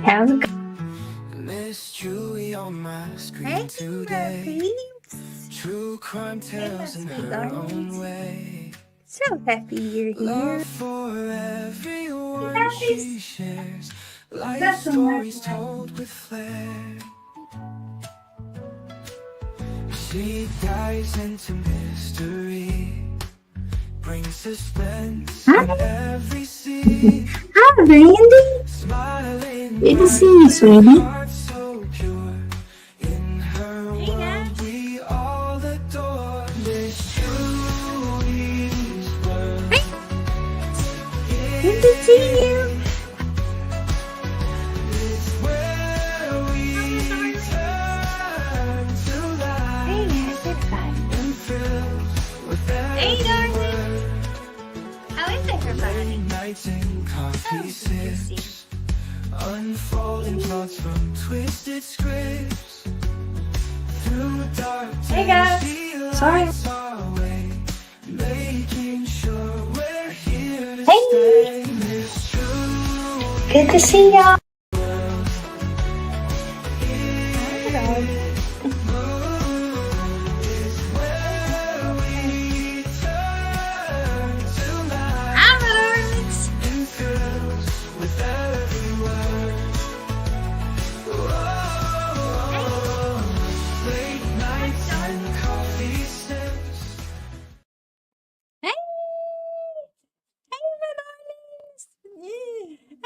How's it going? Miss Julie on my screen Hey, today. peeps. True crime Hey, my tales in sweet her own darlings. way. So happy you're here. Love for Hey, everyone she guys. shares. Life That's so much stories fun. told with flair. She dives into mystery. Brings suspense Hi. in every scene. Hi, Randy. Smiling Good to see bright, you, sweetie. heart so pure. In her world we all adore. Miss Julie's world. Hey. Good to see you. It's where we turn to life. Hey, how's everybody? And filled with Hey, darling. word. How is everybody? Nights and coffee sips. Unfolding plots from twisted scripts. Through dark days, Hey, guys. Sorry. our way, making sure we're here to Hey. stay. Miss Julie. Good to see y'all.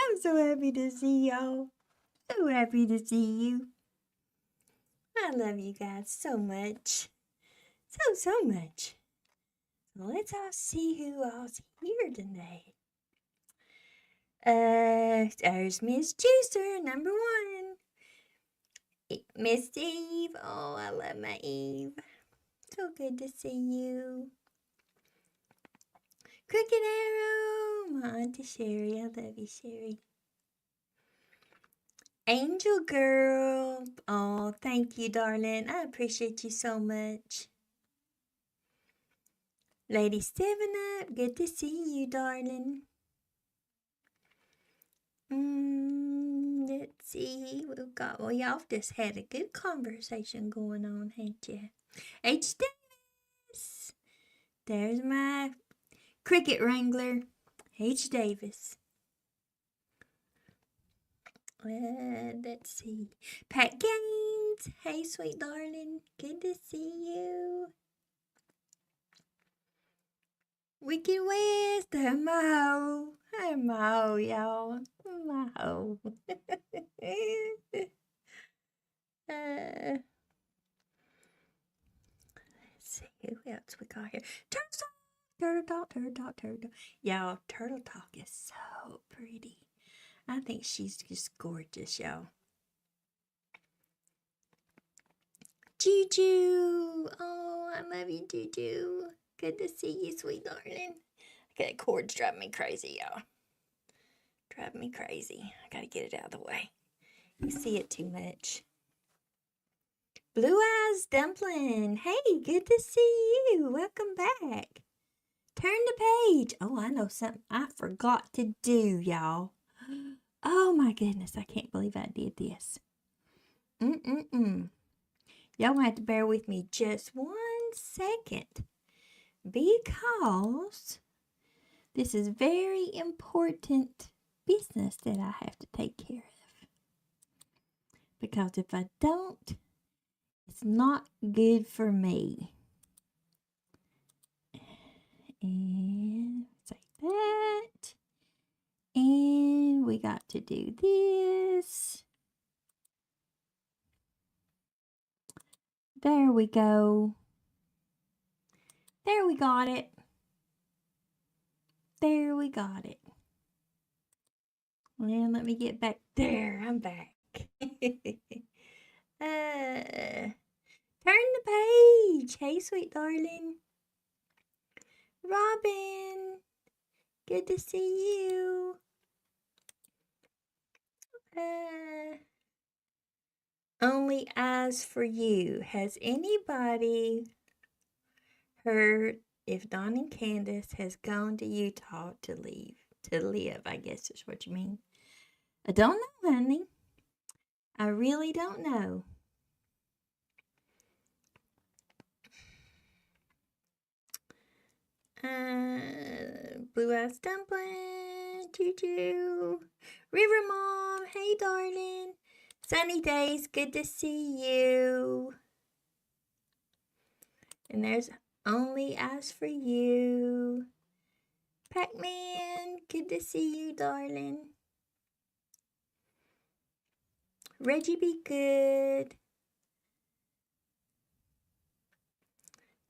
I'm so happy to see y'all. So happy to see you. I love you guys so much. So much. Let's all see who all's here tonight. There's Miss Juicer, number 1. Miss Eve. Oh, I love my Eve. So good to see you. Cricket Arrow. My Auntie Sherry. I love you, Sherry. Angel Girl. Oh, thank you, darling. I appreciate you so much. Lady 7-Up. Good to see you, darling. Let's see. We've got, well, y'all just had a good conversation going on, ain't you? H. Davis. There's my cricket wrangler, H. Davis. Let's see. Pat Gaines. Hey, sweet darling. Good to see you. Wicked West. I'm a hoe, y'all. I'm a hoe. Let's see who else we got here. Turtle Talk. Y'all, Turtle Talk is so pretty. I think she's just gorgeous, y'all. Juju. Oh, I love you, Juju. Good to see you, sweet darling. Okay, chord's driving me crazy, y'all. Driving me crazy. I gotta get it out of the way. You see it too much. Blue Eyes Dumpling. Hey, good to see you. Welcome back. Turn the page. Oh, I know something I forgot to do, y'all. Oh my goodness, I can't believe I did this. Y'all gonna have to bear with me just 1 second, because this is very important business that I have to take care of. Because if I don't, it's not good for me. And say that. And we got to do this. There we go. There we got it. There we got it. And let me get back there. I'm back. Turn the page. Hey, sweet darling. Robin. Good to see you. Only Eyes for You. Has anybody heard if Don and Candace has gone to Utah to live, I guess is what you mean. I don't know, honey. I really don't know. Blue Eyes Dumpling, Choo-choo. River Mom, hey darling. Sunny Days, good to see you. And there's Only Eyes for You. Pac-Man, good to see you, darling. Reggie Be Good.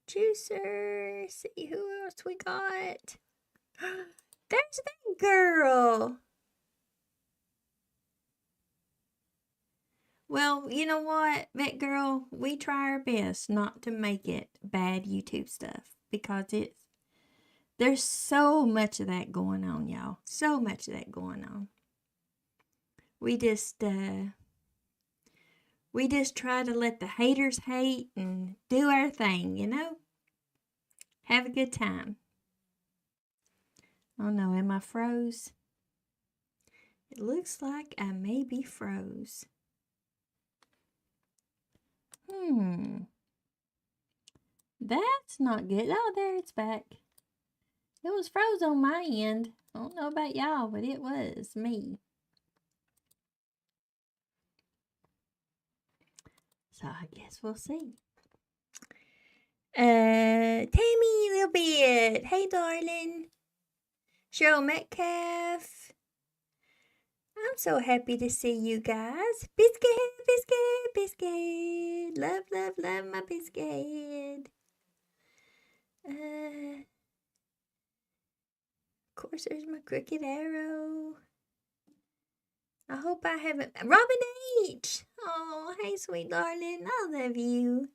Juicer, see who else we got. There's that girl. Well, you know what, that girl, we try our best not to make it bad YouTube stuff because there's so much of that going on, y'all. So much of that going on. We just try to let the haters hate and do our thing, you know? Have a good time. Oh no, am I froze? It looks like I may be froze. That's not good. Oh, there, it's back. It was froze on my end. I don't know about y'all, but it was me. So I guess we'll see. Tammy Little Bit. Hey, darling. Cheryl Metcalf. I'm so happy to see you guys. Biscuit, biscuit, biscuit. Love, love, love my biscuit. Of course, there's my crooked arrow. I hope I haven't. Robin H. Oh, hey, sweet darling. I love you.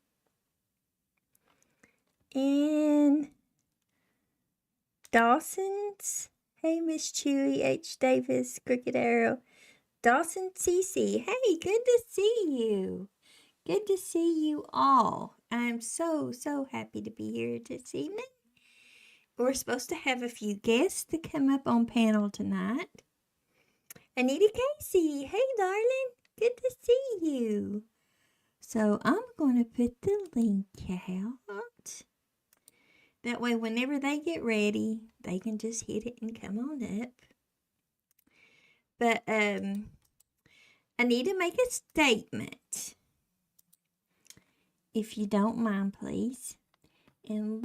And Dawson's. Hey, Miss Chewy H. Davis, crooked arrow. Dawson CC. Hey, good to see you. Good to see you all. I'm so happy to be here this evening. We're supposed to have a few guests to come up on panel tonight. Anita Casey, hey darling, good to see you. So I'm going to put the link out. That way whenever they get ready, they can just hit it and come on up. But I need to make a statement. If you don't mind, please. And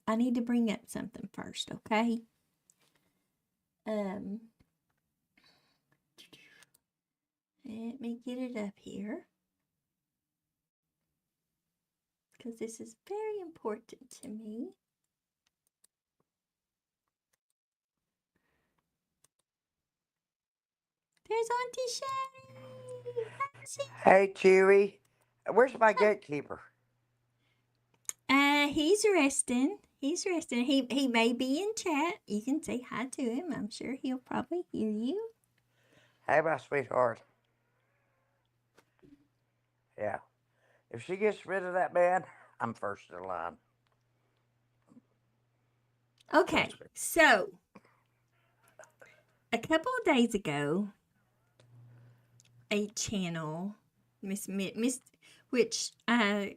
I need to bring up something first, okay? Let me get it up here. Because this is very important to me. There's Auntie Sherry. Hey, Chewy. Where's my gatekeeper? He's resting. He's resting. He may be in chat. You can say hi to him. I'm sure he'll probably hear you. Hey, my sweetheart. Yeah. If she gets rid of that man, I'm first in line. Okay, so a couple of days ago, a channel, which I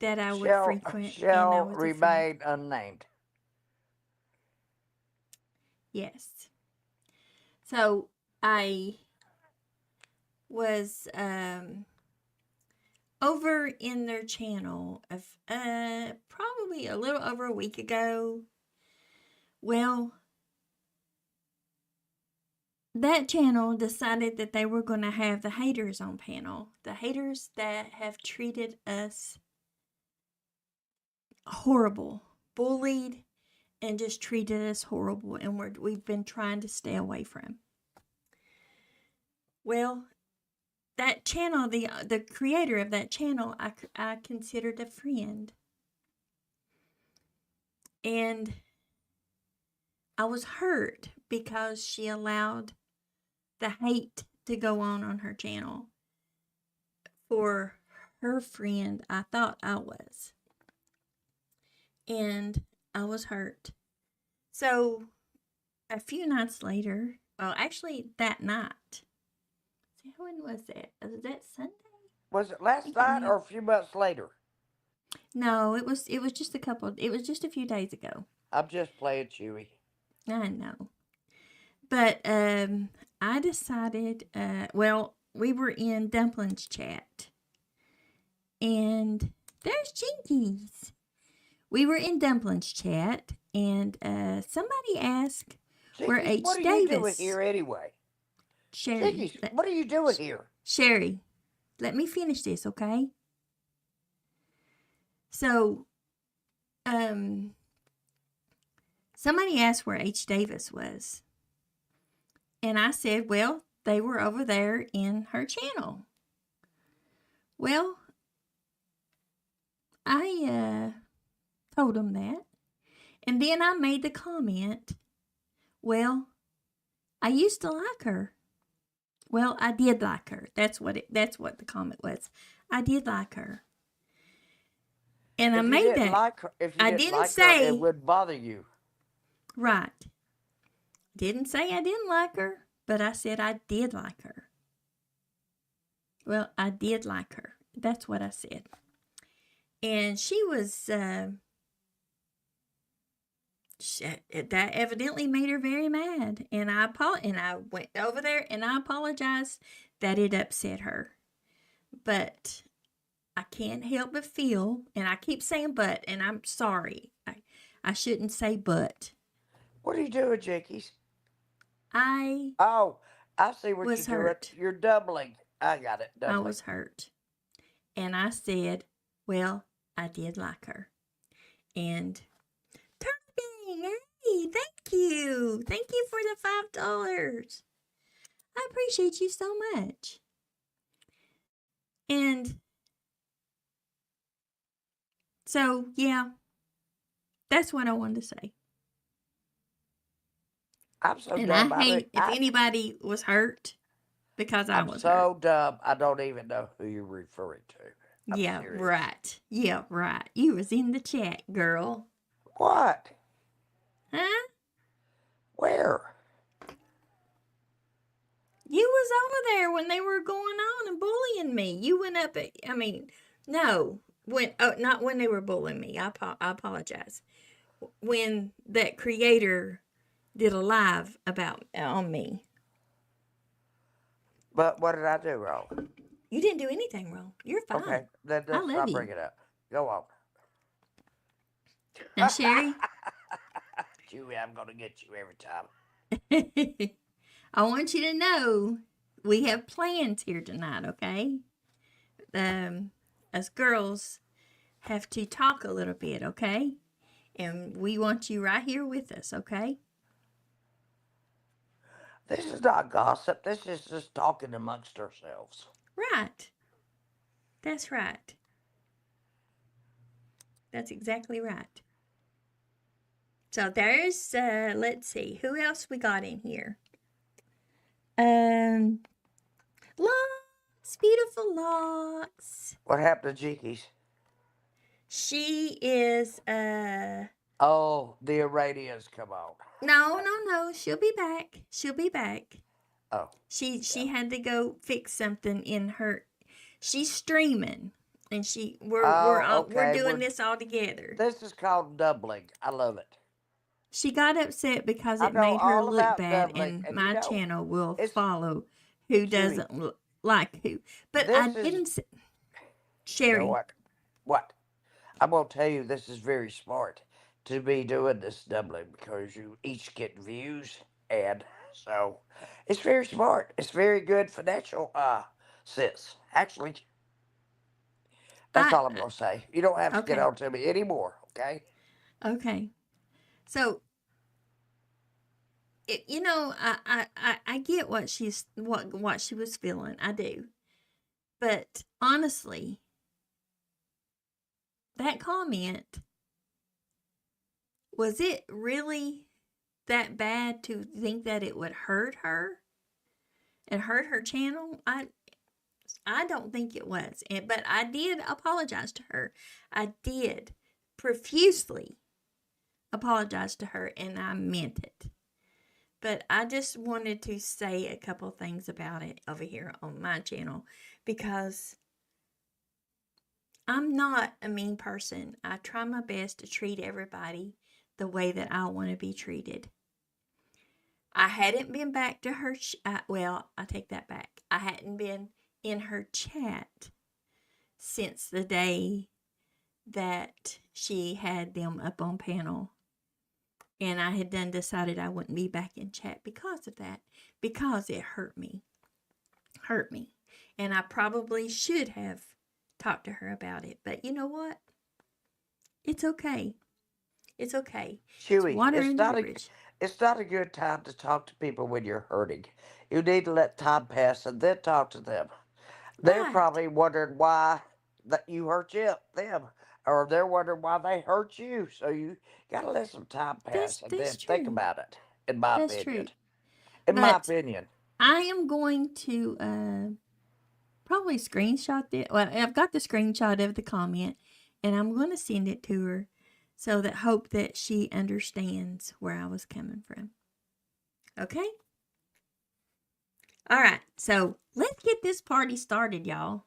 that I would frequent, shall remain unnamed. Yes. So I was over in their channel of probably a little over a week ago. Well, that channel decided that they were going to have the haters on panel. The haters that have treated us horrible, bullied, and just treated us horrible, and we've been trying to stay away from. Well, that channel, the creator of that channel, I considered a friend. And I was hurt because she allowed the hate to go on her channel for her friend I thought I was. And I was hurt. So a few nights later, well, actually that night. See, when was that? Was that Sunday? Was it I last think it night may. or a few months later? No, it was. It was just a couple. It was just a few days ago. I'm just playing Chewy. I know, but I decided. Well, we were in Dumplings chat, and there's Jinkies. We were in Dumplings chat, and somebody asked where Jinkies, what H. are you doing Davis. here anyway? Sherry, Jinkies, what are you doing here? Sherry, let me finish this, okay? So, somebody asked where H. Davis was. And I said, well, they were over there in her channel. Well, I told them that. And then I made the comment, well, I used to like her. Well, I did like her. That's what the comment was. I did like her. And I made that. If you I didn't didn't like her, it say, would bother you. right. Didn't say I didn't like her, but I said I did like her. Well, I did like her. That's what I said. And she was, that evidently made her very mad. And I went over there and I apologized that it upset her. But I can't help but feel, and I keep saying but, and I'm sorry. I shouldn't say but. What are you doing, Jinkies? I Oh, I see what was you're doing. hurt. You're doubling. I got it, I doubling. was hurt. And I said, well, I did like her. And Turping, hey, thank you. Thank you for the $5. I appreciate you so much. And so, yeah, that's what I wanted to say. I'm so And dumb. I hate if anybody was hurt because I I'm was so hurt. dumb. I don't even know who you're referring to. I'm Yeah, serious. right. Yeah, right. You was in the chat, girl. What? Huh? Where? You was over there when they were going on and bullying me. You went up at, no. Not when they were bullying me. I apologize. When that creator did a live about on me. But what did I do wrong? You didn't do anything wrong. You're fine. Okay, then I let's love not you. bring it up. Go on. Now, Sherry, Chewy, I'm going to get you every time. I want you to know we have plans here tonight, okay? Us girls have to talk a little bit, okay? And we want you right here with us, okay? This is not gossip. This is just talking amongst ourselves. Right. That's right. That's exactly right. So there's, let's see, who else we got in here? Locks, beautiful Locks. What happened to Jinkies? She is, Oh, the Iranians come on. no, she'll be back. She'll be back. Oh. She had to go fix something in her, she's streaming. And we're doing this all together. This is called doubling. I love it. She got upset because I it know made her all look about bad, doubling, and and my channel will it's- follow who Chewy. doesn't like who. But I This is- didn't say, You Sherry. know what? What? I'm going to tell you this is very smart to be doing this doubling because you each get views. And so it's very smart. It's very good financial sense. Actually, that's all I'm going to say. You don't have to get Okay. on to me anymore, okay? Okay. So, I get what she was feeling. I do. But honestly, that comment, was it really that bad to think that it would hurt her and hurt her channel? I don't think it was. But I did apologize to her. I did profusely apologize to her, and I meant it. But I just wanted to say a couple things about it over here on my channel because I'm not a mean person. I try my best to treat everybody the way that I want to be treated. I hadn't been back to her, well, I take that back. I hadn't been in her chat since the day that she had them up on panel. And I had then decided I wouldn't be back in chat because of that, because it hurt me. Hurt me. And I probably should have talked to her about it. But you know what? It's okay. It's okay. Chewy, It's water under the bridge. it's not a good time to talk to people when you're hurting. You need to let time pass and then talk to them. They're Right. probably wondering why that you hurt them, or they're wondering why they hurt you. So you gotta let some time pass and That's then think true. about it. In my That's opinion, true. in my But opinion, I am going to probably screenshot it. Well, I've got the screenshot of the comment, and I'm going to send it to her so that hope that she understands where I was coming from. Okay? All right. So let's get this party started, y'all.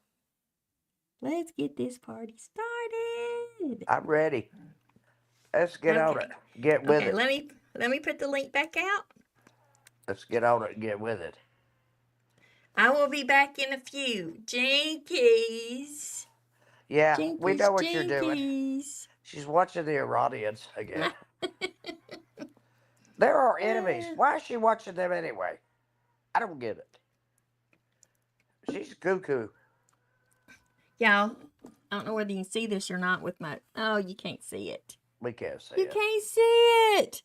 Let's get this party started. I'm ready. Let's get on it. Okay. Get with Okay, it. let me put the link back out. Let's get on it and get with it. I will be back in a few. Jinkies. Yeah, we Jinkies, know what you're doing. jinkies. She's watching the Iranians again. They're our enemies. Why is she watching them anyway? I don't get it. She's cuckoo. Y'all, I don't know whether you can see this or not with my... Oh, you can't see it. We can't see You it. can't see it.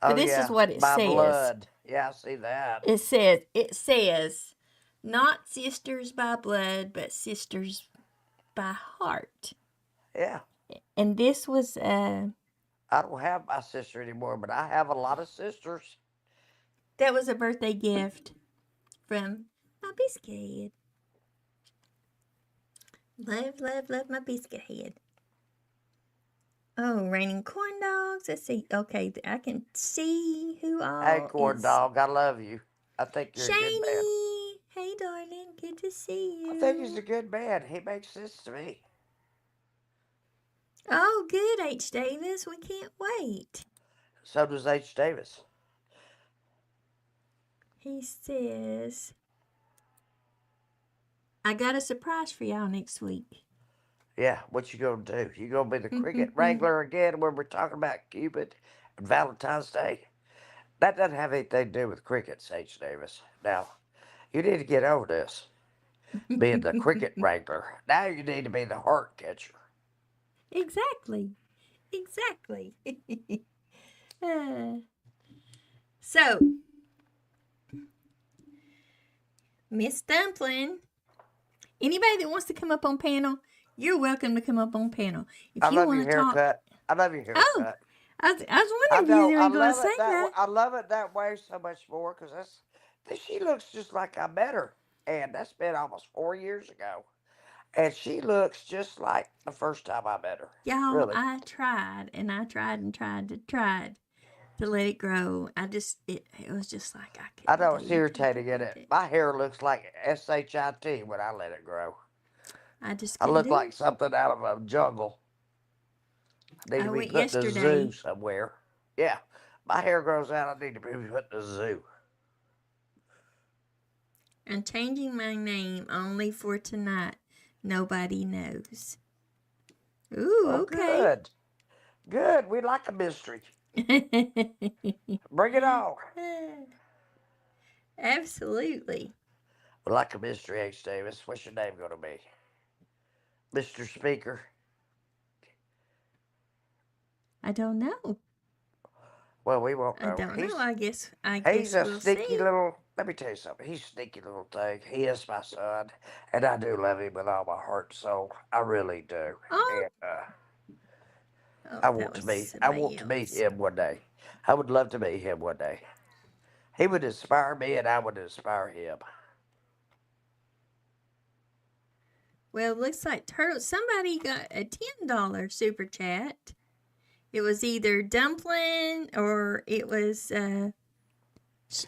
But Oh, this yeah. is what it My says. blood. Yeah, I see that. It says, not sisters by blood, but sisters by heart. Yeah. And this was... I don't have my sister anymore, but I have a lot of sisters. That was a birthday gift from my biscuit head. Love, love, love my biscuit head. Oh, raining corn dogs. Let's see. Okay, I can see who all Hey, corn is. dog, I love you. I think you're a good man. Shani. Hey, darling. Good to see you. I think he's a good man. He makes sense to me. Oh, good, H. Davis. We can't wait. So does H. Davis. He says, I got a surprise for y'all next week. Yeah, what you gonna do? You gonna be the cricket wrangler again when we're talking about Cupid and Valentine's Day? That doesn't have anything to do with crickets, H. Davis. Now, you need to get over this, being the cricket wrangler. Now you need to be the heart catcher. Exactly. Exactly. So, Miss Dumpling, anybody that wants to come up on panel, you're welcome to come up on panel. If I you love want your to talk, haircut. I love your haircut. oh, I was I wondering if you know. I were going love to say it that. that. I love it that way so much more because she looks just like I met her, and that's been almost 4 years ago. And she looks just like the first time I met her. Y'all, Really. I tried and I tried to let it grow. It was just like I I couldn't know it's do irritating, isn't it? My hair looks like SHIT when I let it grow. I just I couldn't look do like it. something out of a jungle. I need I to be went put in a zoo yesterday. somewhere. Yeah, my hair grows out. I need to be put in a zoo. I'm changing my name only for tonight. Nobody knows. Ooh, Oh, okay. good. Good. We like a mystery. Bring it on. Absolutely. We like a mystery, H. Davis. What's your name going to be? Mr. Speaker? I don't know. Well, we won't I know. don't know. I guess He's a we'll sneaky see. little, let me tell you something. He's a sneaky little thing. He is my son, and I do love him with all my heart and soul. I really do. Oh, And that was I somebody want to meet else. him one day. I would love to meet him one day. He would inspire me, and I would inspire him. Well, looks like somebody got a $10 super chat. It was either Dumpling or it was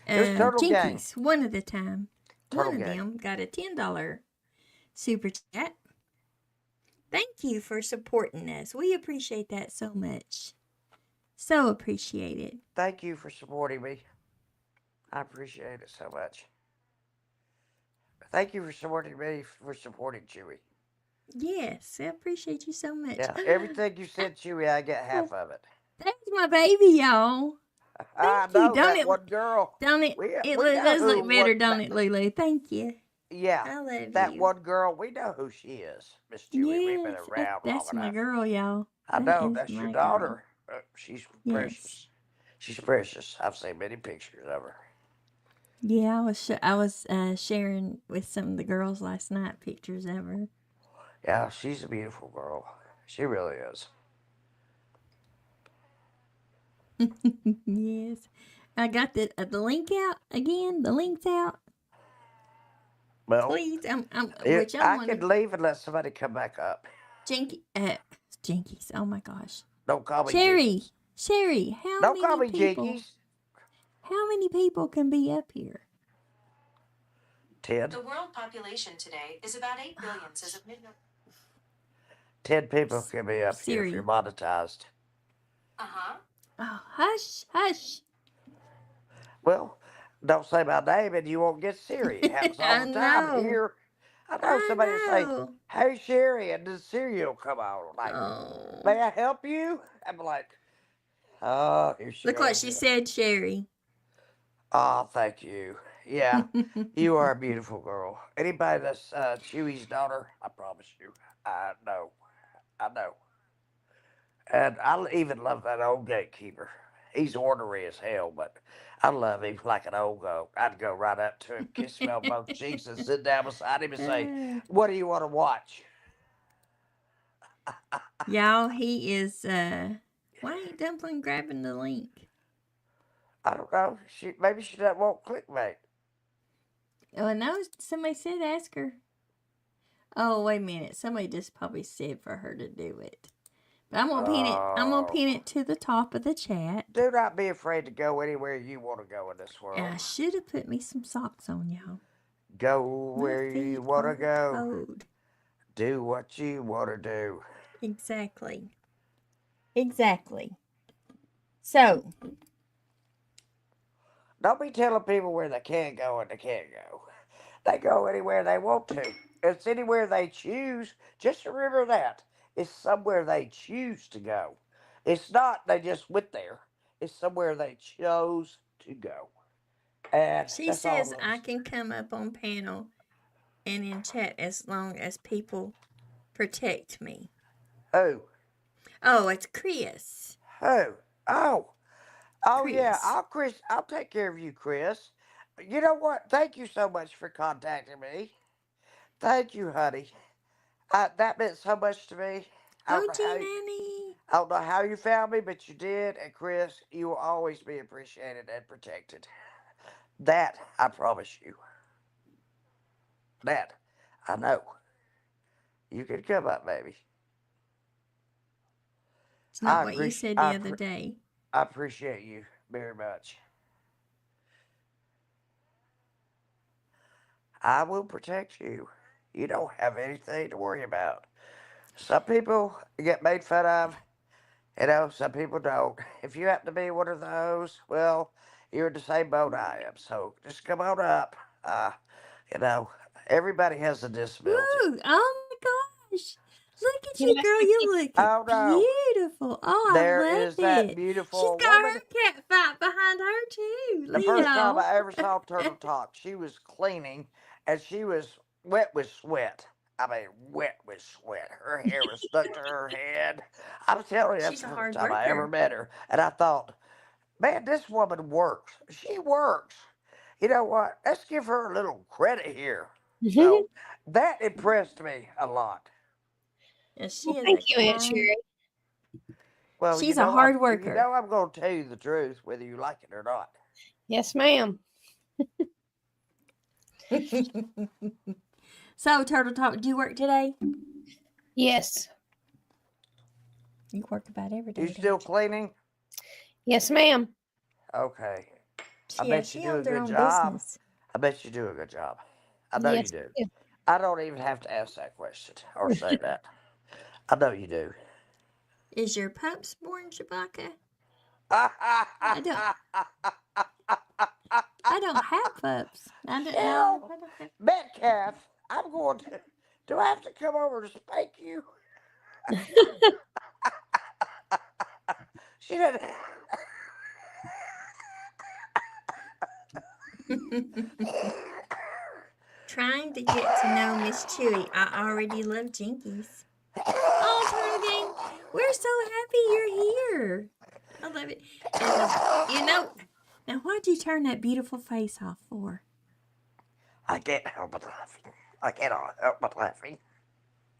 It was Turtle Gang. Jinkies, one at a time. Turtle One of Gang. them got a $10 super chat. Thank you for supporting us. We appreciate that so much. So appreciate it. Thank you for supporting me. I appreciate it so much. Thank you for supporting me, for supporting Chewy. Yes, I appreciate you so much. Yeah, everything you said, Chewy, I get half of it. That's my baby, y'all. I Thank you. know Don't that it? one girl. Don't it? We It know does who look better, what don't it, Lulu? Thank you. yeah, I love that you. one girl. We know who she is, Miss Chewy. We've been Yes, around long that's my enough. girl, y'all. I That know is that's your my girl. daughter. She's Yes. precious. She's precious. I've seen many pictures of her. Yeah, I was sharing with some of the girls last night pictures of her. Yeah, she's a beautiful girl. She really is. Yes, I got the link out again. The link's out. Well, Please, which I'm I one could of leave and let somebody come back up. Jinkies. Oh my gosh, Don't call me Sherry, Jinkies. Sherry, Don't call me Jinkies. how many people can be up here? 10. The world population today is about 8 billion as of mid-November. 10 people can be up here if you're Siri. monetized. Uh-huh. Oh, hush. Well, don't say my name and you won't get Siri. It happens all I the time know. here. I know somebody will say, know. hey, Sherry, and the Siri will come on. Like, Oh. may I help you? I'm like, oh, here she Look goes. what she said, Sherry. Oh, thank you. Yeah, you are a beautiful girl. Anybody that's Chewy's daughter, I promise you, I know. I know. And I even love that old gatekeeper. He's ornery as hell, but I love him like an old goat. I'd go right up to him, kiss him on both cheeks, and sit down beside him and say, what do you want to watch? Y'all, he is, why ain't Dumpling grabbing the link? I don't know. Maybe she doesn't want clickbait. Oh, no, somebody said ask her. Oh, wait a minute. Somebody just probably said for her to do it. But I'm gonna pin it. I'm gonna pin it to the top of the chat. Do not be afraid to go anywhere you want to go in this world. And I should have put me some socks on, y'all. Go where you want to go. Cold. Do what you want to do. Exactly. So. Don't be telling people where they can't go and they can't go. They go anywhere they want to. It's anywhere they choose. Just remember that. It's somewhere they choose to go. It's not they just went there. It's somewhere they chose to go. And She says I can come up on panel and in chat as long as people protect me. Who? Oh, it's Chris. Who? Oh. Oh, Chris. yeah. I'll take care of you, Chris. You know what? Thank you so much for contacting me. Thank you, honey. That meant so much to me. Oh, G-Nanny. I don't know how you found me, but you did. And Chris, you will always be appreciated and protected. That, I promise you. That, I know. You can come up, baby. It's not what you said the other day. I appreciate you very much. I will protect you. You don't have anything to worry about. Some people get made fun of. Some people don't. If you happen to be one of those, well, you're in the same boat I am. So just come on up. Everybody has a disability. Woo! Oh my gosh! Look at you, girl. You look beautiful. Oh, there I love is that it. beautiful She's got woman. her cat fight behind her too. The first time I ever saw Turtle talk, she was cleaning and she was wet with sweat. I mean, wet with sweat. Her hair was stuck to her head. I'm telling you, that's the first time I ever met her. And I thought, man, this woman works. She works. You know what? Let's give her a little credit here. So that impressed me a lot. And she is thank you, Aunt Sherry. Well, she's a hard worker. You know I'm going to tell you the truth, whether you like it or not. Yes, ma'am. So, Turtle Talk, do you work today? Yes. You work about every day. You still cleaning? Yes, ma'am. Okay. Yeah, bet you she do a owns her good own job. business. I bet you do a good job. I know you Yes. do. Yeah. I don't even have to ask that question or say that. I know you do. Is your pups born, Chewbacca? I don't. I don't have pups. I don't know. Cheryl I don't have. Metcalf, I'm going to. Do I have to come over to spank you? She didn't. Trying to get to know Miss Chewy. I already love Jinkies. Oh, Turtle Gang, we're so happy you're here. I love it. And now why'd you turn that beautiful face off for? I can't help but laughing. I cannot help but laughing.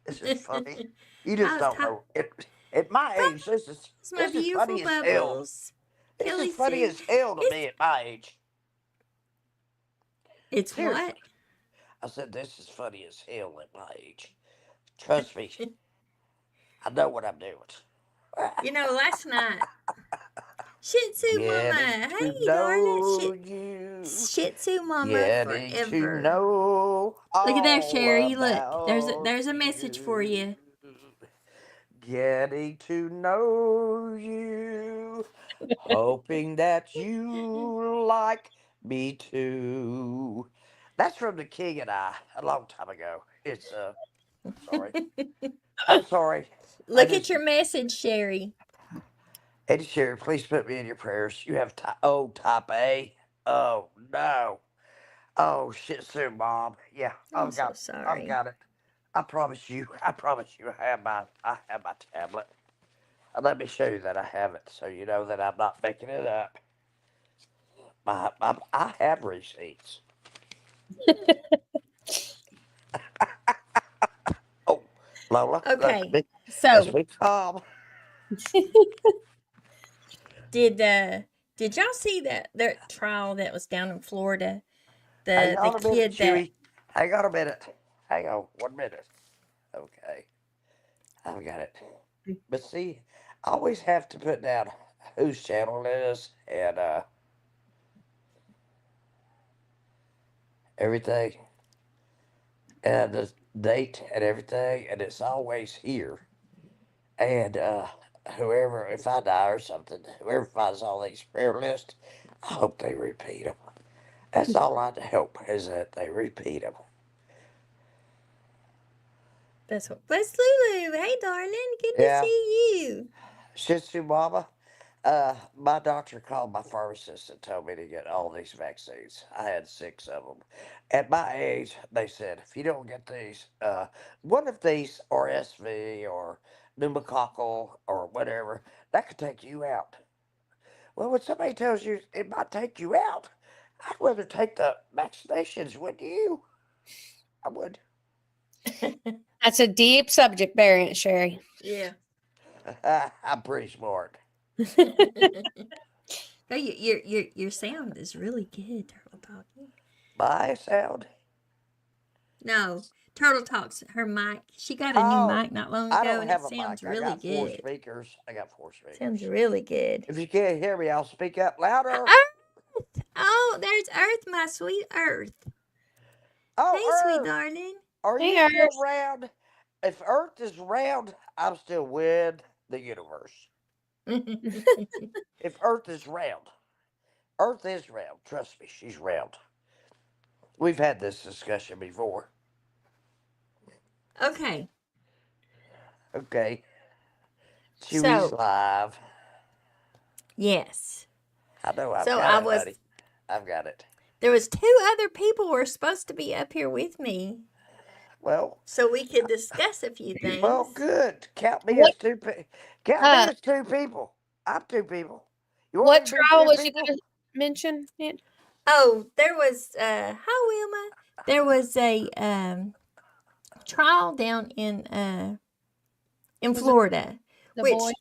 This is funny. You just I was don't know. At my age, Bubbles, my this is beautiful funny as hell. Bubbles. This is Kelly funny Sue. as hell to It's me at my age. it's Seriously. what? I said this is funny as hell at my age. Trust me, I know what I'm doing. Last night, Shih Tzu Mama. Getting to Hey, darling. know you. Shih Tzu Mama Getting to forever. know Look at there, all Sherry. Look, about there's a message for you. you. Getting to know you. Hoping that you like me too. That's from The King and I a long time ago. It's sorry. I'm sorry. I Look at just your message, Sherry. Eddie Sherry, please put me in your prayers. You have type A. Oh no. Oh shit soon, Mom. Yeah, I'm so I've sorry. got it. I promise you. I promise you I have my tablet. And let me show you that I have it so you know that I'm not making it up. I have receipts. Oh, Lola, Okay, let's so be calm. did did y'all see that trial that was down in Florida? Hang The on a minute, kid that Chewy. Hang on a minute. Hang on 1 minute. Okay, I've got it. But see, I always have to put down whose channel it is and everything and the date and everything, and it's always here. And whoever, if I die or something, whoever finds all these prayer lists, I hope they repeat them. That's all I hope is that they repeat them. that's Lulu. Hey, darling, good to Yeah, see you. Shih Tzu Mama. My doctor called my pharmacist and told me to get all these vaccines. I had 6 of them. At my age, they said if you don't get these, one of these RSV or pneumococcal or whatever, that could take you out. Well, when somebody tells you it might take you out, I'd rather take the vaccinations, wouldn't you? I would. That's a deep subject there, Aunt Sherry. Yeah. I'm pretty smart. Oh, your sound is really good, Turtle Talking. My sound? No, Turtle Talks. Her mic. She got a new Oh, mic not long I ago, don't and it have a sounds mic. I really got four good. speakers. I got four Sounds speakers. really good. If you can't hear me, I'll speak up louder. Earth. Oh, there's Earth, my sweet Earth. Oh, Hey, sweet Earth, darling. are Hey, you still Earth. round? If Earth is round, I'm still with the universe. If Earth is round. Trust me, she's round. We've had this discussion before. Okay, Okay, Chewy's so live. yes, I know I've so got it, honey. I've got it. there was two other people who were supposed to be up here with me, Well, so we could discuss a few things. good. Count me What as two. Count me uh as two people. I'm two people. You want what me to be trial two was you people? gonna mention, Aunt? Oh, there was hi Wilma. There was a trial down in Was it Florida, the boy? which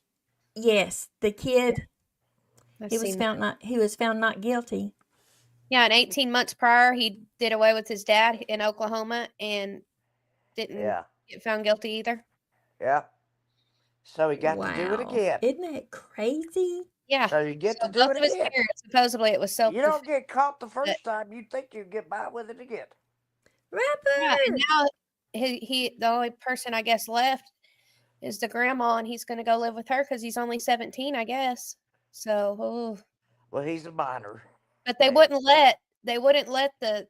yes, the kid I've he was seen that. found not guilty. Yeah, and 18 months prior, he did away with his dad in Oklahoma and didn't Yeah, get found guilty either. yeah. So he got to do it Wow, again. isn't that crazy? Yeah. So you get So to do both it of his again. parents, supposedly it was You self-defense. don't get caught the But first time, you think you get by with it again. right, and Rapper. now the only person I guess left is the grandma, and he's gonna go live with her because he's only 17, I guess. So, ooh. Well, he's a minor. But they And, wouldn't let the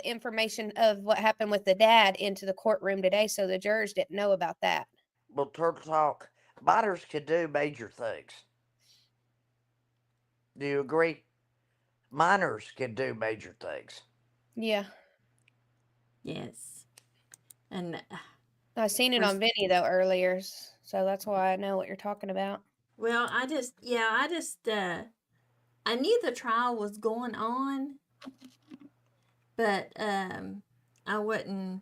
information of what happened with the dad into the courtroom today, so the jurors didn't know about that. well, Turtle Talk, minors can do major things. Do you agree? Minors can do major things. Yeah. Yes. And I seen it for on Vinny though earlier, so that's why I know what you're talking about. well, I knew the trial was going on, but I wasn't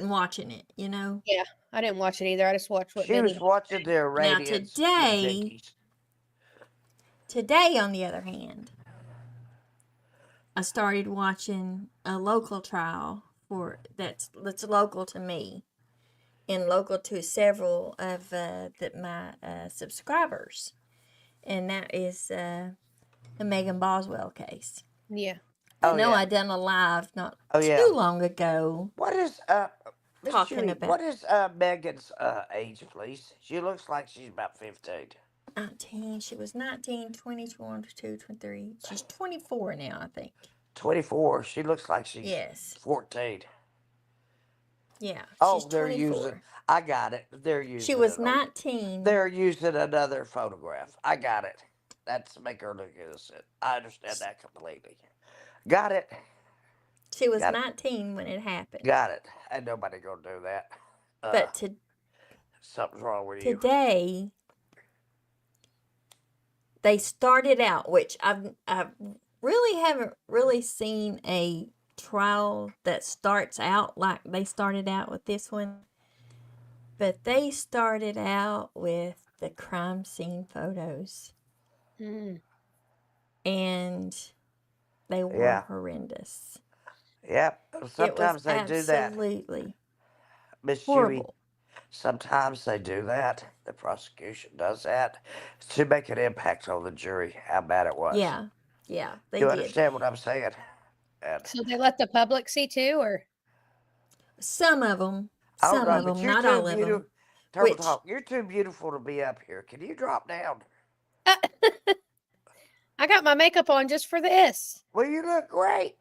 watching it, you know. Yeah, I didn't watch it either. I just watched what She Vinny was had watching said. the Now Iranians with Vicky's. today on the other hand, I started watching a local trial that's local to me and local to several of my subscribers, and that is the Megan Boswell case. Yeah. I Oh know yeah. I done a live not Oh yeah. too long ago What is Miss talking Chewy, about what is Megan's age, please? She looks like she's about 15. 19. She was 19, 20, 22, 23. She's 24 now, I think. 24. She looks like she's Yes. 14. Yeah, she's Oh, they're using. 24. I got it. They're She using was it. 19. They're using another photograph. I got it. That's to make her look innocent. I understand that completely. Got it. She was Got it. 19 when it happened. Got it. Ain't nobody gonna do that. But Something's wrong with you. today, they started out, which I really haven't really seen a trial that starts out like they started out with this one. But they started out with the crime scene photos, Mm. and they were Yeah. horrendous. Yep. It was Sometimes they do that. absolutely Miss Chewy. horrible. Sometimes they do that. The prosecution does that to make an impact on the jury. How bad it was. Yeah, yeah, they You did. understand what I'm saying? And So they let the public see too, or Some of them, I don't know, but you're not too all of beautiful. them. Turtle Which Talk, you're too beautiful to be up here. Can you drop down? I got my makeup on just for this. Well, you look great.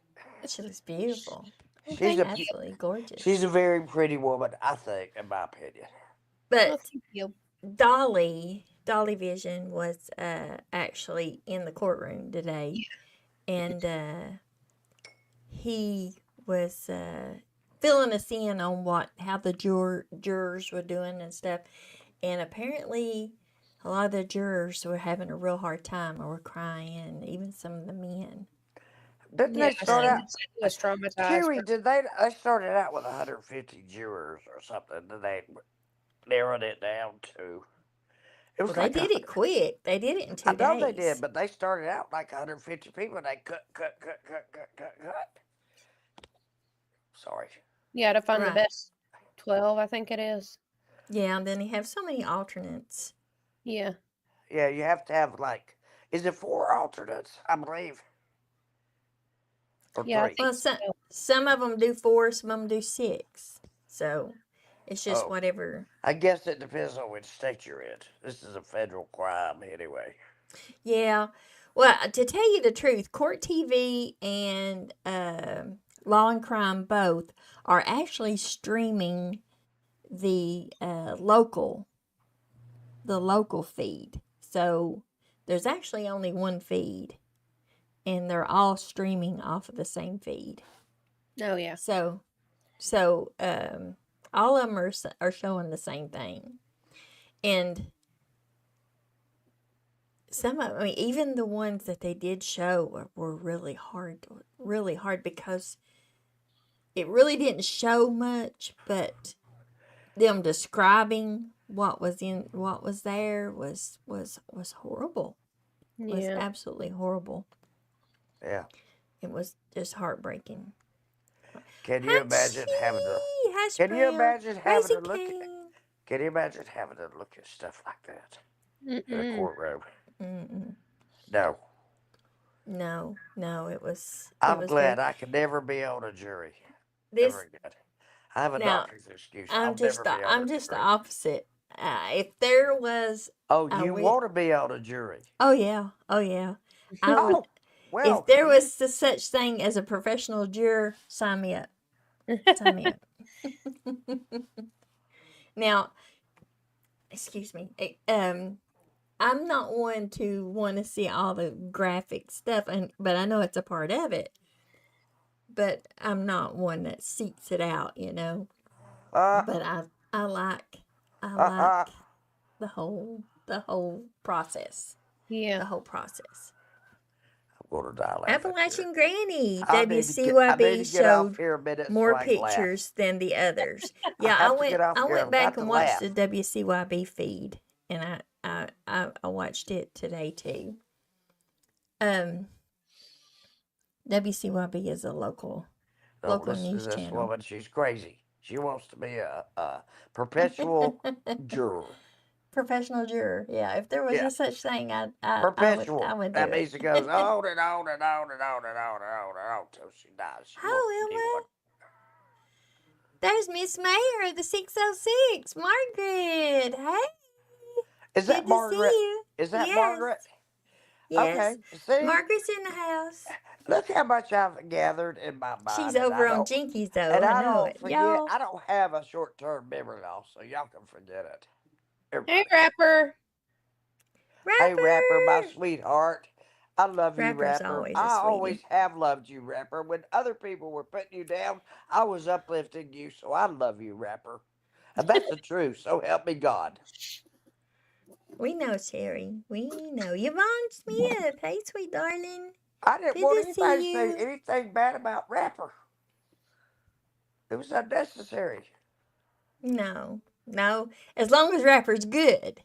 she looks beautiful, Well, She's thank a you. absolutely gorgeous. she's a very pretty woman, I think, in my opinion. Well, But thank you. Dolly Vision was actually in the courtroom today, and he was filling us in on how the jurors were doing and stuff. And apparently, a lot of the jurors were having a real hard time or were crying, even some of the men. Didn't Yeah, they I start seen out? that said he was traumatized. Chewy, did they started out with 150 jurors or something? Then they narrowed it down to. It was Well, they like did it quick. They did it in 2 I know days. they did, but they started out like 150 people and they cut. Sorry. Yeah, to find the Right. best 12, I think it is. Yeah, and then you have so many alternates. Yeah. Yeah, you have to have like, is it 4 alternates? I believe. Or Yeah, I 3. think Well, some of them do 4, some of them do 6. So it's just Oh. whatever. I guess it depends on which state you're in. This is a federal crime anyway. Yeah. Well, to tell you the truth, Court TV and Law and Crime both are actually streaming the local feed. So there's actually only one feed, and they're all streaming off of the same feed. Oh, yeah. So all of them are showing the same thing, and even the ones that they did show were really hard because it really didn't show much, but them describing what was there was horrible. Was Yeah. absolutely horrible. Yeah. It was just heartbreaking. Can you imagine having to? Hash Can you brown, imagine having to Raising look? Cane. Can you imagine having to look at stuff like that in a Mm-mm. courtroom? Mm-mm. No. No, it was I'm good. glad I could never be on a jury. Never This again. I have a now, doctor's excuse. I'll never be on I'm a just the jury. opposite. If there was Oh, a you wit, want to be on a jury? oh yeah, I would. Oh, If well, there was the such thing as a professional juror, sign me up. Sign me up. Now, excuse me. I'm not one to want to see all the graphic stuff, but I know it's a part of it. But I'm not one that seeks it out, you know. uh, But I like I uh, like the whole process. Yeah. The whole process. I'm gonna die laughing here. Appalachian Granny I need WCYB to get off showed here a minute so more I can laugh. pictures than the others. I Yeah, have to get off I here. went I've back got to and watched the laugh. WCYB feed, and I watched it today too. Um, WCYB is a local Don't listen to news this channel. woman. She's crazy. She wants to be a perpetual juror. Professional juror. Yeah, if there was Yeah, a such thing, I perpetual. would do That it. means it goes on and on and on and on and on and on and on till she dies. She won't Hi, be one. Wilma. There's Miss Mayor of the 606, Margaret. Hey, Is good that to see Margaret? you. Is that Yes, Margaret? yes. Okay. See, Margaret's in the house. look how much I've gathered in my She's mind, and over on Jinkies, though. and I I know don't it. forget. Y'all, I don't have a short-term memory loss, so y'all can forget it. Hey, Everybody. Rapper. Hey, Rapper, my Rapper. sweetheart. I love you, Rapper's Rapper. always a I sweetie. always have loved you, Rapper. When other people were putting you down, I was uplifting you, so I love you, Rapper. And that's the truth, so help me God. We know, Sherry. We know. Yvonne Smith. Hey, sweet darling. I didn't Good want to anybody to see say you. anything bad about Rapper. It was unnecessary. No, as long as Rapper's good,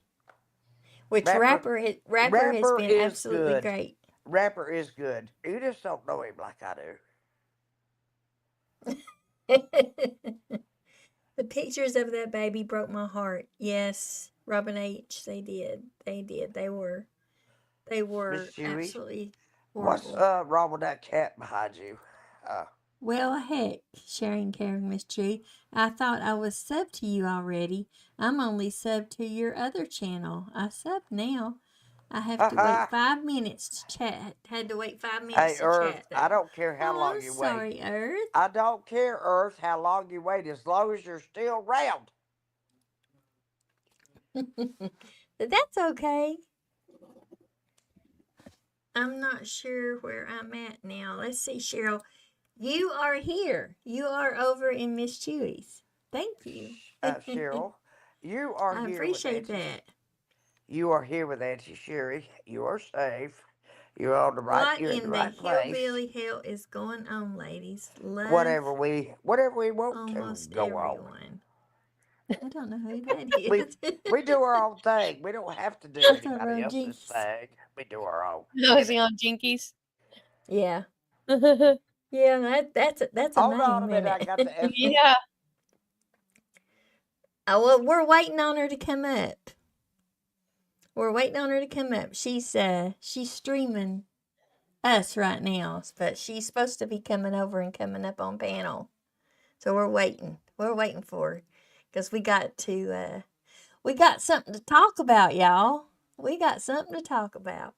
which Rapper, Rapper has Rapper been is absolutely good. great. Rapper is good. You just don't know him like I do. The pictures of that baby broke my heart. Yes, Robin H. They did. They did. They were Miss Chewy, absolutely what's horrible. wrong with that cat behind you? Uh, Well, heck, sharing caring Miss Chewy. I thought I was subbed to you already. I'm only subbed to your other channel. I sub now. I have to wait 5 minutes to chat. Had to wait 5 minutes Hey, to Earth, chat I though. don't care how Oh, long I'm you wait. sorry, Earth. I don't care, Earth, how long you wait, as long as you're still round. But that's okay. I'm not sure where I'm at now. Let's see, Cheryl. You are here. You are over in Miss Chewy's. Thank you. Cheryl, you are I here with appreciate Auntie. that. You are here with Auntie Sherry. You are safe. You're on the right. What You're in the in the right place. hillbilly hell is going on, ladies? Whatever Love we want to almost go on. everyone. I don't know who that We is. we do our own thing. We don't have to do Over anybody on else's Jinkies. thing. We do our own. No, is Get he it? on Jinkies? Yeah. Yeah, that's a Hold on a name, minute. isn't I got it? the escort. Yeah. Oh, well, we're waiting on her to come up. We're waiting on her to come up. She's streaming us right now, but she's supposed to be coming over and coming up on panel. So we're waiting. We're waiting for her because we got something to talk about, y'all. We got something to talk about.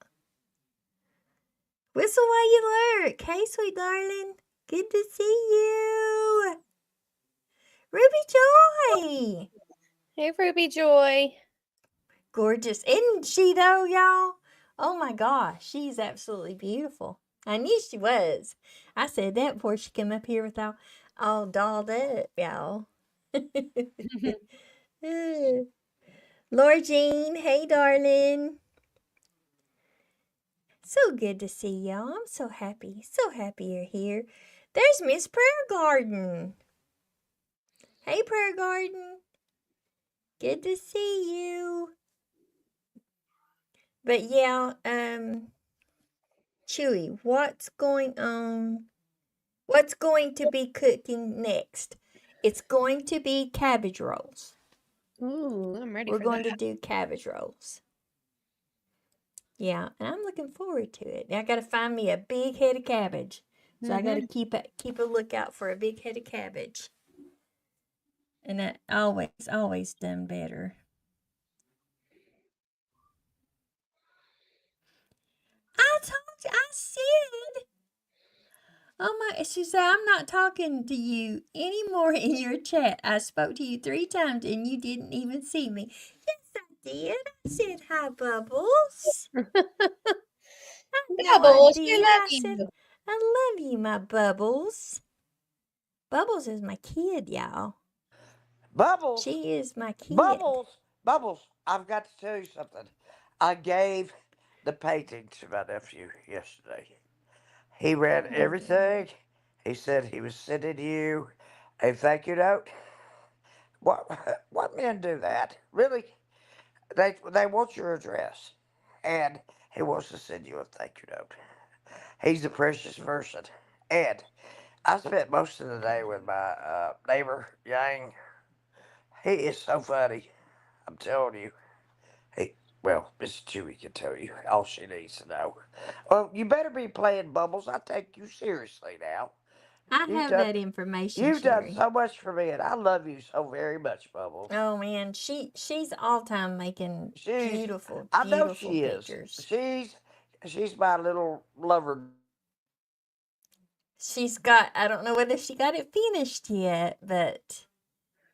Whistle while you lurk. Hey, sweet darling. Good to see you. Ruby Joy. Hey, Ruby Joy. Gorgeous. Isn't she, though, y'all? Oh, my gosh. She's absolutely beautiful. I knew she was. I said that before she came up here with all dolled up, y'all. Laura Jean, hey, darling. So good to see y'all. I'm so happy you're here. There's Miss Prayer Garden. Hey, Prayer Garden. Good to see you. But yeah, Chewy, what's going on? What's going to be cooking next? It's going to be cabbage rolls. Ooh, I'm ready We're for going that. to do cabbage rolls. Yeah, and I'm looking forward to it. Now I got to find me a big head of cabbage. So I got to keep a lookout for a big head of cabbage. And that always done better. I said, oh my, she said, I'm not talking to you anymore in your chat. I spoke to you 3 times and you didn't even see me. Yes, I did. I said, hi, Bubbles. No, I Bubbles, we did. love I said, you. I love you, my Bubbles. Bubbles is my kid, y'all. Bubbles, She is my kid. Bubbles. I've got to tell you something. I gave the painting to my nephew yesterday. He read everything. He said he was sending you a thank you note. What what men do that? Really? They want your address, and he wants to send you a thank you note. He's a precious person, and I spent most of the day with my neighbor Yang. He is so funny. I'm telling you. Hey, well, Miss Chewy can tell you all she needs to know. Well, you better be playing Bubbles. I take you seriously now. I You've have done that information, you've done Sherry. so much for me, and I love you so very much, Bubbles. Oh man, she's all time making She's beautiful, I know beautiful she is. pictures. She's my little lover. She's got, I don't know whether she got it finished yet, but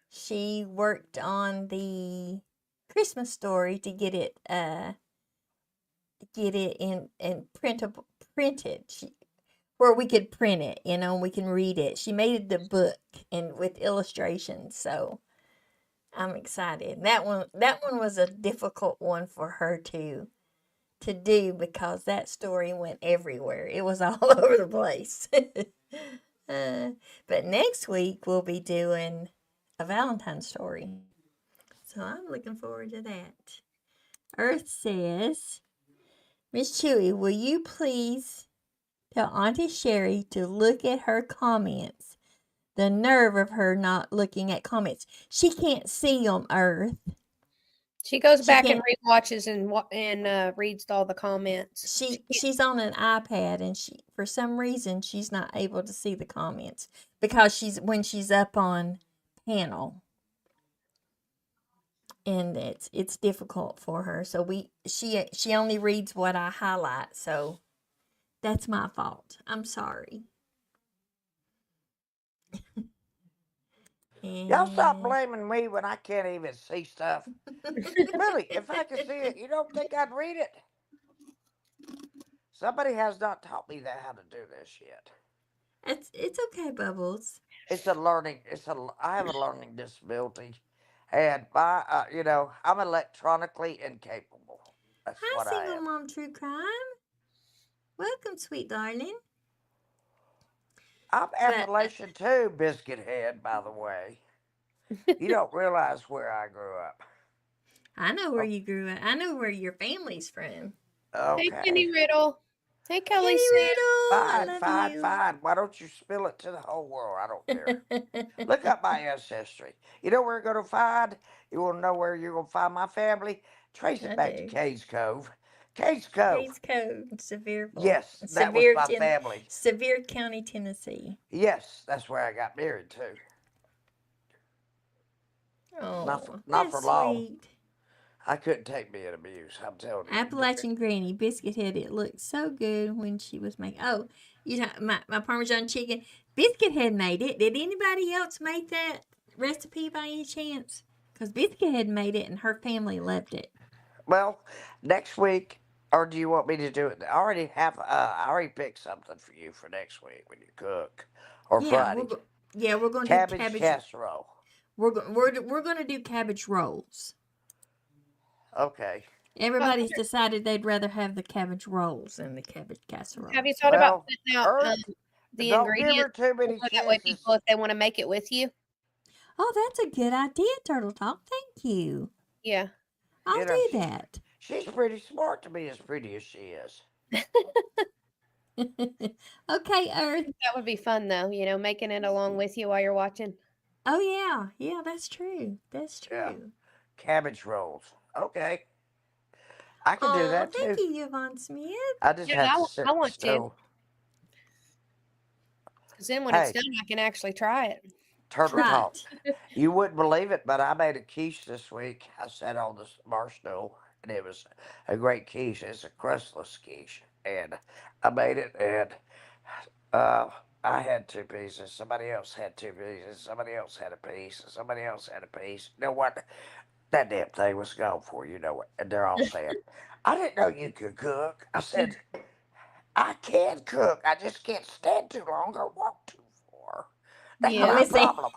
she worked on the Christmas story to get it in printed. Where we could print it, we can read it. She made the book and with illustrations, so I'm excited. That one was a difficult one for her to do because that story went everywhere. It was all over the place. But next week we'll be doing a Valentine story. So I'm looking forward to that. Earth says, Miss Chewy, will you please tell Auntie Sherry to look at her comments? The nerve of her not looking at comments. She can't see them, Earth. She goes She back and can't. rewatches and reads all the comments. She's on an iPad and she for some reason she's not able to see the comments because she's up on panel and it's difficult for her. So she only reads what I highlight. So that's my fault. I'm sorry. Y'all stop And blaming me when I can't even see stuff. Really, if I could see it, you don't think I'd read it? Somebody has not taught me that how to do this yet. it's okay, Bubbles. It's a learning. I have a learning disability, and I'm electronically incapable. That's Hi, what I single am. mom true crime. Welcome, sweet darling. I'm But Appalachian too, Biscuit Head. By the way, you don't realize where I grew up. I know where Oh, you grew up. I know where your family's from. Hey, Kenny okay. Riddle. Hey, Kelly Kenny Sue. Riddle, I Fine, love fine, you. fine. Why don't you spill it to the whole world? I don't care. Look up my ancestry. You know where you're going to find? You want to know where you're going to find my family? Trace it I back to do. Cades Cove. Cades Cove. Case Code, Sevierville, Yes, that was my in family. Sevier County, Tennessee. Yes, that's where I got married to. Oh, Not that's for long. sweet. I couldn't take being abused. I'm telling you. Appalachian Granny biscuit head. It looked so good when she was making. Oh, you know my Parmesan chicken. Biscuit Head made it. Did anybody else make that recipe by any chance? Because Biscuit Head made it and her family loved it. Well, next week, or do you want me to do it? I already picked something for you for next week when you cook, or Yeah, Friday. we're gonna do Cabbage cabbage. casserole. We're gonna do cabbage rolls. Okay. Everybody's decided they'd rather have the cabbage rolls than the cabbage Have you casseroles. thought about Well, putting out Earth, the don't give her ingredients too so many that way people, chances. if they want to make it with you? Oh, that's a good idea, Turtle Talk. Thank you. Yeah. I'll You know, do that. she's pretty smart to be as pretty as she is. Okay, Earth. That would be fun, though, making it along with you while you're watching. Oh yeah, yeah, that's true. That's Yeah. true. Cabbage rolls. Okay. I can do Oh, that thank too. you, Yvonne Smith. I just Yeah, have to I sit want to. still. Because then when it's Hey, done, I can actually try it. turtle talk. Right. You wouldn't believe it, but I made a quiche this week. I sat on the bar stool, and it was a great quiche. It's a crustless quiche, and I made it, and uh, I had two pieces. Somebody else had two pieces. Somebody else had a piece. And somebody else had a piece. You know what? That damn thing was gone for you know it. And they're all saying, "I didn't know you could cook." I said, "I can cook. I just can't stand too long or walk too far. That's Yeah. my Miss Ann, problem."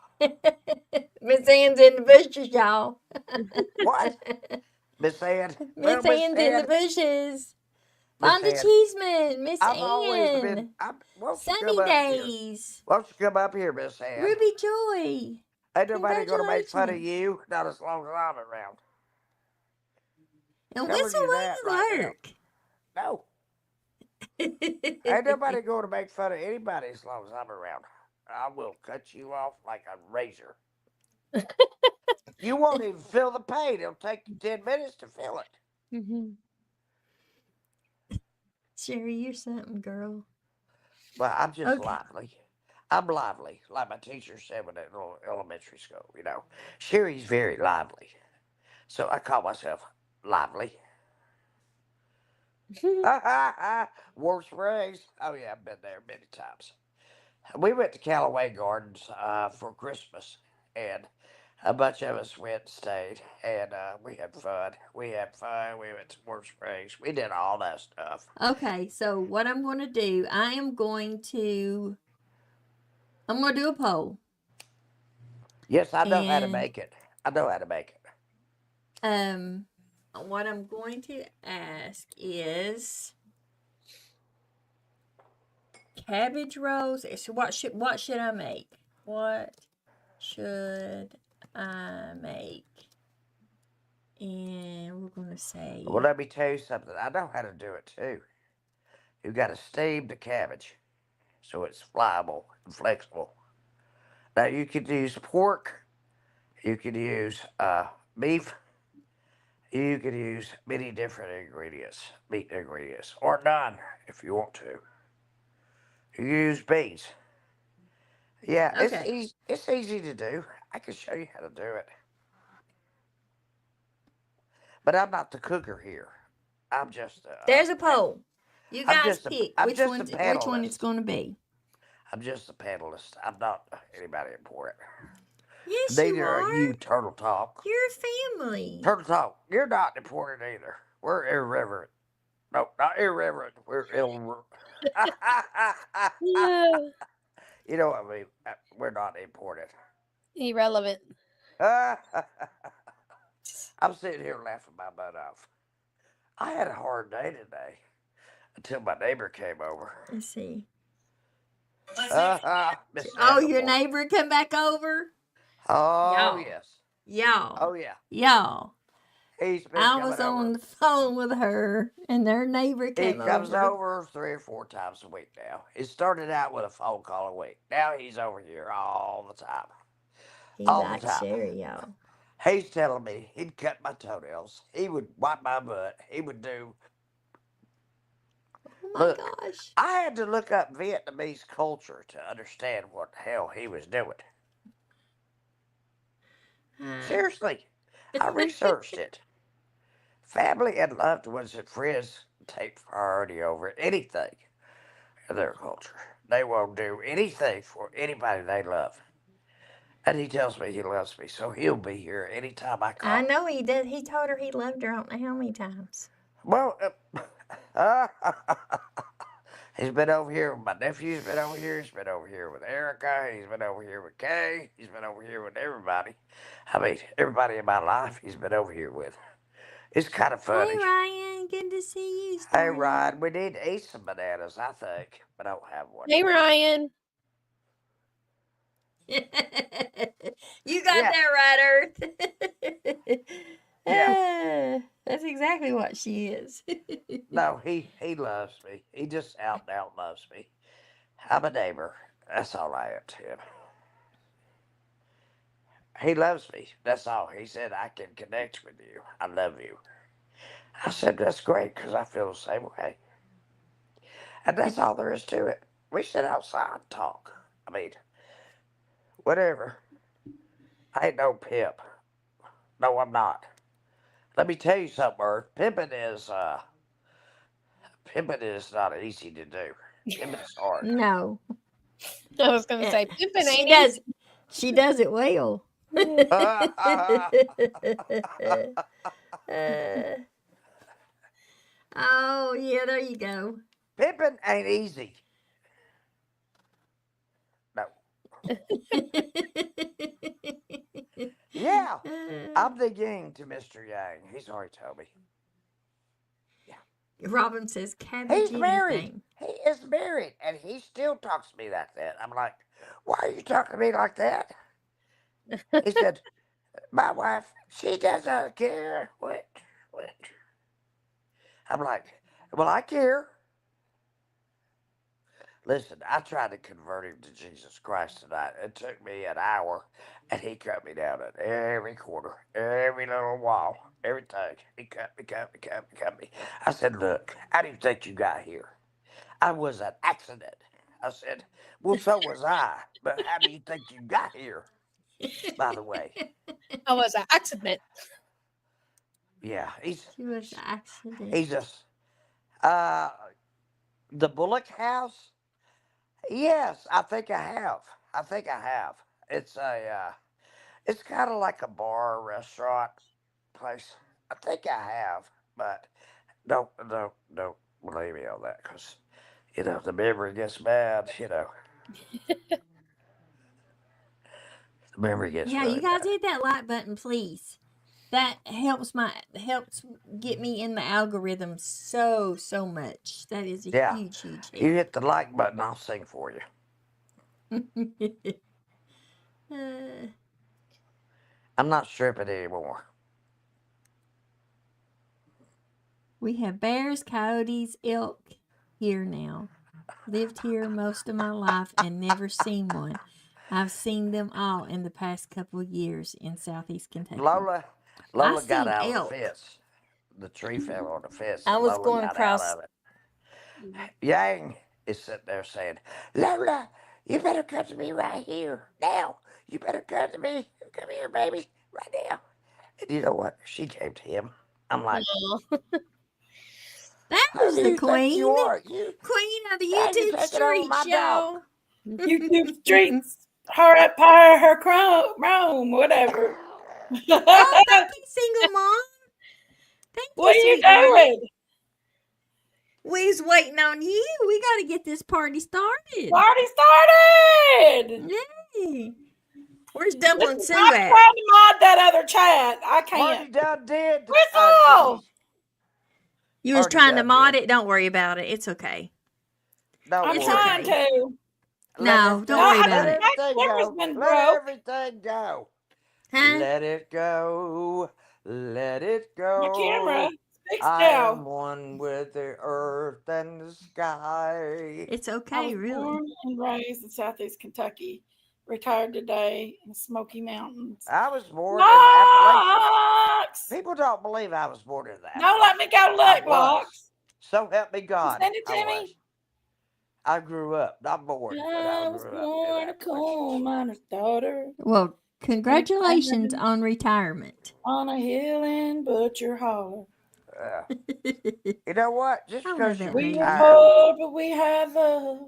Miss Ann's in the bushes, y'all. What, Miss Ann? Well, Miss Miss Ann's in the Ann, bushes. Miss Fonda Ann, Cheeseman, Miss I've always been. Ann. Won't you come Sunny up here? Days. Won't you come up here, Miss Ann? Ruby Joy. Ain't nobody gonna make fun of Congratulations. you, not as long as I'm around. And Telling whistle you while that right now. No, ain't you nobody going to make fun of anybody as long as I'm around. I will cut you off like a razor. You won't even feel the pain. It'll take you 10 minutes to feel it. Mm-hmm. Sherry, you're something, girl. But I'm just Okay. lively. I'm lively, like my teacher said when at elementary school, you know. Sherry's very lively. So I call myself lively. Warm Springs. Oh, yeah, I've been there many times. We went to Callaway Gardens for Christmas, and a bunch of us went and stayed, and we had fun. We had fun. We went to Warm Springs. We did all that stuff. Okay, so what I'm going to do, I'm going to do a poll. Yes, I know how to And make it. I know how to make it. what I'm going to ask is cabbage rolls. So what should I make? What should I make? And we're going to say Well, let me tell you something. I know how to do it too. You got to steam the cabbage so it's pliable and flexible. Now you can use pork. You can use beef. You can use many different ingredients, meat ingredients, or none if you want to. You use beans. Yeah, it's okay. easy. It's easy to do. I can show you how to do it. But I'm not the cooker here. I'm just There's a poll. You I'm guys just a pick I'm just a which one it's panelist. going to be. I'm just a panelist. I'm not anybody important. Yes, you Neither are you, are. Turtle Talk. You're a family. Turtle Talk, you're not important either. We're irreverent. No, not irreverent. We're ill. Yeah. You know what I mean? We're not important. Irrelevant. I'm sitting here laughing my butt off. I had a hard day today until my neighbor came over. Let's see. Miss Oh, your Animal. neighbor come back over? Oh, Y'all. yes. Y'all. Oh, yeah. Y'all. He's been I coming was on over. the phone with her and their neighbor He came comes over. over 3 or 4 times a week now. It started out with a phone call a week. Now he's over here all the time. He All the likes time. Sherry, y'all. He's telling me he'd cut my toenails. He would wipe my butt. He would do. Oh my Look, gosh. I had to look up Vietnamese culture to understand what the hell he was doing. Seriously, I researched it. Family and loved ones and friends take priority over anything in their culture. They won't do anything for anybody they love. And he tells me he loves me, so he'll be here anytime I I call. know he did. He told her he loved her. I don't know how many times. Well, he's been over here with my nephew's been over here. He's been over here with Erica. He's been over here with Kay. He's been over here with everybody. I mean, everybody in my life he's been over here with. It's kind of Hey funny. Ryan, good to see you, Hey, darling. Ryan, we need to eat some bananas, I think, but I don't have one. Hey, Ryan. You got Yeah, that right, Earth. yeah. That's exactly what she is. No, he loves me. He just out and out loves me. I'm a neighbor. That's all I am to him. He loves me. That's all. He said I can connect with you. I love you. I said, that's great because I feel the same way. And that's all there is to it. We sit outside and talk. I mean, whatever. I ain't no pimp. No, I'm not. Let me tell you something, Earth. Pimping is not easy to do. Pimping is hard. No. I was gonna say pimping She ain't does. easy. She does it well. Oh yeah, there you go. Pimping ain't easy. No. Yeah. I'm the yin to Mr. Yang. He's already told me. Robin says cabbage He's married. anything. He is married, and he still talks to me like that. I'm like, why are you talking to me like that? He said, my wife, she doesn't care. What? I'm like, well, I care. Listen, I tried to convert him to Jesus Christ tonight. It took me an hour, and he cut me down at every corner, every little wall, everything. He cut me. I said, look, how do you think you got here? I was an accident. I said, well, so was I. But how do you think you got here, by the way? I was an accident. Yeah, She was an accident. he's just, the Bullock House? Yes, I think I have. It's it's kind of like a bar, restaurant place. I think I have, but don't believe me on that because, the memory gets bad, The memory gets Yeah, really you guys bad. hit that like button, please. That helps get me in the algorithm so much. That is a Yeah. huge You help. hit the like button, I'll sing for you. I'm not stripping anymore. We have bears, coyotes, elk here now. Lived here most of my life and never seen one. I've seen them all in the past couple of years in southeast Kentucky. Lola I've got seen out of the elk. fence. The tree fell on the fence, I and was Lola going got out across. of it. Yang is sitting there saying, Lola, you better come to me right here. Now. You better come to me. Come here, baby. Right now. And you know what? She came to him. I'm like, That who was do the you think you queen. are? You Queen of the Now you YouTube taking over street my dog. show. YouTube streets, her chrome, whatever. Oh, thank you, single mom. Thank you, What are you sweet darling. doing? We was waiting on you. We got to get this party started. Party started. Yay. Where's Dumpling Listen, Sue I'm at? trying to mod that other chat. I Party can't. done did. Whistle! Jinkies. You was Party trying to done mod did. it. Don't worry about it. It's okay. Don't I'm It's worry. trying okay. to. No, don't worry about it. My Let everything camera's go. been Let broke. everything go. Huh? Let it go. Let it My camera. go. Fixed I now. am one with the earth and the sky. It's I okay, was really. born and raised in southeast Kentucky. Retired today in the Smoky Mountains. I was born in Appalachia. Locks! People don't believe I was born in the No, let me go I look, was. Locks. So help me God. Send it I to was. me. I grew up, not born, but I I was grew up born in a Appalachia. coal miner's daughter Well, congratulations on retirement. on a hill in Butcher Holler. You know what? Just I love because that you We movie. were retire, poor, but we had love.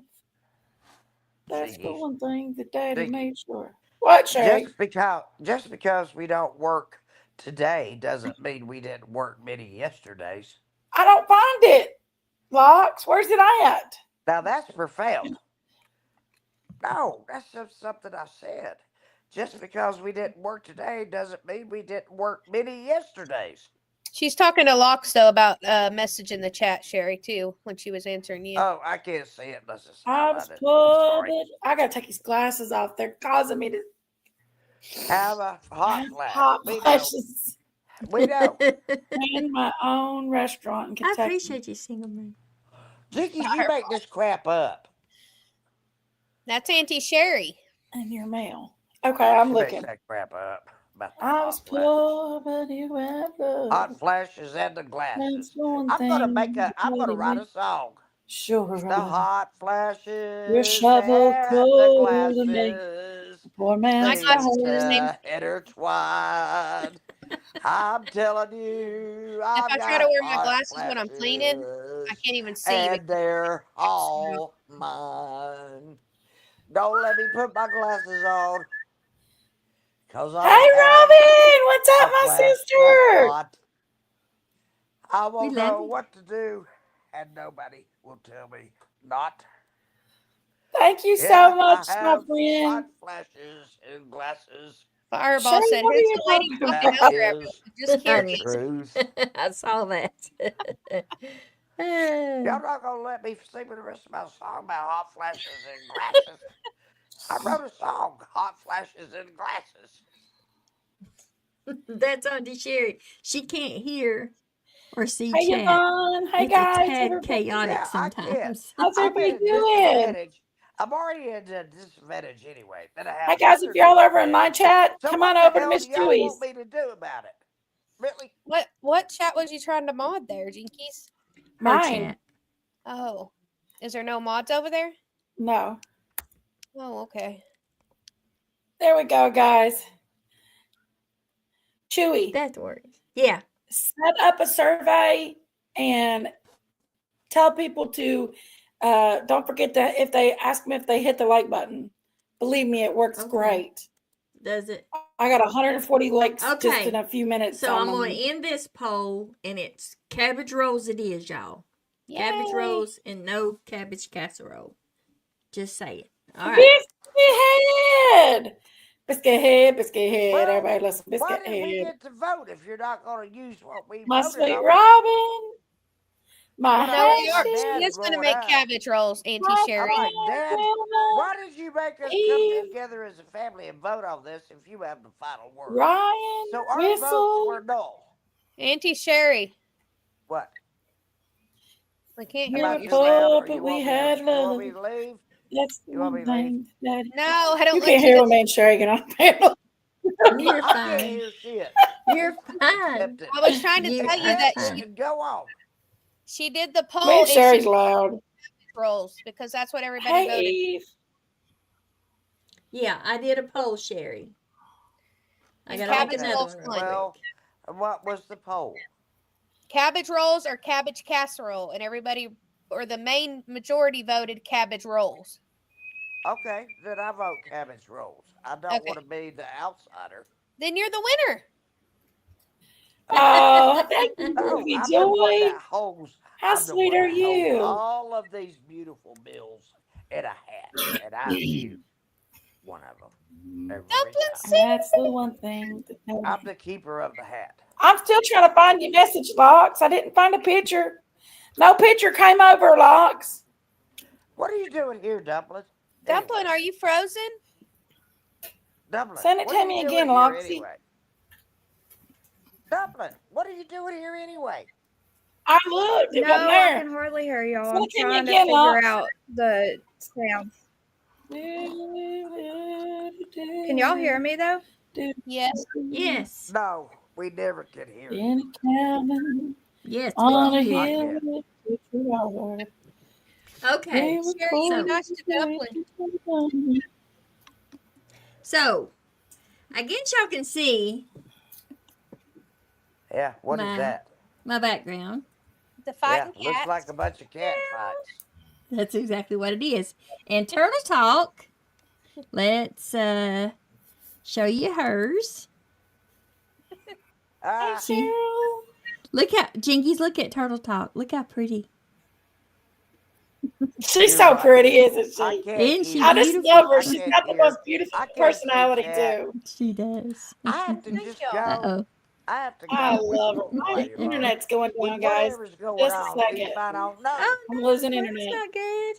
That's the Jinkies, one thing that Daddy Jinkies, made sure. What, Sherry? just because we don't work today doesn't mean we didn't work many yesterdays. I don't find it. Locks, where's it at? Now that's profound. No, that's just something I said. Just because we didn't work today doesn't mean we didn't work many yesterdays. She's talking to Locks though about a message in the chat, Sherry, too, when she was answering you. Oh, I can't see it unless it's I was highlighted. I'm poor, sorry. but I gotta take these glasses off. They're causing me to Have a hot flash. hot We know. flashes. We know. Ran my own restaurant in I Kentucky. appreciate you, single man. Jinkies, you make this crap up. That's Auntie Sherry. In your mail. Okay, I'm She looking. makes that crap up. about the I was hot flashes. poor, but you had Hot love. flashes and the That's glasses. the one I'm gonna thing I'm gonna that write me. a song. Sure, The hot your flashes shovel and the cold to make glasses poor My man's seem glasses are the fire. same. to intertwine. I'm telling you, If I've I try to got wear my hot glasses when I'm cleaning, I flashes, can't even see and because they're my caps are out. all mine. Don't let me put my glasses on, 'cause Hey, I have Robin, what's up, a my flash that's sister? hot. I We won't love know you. what to do, and nobody will tell me not. Thank you Yeah, so I much, my have hot friend. flashes and glasses. Fireball Sherry, said, what are "Who's you the lady talking talking That about? over is everyone? Just the Honey, curious." truth. I saw that. Y'all not gonna let me sing the rest of my song about hot flashes and glasses. I wrote a song, Hot Flashes and Glasses. That's Auntie Sherry. She can't hear or see Hey, chat. Yvonne. Hey, It's a guys, tad everybody. chaotic Yeah, I can't. sometimes. How's I'm everybody at a doing? disadvantage. I'm already at a disadvantage anyway. Then I have Hey, guys, if another y'all over in my disadvantage. chat, So come what on the over to hell do Miss y'all want Dewey's. me to do about it? Really? What chat was you trying to mod there, Jinkies? Her Mine. chat. Oh, is there no mods over there? No. Oh, okay. There we go, guys. Chewy, That works. Yeah. set up a survey and tell people to don't forget that if they ask me if they hit the like button. Believe me, it works Okay. great. Does it? I got 140 likes just in Okay. a few minutes. So I'm on going to end this poll, and it's cabbage rolls it is, y'all. Cabbage Yay. rolls and no cabbage casserole. Just say it. All right. Biscuit head. Biscuit head, biscuit head. Well, Everybody listen, why biscuit did we head. get to vote if you're not going to use what we My voted sweet on? Robin. My What I No, told we my are. She dad Hashi. is going to growing make up. cabbage rolls, Auntie My Sherry. I'm like, friend Dad, Wilma. why did you make us come Eve. together as a family and vote on this if you have the final word? Ryan. So our votes Whistle. were null. Auntie Sherry, What? we can't Am hear I what We you're too saying. loud, poor, or but you we want me to? had You love. want me to leave? That's the You want one me to leave? thing that No, I don't you let can't you hear do when me and Sherry get on the panel. You're I can't fine. hear shit. You're fine. Except it. I was trying to You tell you are that You fine. can go on. she did the Me poll and and she Sherry's loud. rolls because that's what everybody Hey, voted. Eve. Yeah, I did a poll, Sherry. I And got to make cabbage another rolls one real won. Well, quick. what was the poll? Cabbage rolls or cabbage casserole, and everybody or the main majority voted cabbage rolls. Okay, then I vote cabbage rolls. I don't Okay. want to be the outsider. Then you're the winner. Oh, thank you, No, baby I'm the one Joy. that holds. How I'm the sweet one are that holds you? all of these beautiful bills in a hat, and I use one of them every Dumpling time. And that's the one thing that I'm the keeper of the hat. I'm still trying to find your message, Locks. I didn't find a picture. No picture came over, Locks. What are you doing here, Dumpling? Dumpling, Anyway, are you frozen? Dumpling, Send it what to are you me doing again, here Loxy. anyway? Dumpling, what are you doing here anyway? I looked. It wasn't No, I there. can hardly hear y'all. Send I'm it to me trying to again, figure Lox. out the sound. Can y'all hear me though? Yes. Yes. No, we never can hear you. In a cabin Yes, we on can a hear Not you. hill. yet. Okay. Sherry, you So, nice to Dumpling. so I guess y'all can see Yeah, what is my that? my background. The Yeah, fighting looks cats. like a bunch of cat fights. That's exactly what it is. And Turtle Talk. Let's show you hers. Ah, See? Look how Jinkies, look at Turtle Talk. Look how pretty. She's you're so right. pretty, isn't I she? can't Isn't she hear. I just beautiful? love her. I She's can't got the hear. most beautiful I can't see personality, chat. too. She does. I have to Thank just y'all. go. Uh-oh. I have to I go love her. before My way long. internet's going With down, guys. whatever's going Just a on, second. you might not know. Oh, I'm no, losing that's internet. not good.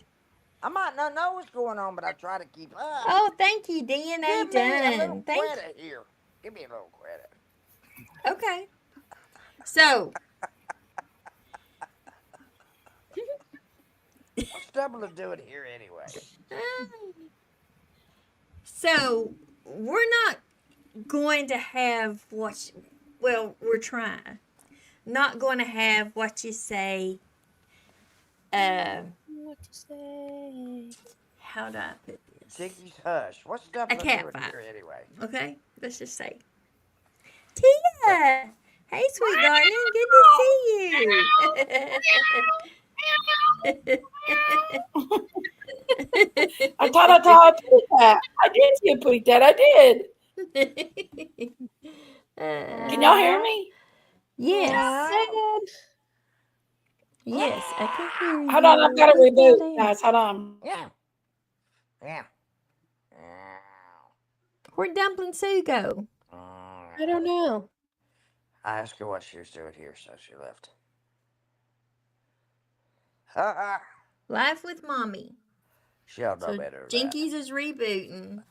I might not know what's going on, but I try to keep up. Oh, thank you, DNA Give me a little done. Thank credit here. Give me a little credit. Okay. So, What's Dublin doing here anyway? so we're not going to have well, we're trying. Not going to have what you say, What to say? how do I put this? Jinkies, hush. What's A Dumpling cat doing fight. here anyway? Okay? Let's just say. Tia! Hey, sweet darling. Good to see you. I thought I put that. I did see a put that. I did. Can y'all hear me? Yes. Sad. Yes, I can hear you. Hold on, I've got to Good reboot, darling. guys. Hold on. Yeah. Yeah. Where'd Dumpling Sue go? I don't know. I asked her what she was doing here, so she left. Ha ha. Life with Mommy. She'll know So better than that. Jinkies is rebooting.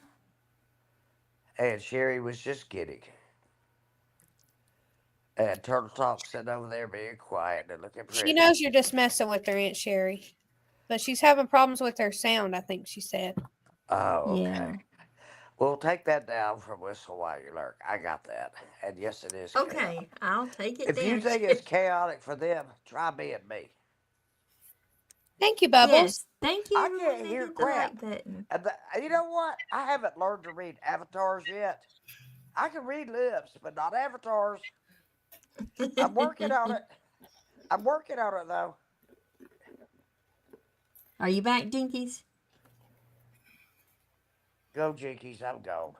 And Sherry was just kidding. And Turtle Talk sitting over there being quiet and looking pretty. She knows you're just messing with her, Aunt Sherry. But she's having problems with her sound, I think she said. Oh, okay. Yeah. We'll take that down from Whistle While You Lurk. I got that. And yes, it is chaotic. Okay, I'll take it If down. you think it's chaotic for them, try being me. Thank you, Bubbles. Yes, thank you I everyone can't that hear hit the crap. like button. And you know what? I haven't learned to read avatars yet. I can read lips, but not avatars. I'm working on it. I'm working on it, though. Are you back, Jinkies? Go, Jinkies. I'm gone.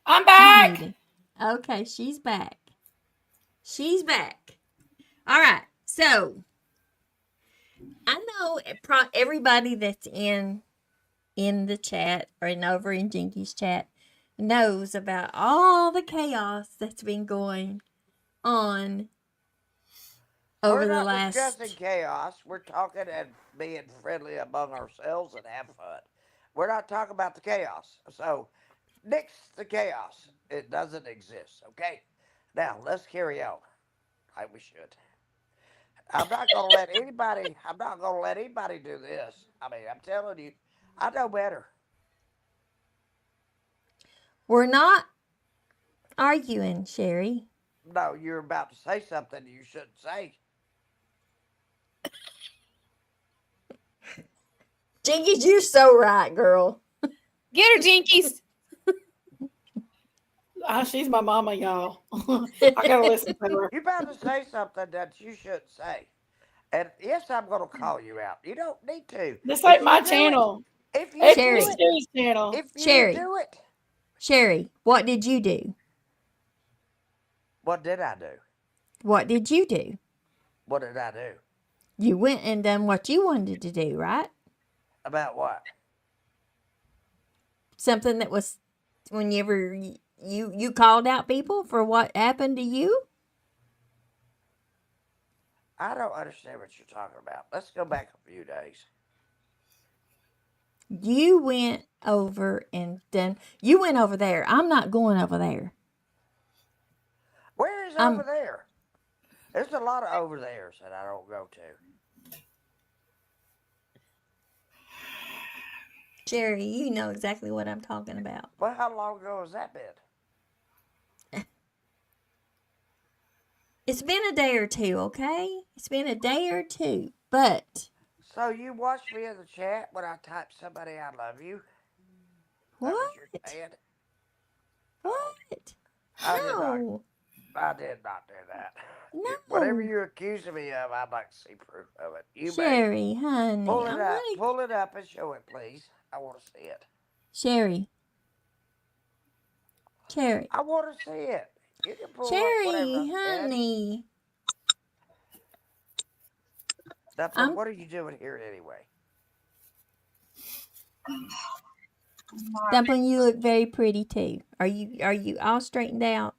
I'm She's back. muted. Okay, she's back. She's back. All right, so I know everybody that's in the chat or over in Jinkies chat knows about all the chaos that's been going on over We're the not last. discussing chaos. We're talking and being friendly among ourselves and have fun. We're not talking about the chaos. So, nix the chaos. It doesn't exist, okay? Now, let's carry on. Like we should. I'm not gonna let anybody do this. I mean, I'm telling you, I know better. We're not arguing, Sherry. No, you're about to say something you shouldn't say. Jinkies, you're so right, girl. Get her, Jinkies. She's my mama, y'all. I gotta listen to her. You're about to say something that you shouldn't say. And yes, I'm gonna call you out. You don't need to. This ain't my do it- channel. If you It's do Sherry. Miss it, Sherry's channel. if you Sherry. do it, Sherry, what did you do? what did I do? What did you do? What did I do? You went and done what you wanted to do, right? About what? Something that was whenever you called out people for what happened to you? I don't understand what you're talking about. Let's go back a few days. You went over and done. You went over there. I'm not going over there. Where is over there? There's a lot of over there's that I don't go to. Jerry, you know exactly what I'm talking about. Well, how long ago has that been? It's been a day or two, okay? It's been a day or two, but So you watched me in the chat when I typed somebody I love you? what? That was your dad? What? I did No. I did not do that. No. Whatever you're accusing me of, I'd like to see proof of it. You may Sherry, honey. pull it I'm up. like, Pull it up and show it, please. I want to see it. Sherry. Cherry. I want to see it. You can pull up Cherry, whatever. honey. Now, what are you doing here anyway? Dumpling, you look very pretty too. Are you all straightened out?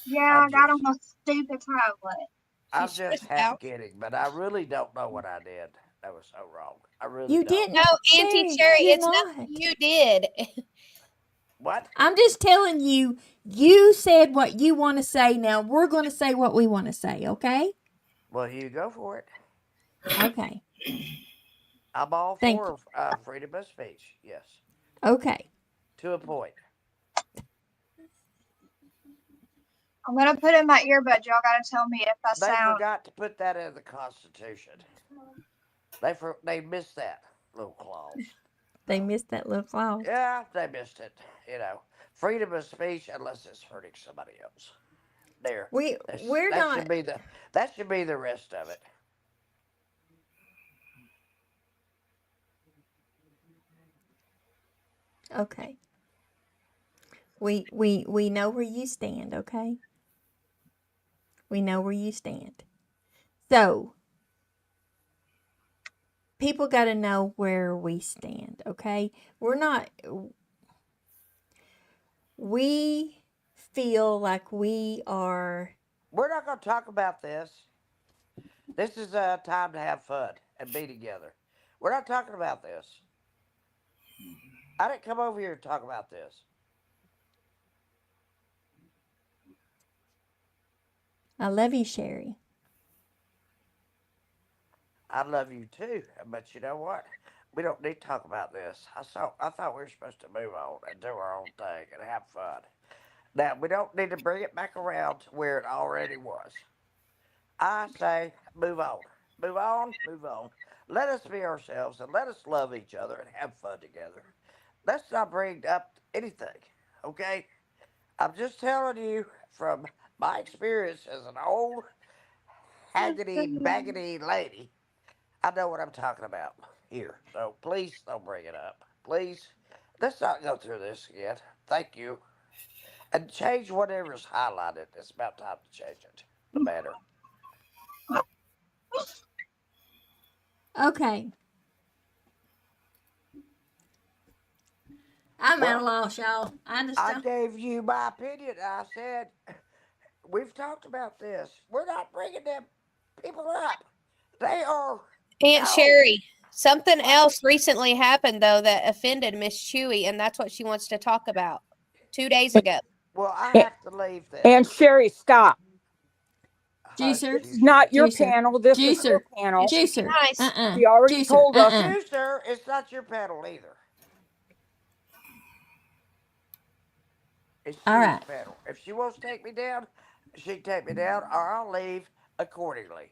Yeah, I got on a stupid tablet. I'm She's just stressed half out. kidding, but I really don't know what I did. That was so wrong. I really You don't. didn't. No, Auntie Sherry, Cherry, you're it's not. nothing you did. What? I'm just telling you, you said what you want to say. Now we're going to say what we want to say, okay? Well, you go for it. Okay. I'm all Thank for freedom of speech. Yes, Okay. to a point. I'm gonna put in my earbud. Y'all gotta tell me if I They sound. forgot to put that in the Constitution. They missed that little clause. They missed that little clause. Yeah, they missed it. Freedom of speech unless it's hurting somebody else. There. We're That not should be the rest of it. okay. We know where you stand, okay? We know where you stand. So, people got to know where we stand, okay? We feel like we are. We're not going to talk about this. This is a time to have fun and be together. We're not talking about this. I didn't come over here to talk about this. I love you, Sherry. I love you too, but you know what? We don't need to talk about this. I thought we were supposed to move on and do our own thing and have fun. Now we don't need to bring it back around to where it already was. I say move on. Move on, move on. Let us be ourselves and let us love each other and have fun together. Let's not bring up anything, okay? I'm just telling you from my experience as an old haggity baggity lady. I know what I'm talking about here. So please don't bring it up. Please, let's not go through this again. Thank you. And change whatever's highlighted. It's about time to change it. The matter. Okay. I'm at a Well, loss, y'all. I just I don't. gave you my opinion. I said, we've talked about this. We're not bringing them people up. They are, Aunt no. Sherry, something What? else recently happened though that offended Miss Chewy, and that's what she wants to talk about. 2 days ago. Well, I A- have to leave then. And Sherry, stop. Hush, Juicer. This is not your Juicer. panel. This is her Juicer. You panel. should be Juicer. nice. She already Juicer. told us. Juicer, it's not your panel either. It's All Chewy's right. panel. If she wants to take me down, she can take me down, or I'll leave accordingly.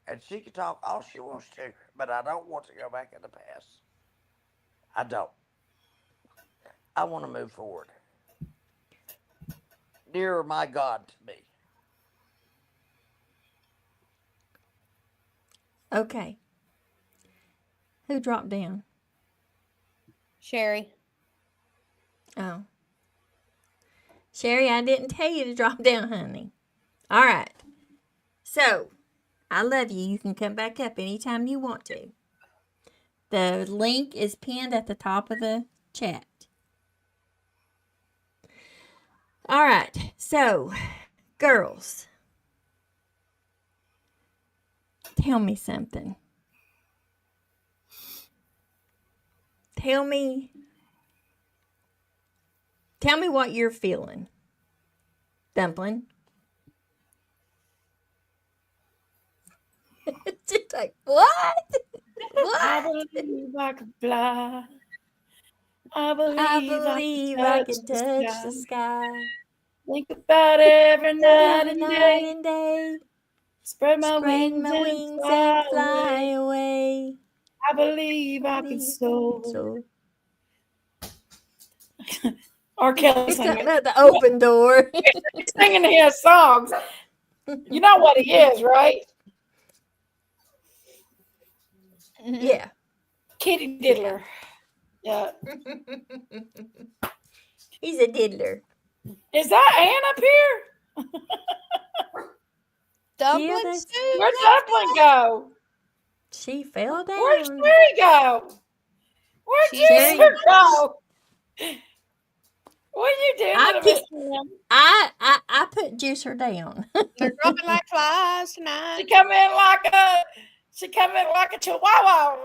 And she can talk all she wants to, but I don't want to go back in the past. I don't. I want to move forward. Nearer my God to me. Okay. Who dropped down? Sherry. Oh. Sherry, I didn't tell you to drop down, honey. All right. So, I love you. You can come back up anytime you want to. The link is pinned at the top of the chat. All right. So, girls, tell me something. Tell me what you're feeling. Dumpling. She's like, what? I What? believe I can fly. I I believe believe I I can can touch the touch sky. the sky Think about every night every and night day. and day. Spread my Spread wings my and wings and fly fly away. away. I believe I can Believe soar. so. R. Kelly It's singing. at the open door. He's singing his songs. You know what he is, right? Yeah. Kitty Diddler. Yeah. He's a diddler. Is that Ann up here? Dumpling that's- soup. Where'd Dumpling go? She fell down. Where'd Sherry go? Where'd She's Juicer go? What are you doing I to pick- Miss Ann? I put Juicer down. They're dropping like flies She tonight. come in like a chihuahua.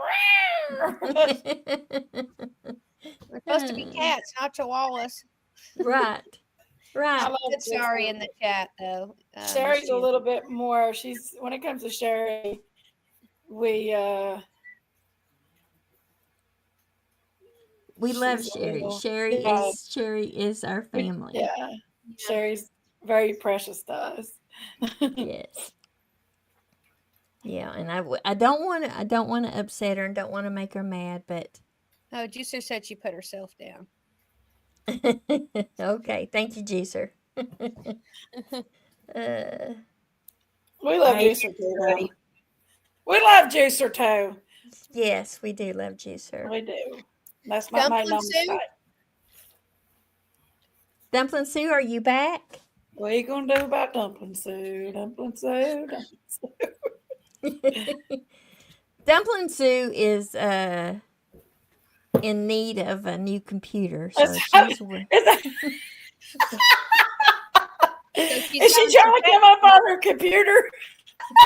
They're supposed to be cats, not chihuahuas. Right. I Right. love Good sorry in Juicer. the chat though. Sherry's a little bit more. When it comes to Sherry, we We love she's a Sherry. little- Sherry yeah. is our family. Yeah. Sherry's very precious to us. Yes. Yeah, and I don't want to upset her and don't want to make her mad, but Oh, Juicer said she put herself down. okay, thank you, Juicer. We love Hey, Juicer too, everybody. though. We love Juicer too. Yes, we do love Juicer. We do. Let's not make Dumpling no Sue? mistake. Dumpling Sue, are you back? What are you gonna do about Dumpling Sue? Dumpling Sue, Dumpling Sue. Dumpling Sue is in need of a new computer, so Is she's is she trying to come up on her computer?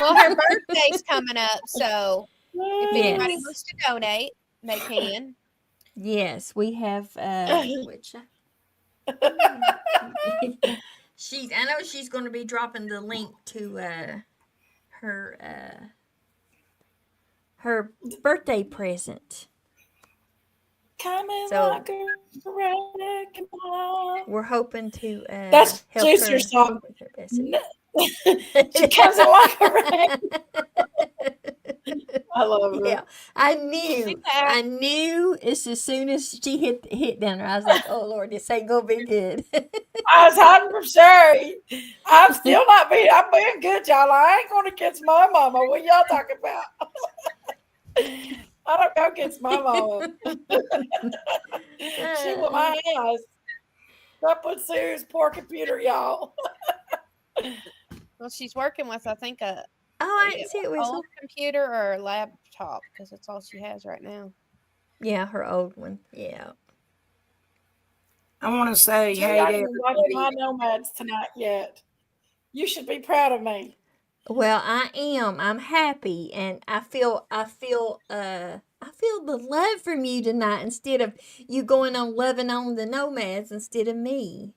Well, her birthday's coming up, so if anybody Yes. wants to donate, they can. Yes, we have which I know she's going to be dropping the link to her birthday present. Coming So like a wrecking ball. we're hoping to That's help Juicer's her song. with her present. She comes in like a wreck. I love her. Yeah, I knew as soon as she hit down there, I was like, oh Lord, this ain't gonna be good. I was hiding from Sherry. I'm still not being. I'm being good, y'all. I ain't going against my mama. What y'all talking about? I don't go against my mama. She with my ass. Up with Sue's poor computer, y'all. Well, she's working with, I think, Oh, I didn't see it was old computer or a laptop because that's all she has right now. yeah, her old one. Yeah. I want to say, Sherry, hey I to didn't watch my everybody. nomads tonight yet. You should be proud of me. Well, I am. I'm happy, and I feel the love from you tonight instead of you going on loving on the nomads instead of me.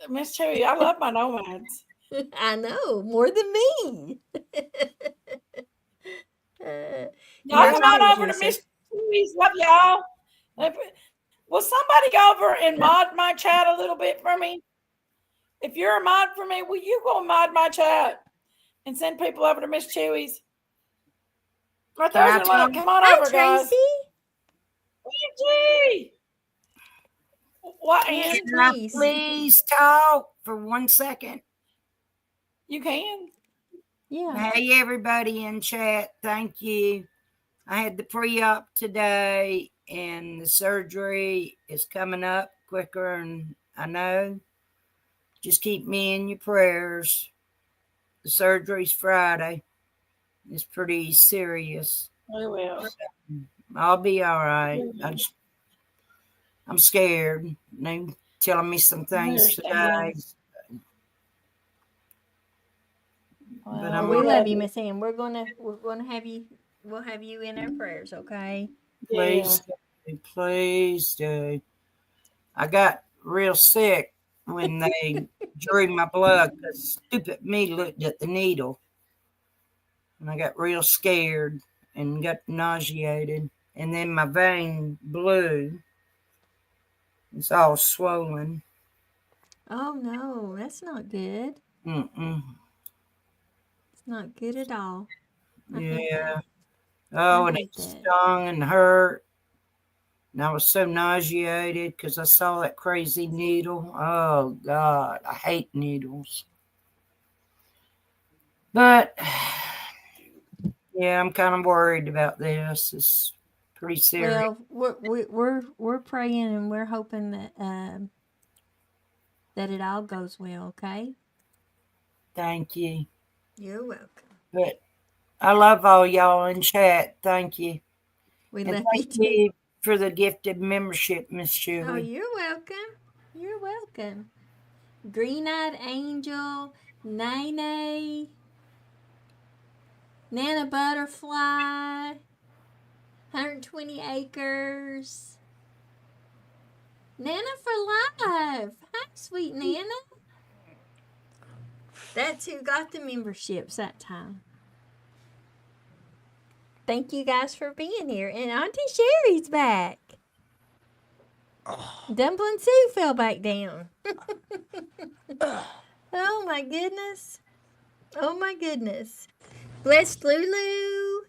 Miss Cherry, I love my nomads. I know more than me. Y'all You're come on too, over to Juicer. Miss Cherry's. Love y'all. Will somebody go over and mod my chat a little bit for me? If you're a mod for me, will you go and mod my chat and send people over to Miss Chewy's? Right there's your link. Come on Hi, over, guys. Tracy. Gee. What, Yes, Ann? Can I please. please talk for 1 second? You can. Yeah. Hey, everybody in chat. Thank you. I had the pre-op today, and the surgery is coming up quicker, and I know. Just keep me in your prayers. The surgery's Friday. It's pretty serious. We will. I'll be all right. I'm scared. They're telling me some things today. But I'm We gonna, love you, Miss Ann. We'll have you in our prayers, okay? please do. I got real sick when they drew my blood because stupid me looked at the needle. And I got real scared and got nauseated. And then my vein blew. It's all swollen. Oh no, that's not good. Mm-mm. It's not good at all. I hate Yeah. that. Oh, I and hate it that. stung and hurt. And I was so nauseated because I saw that crazy needle. Oh, God. I hate needles. But, yeah, I'm kind of worried about this. It's pretty serious. Well, we're praying and we're hoping that it all goes well. Okay. Thank you. You're welcome. But I love all y'all in chat. Thank you. We And love you thank too. you for the gifted membership, Miss Chewy. Oh, you're welcome. You're welcome. Green-eyed Angel, Nene, Nana Butterfly, 120 Acres, Nana for Life. Hi, sweet Nana. That's who got the memberships that time. Thank you guys for being here. And Auntie Sherry's back. Dumpling Sue fell back down. Oh my goodness. Oh my goodness. Bless Lulu.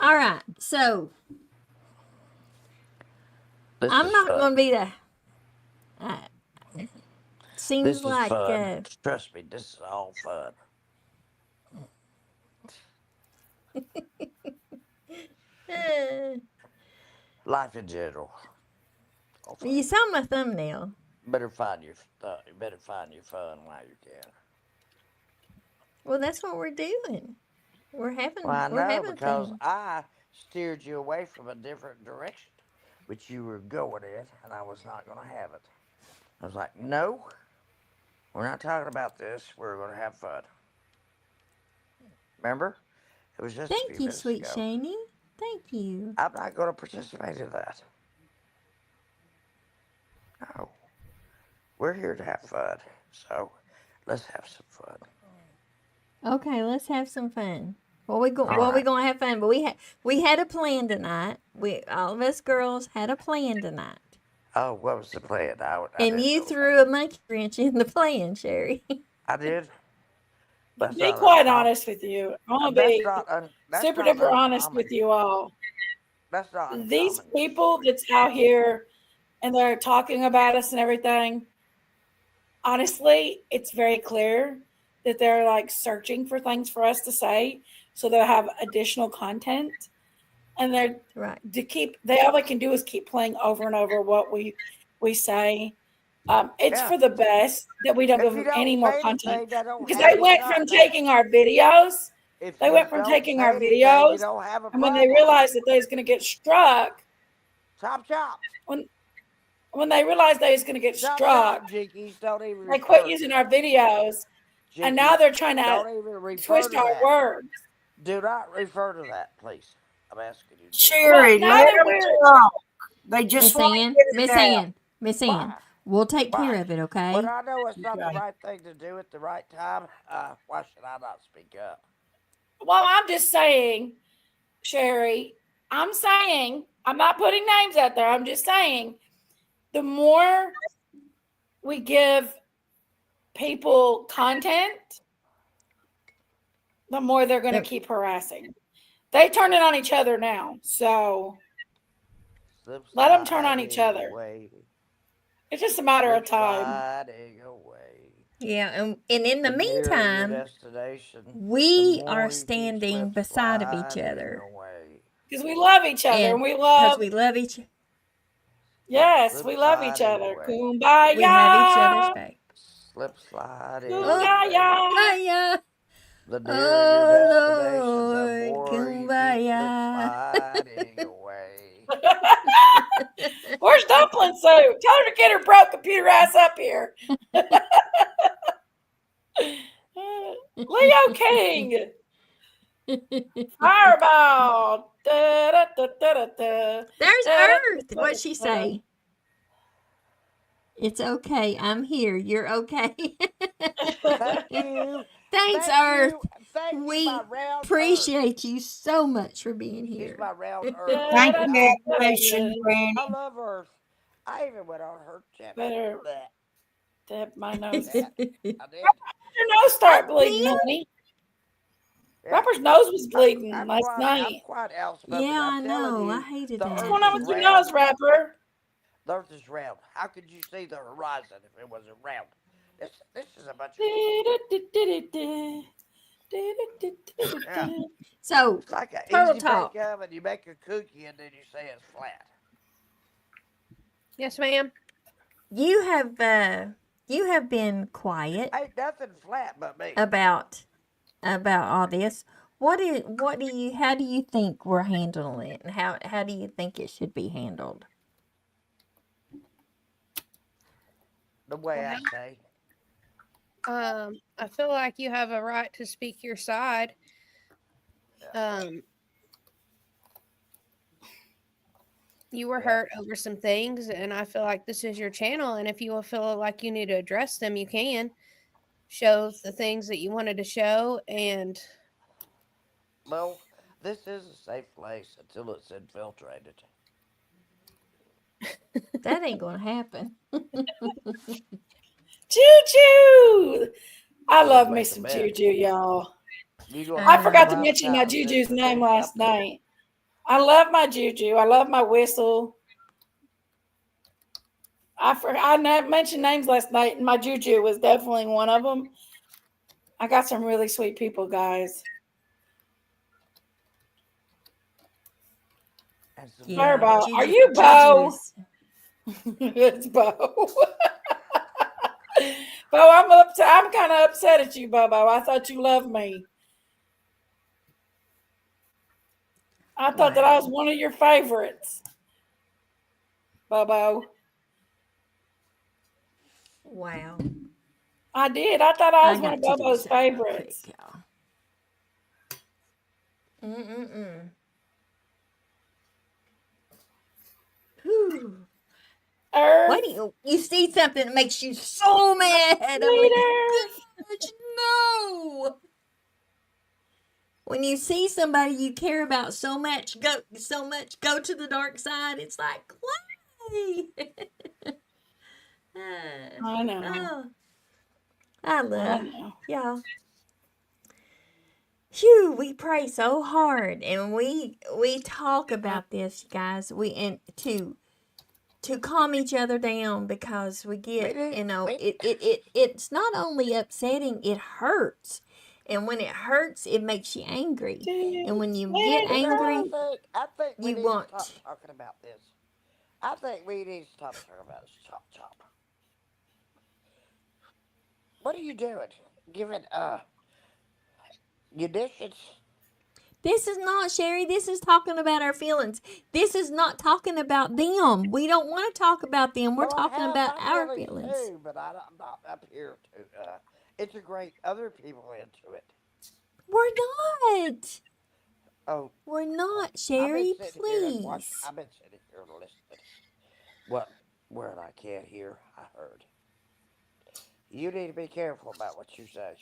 All right. So This I'm is not fun. going to be the. Uh, seems This is like. fun. Trust me, this is all fun. Uh, Life in general. All fun. you saw my thumbnail. Better find your fun while you can. Well, that's what we're doing. We're Well, I know having because fun. I steered you away from a different direction, which you were going in, and I was not going to have it. I was like, no, we're not talking about this. We're going to have fun. Remember? It was just a Thank few you, minutes sweet ago. Shani. Thank you. I'm not going to participate in that. No. We're here to have fun. So let's have some fun. Okay, let's have some fun. All We right. gonna have fun, but we had a plan tonight. We all of us girls had a plan tonight, Oh, what was the plan? I and didn't you know about threw a monkey wrench in the plan, Sherry. I did. That's Be not quite uncommon. honest with you. I want to That's be that's super not duper honest uncommon. with you all. That's not These uncommon, people Sherry. that's out here and they're talking about us and everything, honestly, it's very clear that they're like searching for things for us to say so they'll have additional content. And they're Right. all they can do is keep playing over and over what we say. It's Yeah. for the best that we don't give If you them don't any more say content anything, they don't because have they any went from content. taking our videos. If They you went from don't taking our say anything, you videos, don't have a and when they problem. realized that they was going to get struck, Chop chop. when they realized they was going to get Chop struck, chop, Jinkies. Don't even they quit refer using to our it. videos, and now Jinkies, they're trying to don't even refer twist to our that. words. Do not refer to that, please. I'm asking you to do that. Well, Sherry, now let that them we're talk. They just Miss want to Ann, get Miss it out. Ann, Miss Ann. Why? We'll take care Why? of it, When okay? I know it's not the Okay. right thing to do at the right time, why should I not speak up? well, I'm just saying, Sherry, I'm not putting names out there. I'm just saying the more we give people content, the more they're going to keep harassing. They turn it on each other now. So Slip let them turn on each sliding other. away. It's just a matter Slip of time. sliding away. Yeah, and in the The nearer your meantime, destination, the we are more you keep standing slip beside of each sliding other, away. Because we love each other and and because we love each, yes, Slip we love each sliding other. away. we have each other's Kumbaya. back. Slip sliding Oh, away. Kumbaya. hiya. The nearer your destination, the Oh Lord, more you keep slip kumbaya. sliding away. Where's Dumpling Soup? Tell her to get her broke computer ass up here. Leo King. Fireball. Da, da, da, da, da, da. There's Da, da, Earth. da, What'd she da, da. say? It's okay. I'm here. You're okay. Thank you. Thanks, Thank Earth. you. Thank you, We my round Earth. appreciate you so much for being She's here. my round Earth. Thank And you, admiration, Granny. I love Earth. I even went on her channel. Better Blech. tap my nose. Yeah, I did. Your nose start bleeding, Pam? honey. Yeah. Rapper's nose was bleeding I'm last quite night. outspoken. Yeah, I I'm telling know. I you, hated the that. What's Earth going on is with your round. nose, Rapper? The Earth is round. How could you see the horizon if it wasn't round? This is a bunch of yeah. So, It's like an Turtle easy Talk. bake oven. You make a cookie and then you say it's flat. Yes, ma'am. You have been quiet Ain't nothing flat but me. about all this. How do you think we're handling it, and how do you think it should be handled? The way I say. I feel like you have a right to speak your side. You were hurt over some things, and I feel like this is your channel, and if you feel like you need to address them, you can show the things that you wanted to show. And Well, this is a safe place until it's infiltrated. That ain't gonna happen. Juju. I Let's love me make a some bet. Juju, y'all. You gonna I I have know, forgot to wipe right? mention my out this Juju's name or last something. night. I love my Juju. I love my whistle. I mentioned names last night, and my Juju was definitely one of them. I got some really sweet people, guys. And some Yeah, Fireball, are Juju. you Juju Bo? is. It's Bo. Bo, I'm upset. I'm kind of upset at you, Bobo. I thought you loved me. I thought that I was Wow. one of your favorites, Bobo. Wow. I did. I thought I I was one of got to do Bobo's something real quick, favorites. y'all. Mm-mm-mm. Whew. Why Earth, do you see something that makes you so mad? I'm sweet like, Earth. gosh, no. When you see somebody you care about so much, go to the dark side. It's like, why? I know. Oh, I I love know. y'all. Phew, we pray so hard, and we talk about this, guys. We and to calm each other down because we get, it's not only upsetting, it hurts. And when it hurts, it makes you angry. And when you get You know, angry, I think we you need to stop want. talking about this. I think we need to stop talking about this. Chop chop. What are you doing? Giving your dishes? This is not, Sherry. This is talking about our feelings. This is not talking about them. We don't want to talk about them. We're Well, I talking have about my our feelings feelings. too, but I'm not up here to integrate other people into it. We're not. Oh, We're not, I've been Sherry. sitting here and watch. Please. I've been sitting here and listening. What I can't hear, I heard. You need to be careful about what you say.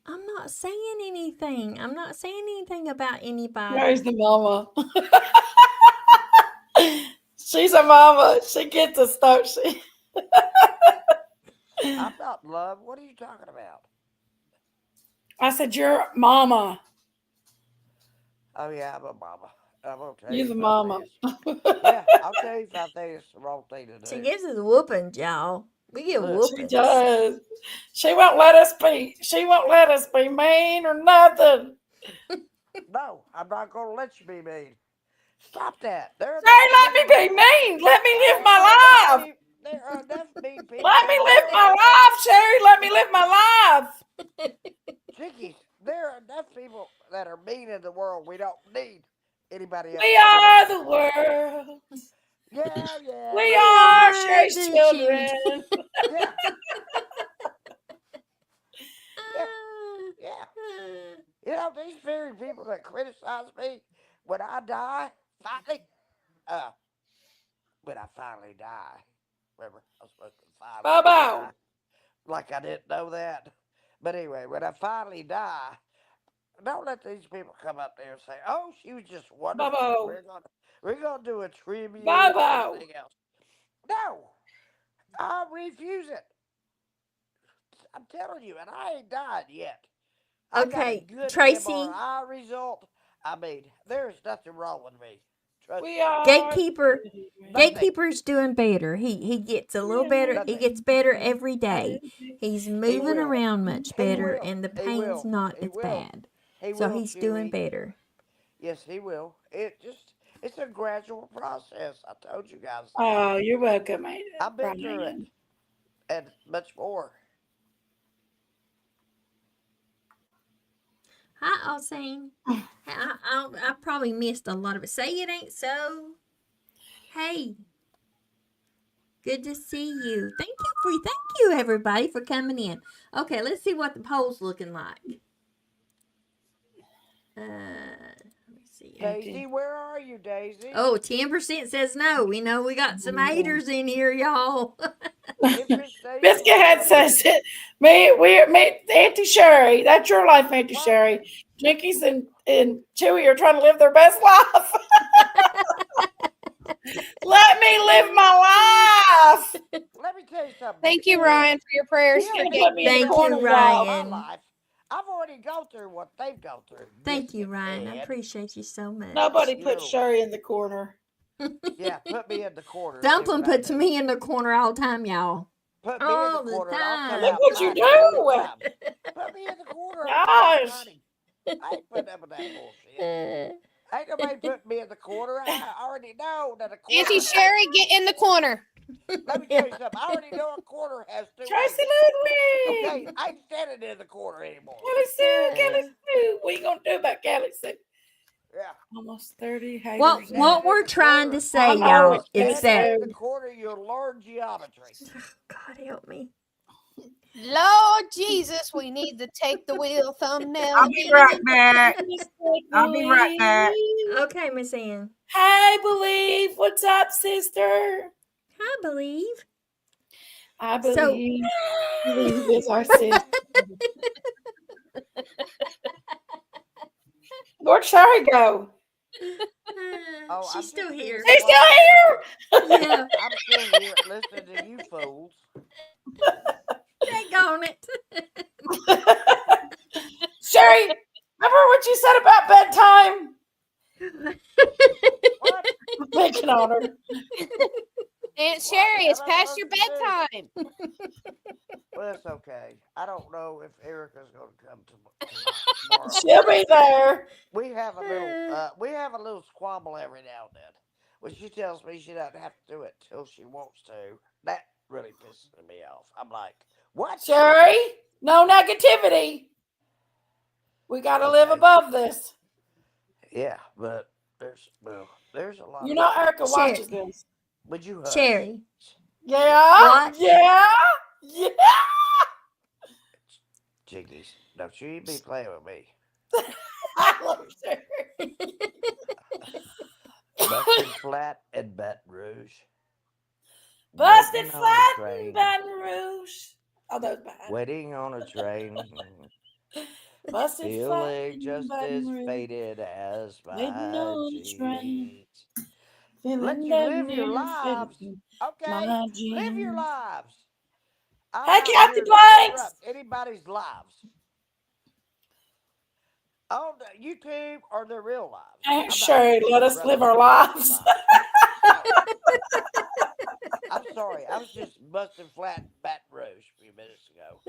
I'm not saying anything. I'm not saying anything about anybody. There's the mama. She's a mama. She gets us, don't she? I'm not in love. What are you talking about? I said, you're mama. Oh yeah, I'm a mama. I'm gonna tell You're you the if I think mama. it's yeah. I'll tell you if I think it's the wrong thing to She do. gives us whoopings, y'all. We get Look, She whoopings. does. She won't let us be. She won't let us be mean or nothing. no, I'm not gonna let you be mean. Stop that. There are enough Hey, let me mean. be mean. Let me live There are enough my life. mean. There are enough mean people Let in me the live my world. life, Sherry. Let me live my life. Chickies, there are enough people that are mean in the world. We don't need anybody else We to be are mean. the world. Yeah, yeah, We We yeah, are are Sherry's the children. children. yeah, yeah, yeah. You know, these very people that criticize me when I die, finally, uh, when I finally die. Remember, I was supposed to finally die. Bobo. Like I didn't know that. But anyway, when I finally die, don't let these people come up there and say, "Oh, she was just wonderful. Bobo. We're gonna do a tribute and Bobo. everything else." No, I refuse it. I'm telling you, and I ain't died yet. I got a Okay, good Tracy, MRI result. I mean, there's nothing wrong with me. Trust We me. are gatekeeper. Nothing. Gatekeeper's doing better. He gets a little better. He Nothing. gets better every day. He's He moving will. around much He better, will. and the He pain's will. not He as will. bad. He So will, he's doing Chewy. better. Yes, he will. It's a gradual process. I told you guys that. Oh, you're welcome, I've been through it Brian. and much more. Hi, Alsane. I probably missed a lot of it. Say it ain't so. Hey, good to see you. Thank you everybody for coming in. Okay, let's see what the poll's looking like. Let me see. Daisy, where are you, Daisy? Oh, 10% says no. We know we got some haters in here, y'all. Empress Daisy, Biscuit where Head are you? says it. Me, Auntie Sherry. That's your life, Auntie What? Sherry. Jinkies and Chewy are trying to live their best life. Let me live my life. Let me tell you something. Thank you, before- Ryan, for your prayers. He's Yeah, gonna put me in the Thank you, corner, y'all. my Ryan. life. I've already gone through what they've gone through. Thank you, Biscuit Ryan. I head. appreciate you so much. Nobody You put know- Sherry in the corner. Yeah, put me in the corner. and see Dumpling what I puts do. me in the corner all the time, y'all. Put me in all the the corner and I'll come time. Look out what you fighting every do. time. Put me in the corner. I'll come out Gosh. fighting. I ain't putting up with that bullshit. Uh, Ain't nobody putting me in the corner. I already know that a corner. Auntie Sherry, get in the corner. Let me tell you something. I already know a corner has two Tracy ways. Ludwig. Okay, I ain't standing in the corner anymore. Kelly Sue. What you gonna do about Kelly Sue? Yeah. Almost 30 haters. what now. we're trying to say, I know y'all, it's is Kelly that In Sue. the corner, you'll learn geometry. God help me. Lord Jesus, we need to take the wheel thumbnail. I'll be right back. I'll be right back. Okay, Miss Ann. Hey, Believe. What's up, sister? I believe. I So- believe. Believe is our sister. Where'd Sherry go? Oh, I'm She's still just here. She's still here. Yeah, I'm still here listening to you fools. daggone it. Sherry, remember what you said about bedtime? What? I'm picking on her. Aunt Sherry, it's What am I past your supposed to do? bedtime. Well, it's okay. I don't know if Erica's going to come tomorrow. She'll be there. We have a little squabble every now and then. When she tells me she doesn't have to do it till she wants to, that really pisses me off. I'm like, what? Sherry, no negativity. We got to live Okay. above this. Yeah, but there's a lot. You know Erica Sherry. watches this. Would you hush? Sherry. Yeah. What? Yeah. Yeah. Jiggies, don't you be playing with me. I love Sherry. Busted flat in Baton Rouge. Busted Waiting on a flat in train. Baton Rouge. Oh, that was bad. Waiting on a train. Busted flat Feeling in just Baton as Rouge. faded as Waiting my on a train. jeans. Feeling Let you that live your near lives. fading Okay? my Live your jeans. lives. I'm Hey, not Kathy here to Blanks. interrupt anybody's lives. On the YouTube or their real lives. I'm Aunt not Sherry, here to let us interrupt live our anybody's lives. lives. I'm sorry. I was just busting flat in Baton Rouge a few minutes ago.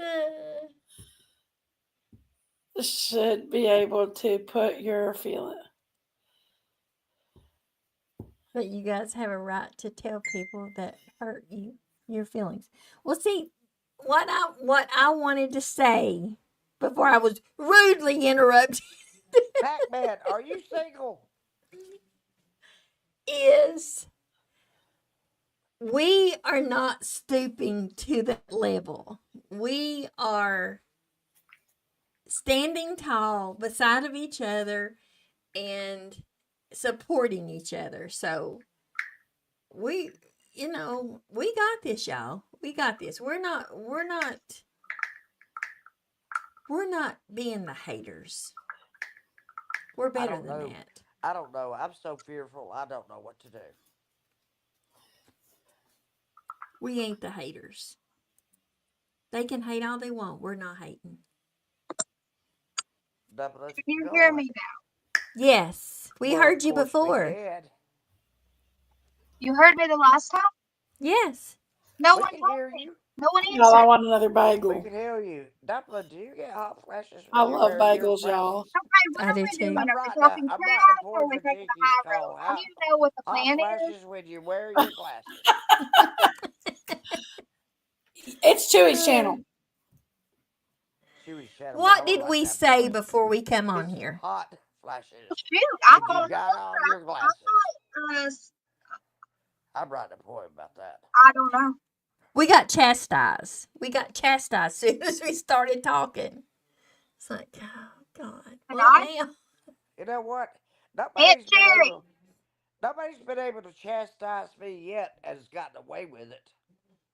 Should be able to put your feeling. But you guys have a right to tell people that hurt you your feelings. Well, see, what I wanted to say before I was rudely interrupted Pac-Man, are you single? is we are not stooping to that level. We are standing tall beside of each other and supporting each other. So we got this, y'all. We got this. We're not being the haters. We're better don't than know. that. I don't know. I'm so fearful. I don't know what to do. We ain't the haters. They can hate all they want. We're not hating. Can You hear me now? Yes, we heard you before. You heard me the last time? Yes. No We one can told hear me. you. No one Y'all, I answered. want another We bagel. can hear you. Dumpling, do you get hot flashes I when you love wear your bagels, y'all. glasses? Okay, what I are do we too. doing? I'm Are we writing talking a trash or are point we for taking the Jinkies high road? call I out. need to know what the Hot plan is. flashes when you wear your glasses. It's Chewy's channel. Chewy Shadow, What I did like we that say voice. before we come on It's here? hot flashes Shoot, I when you don't got on your glasses. know. I'm writing a poem about that. I don't know. We got chastised. We got chastised as soon as we started talking. It's like, oh God, And what I, now? You know what? Aunt Sherry. Nobody's been able to chastise me yet and has gotten away with it.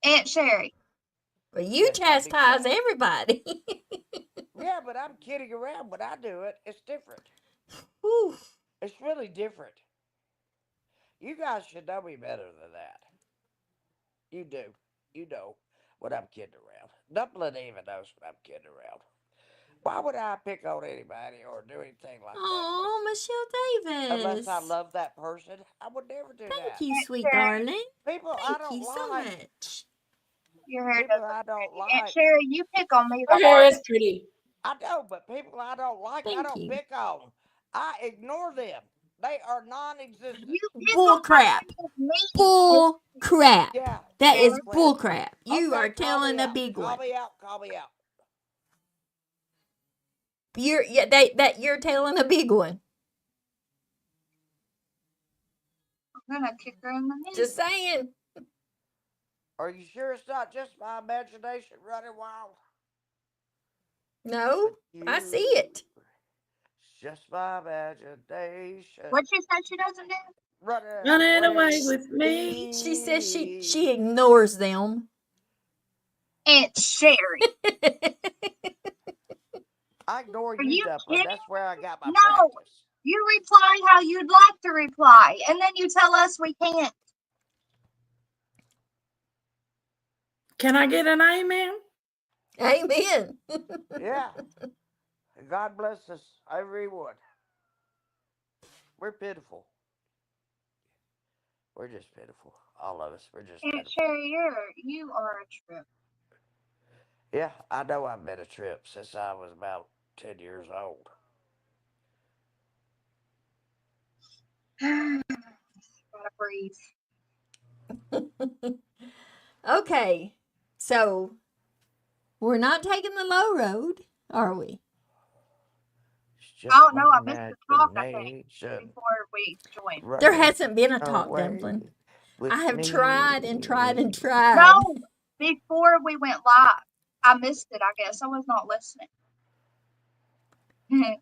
Aunt Sherry. Well, you Yes, I'll be chastise quiet. everybody. Yeah, but I'm kidding around when I do it. It's different. Whew. It's really different. You guys should know me better than that. You do. You know when I'm kidding around. Dumpling even knows when I'm kidding around. Why would I pick on anybody or do anything like that? Oh, Michelle Unless I Davis. love that person, I would never do Thank that. you, Aunt sweet Sherry, darling. People I Thank don't you so like. much. your hair People does look I don't pretty. Aunt like. Sherry, you pick on me the Her hair is hardest. pretty. I know, but people I don't like, I Thank don't you. pick on. I ignore them. They are non existent. You pick Bull on my crap. friends me. Bull crap. Yeah, That bull is Yes. crap. bull crap. You Okay, are call me telling a out. big Call one. me out. Call me out. You're telling a big one. I'm gonna kick her in the knee. Just saying. Are you sure it's not just my imagination running wild? No, With I see you, it. it's just my imagination What she said she doesn't do? running Running away away with with me. She says me. she ignores them. Aunt Sherry. I ignore Are you, you Dumpling. kidding? That's where I got my No. practice. You reply how you'd like to reply, and then you tell us we can't. Can I get an amen? Amen. Yeah. God bless us, everyone. We're pitiful. We're just pitiful. All of us. We're just Aunt pitiful. Sherry, you are a trip. Yeah, I know I've been a trip since I was about 10 years old. Gotta breathe. Okay, so we're not taking the low road, are we? It's just Oh no, I my missed the talk, I think, imagination before we joined. There running hasn't been a talk, away Dumpling. with I have me. tried and tried and tried. No, before we went live. I missed it, I guess. I was not listening.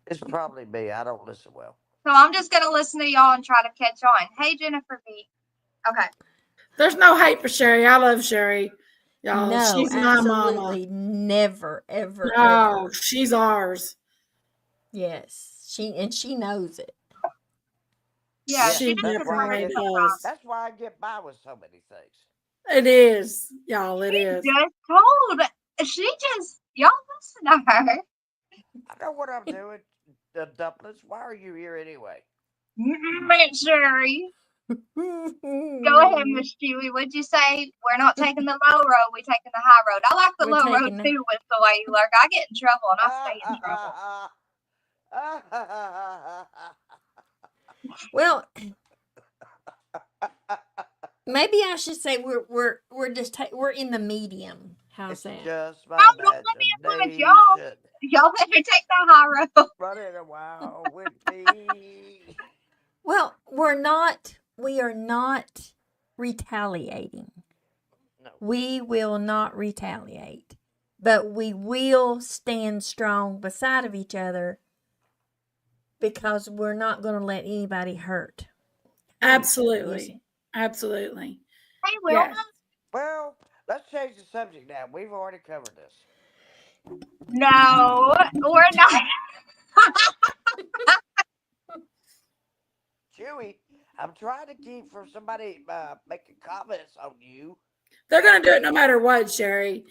It's probably me. I don't listen well. So I'm just gonna listen to y'all and try to catch on. Hey Jennifer B. Okay. There's no hate for Sherry. I love Sherry. Y'all, No, she's my mama. absolutely never, ever, No, ever. she's ours. Yes, she knows it. Yeah, She she just gets definitely hard does. sometimes. That's why I get by with so many things. It is, y'all. It She is. just told. She just y'all listen to her. I know what I'm doing. The dumplings. Why are you here anyway? Aunt Sherry. Go ahead, Miss Stewie. What'd you say? We're not taking the low road, we're taking the high road. I like the We're low road taking the- too with the way you lurk. I get in trouble and I stay in trouble. Well, maybe I should say we're just we're in the medium. How's It's that? just my Oh, don't let me influence y'all. imagination Y'all better take the high road. running a while with me. Well, we are not retaliating. No. We will not retaliate, but we will stand strong beside of each other because we're not going to let anybody hurt. Absolutely. Absolutely. Hey, Wilma. Yes. Well, let's change the subject now. We've already covered this. No, we're not. Chewy, I'm trying to keep from somebody making comments on you. They're going to do it no matter what, Sherry.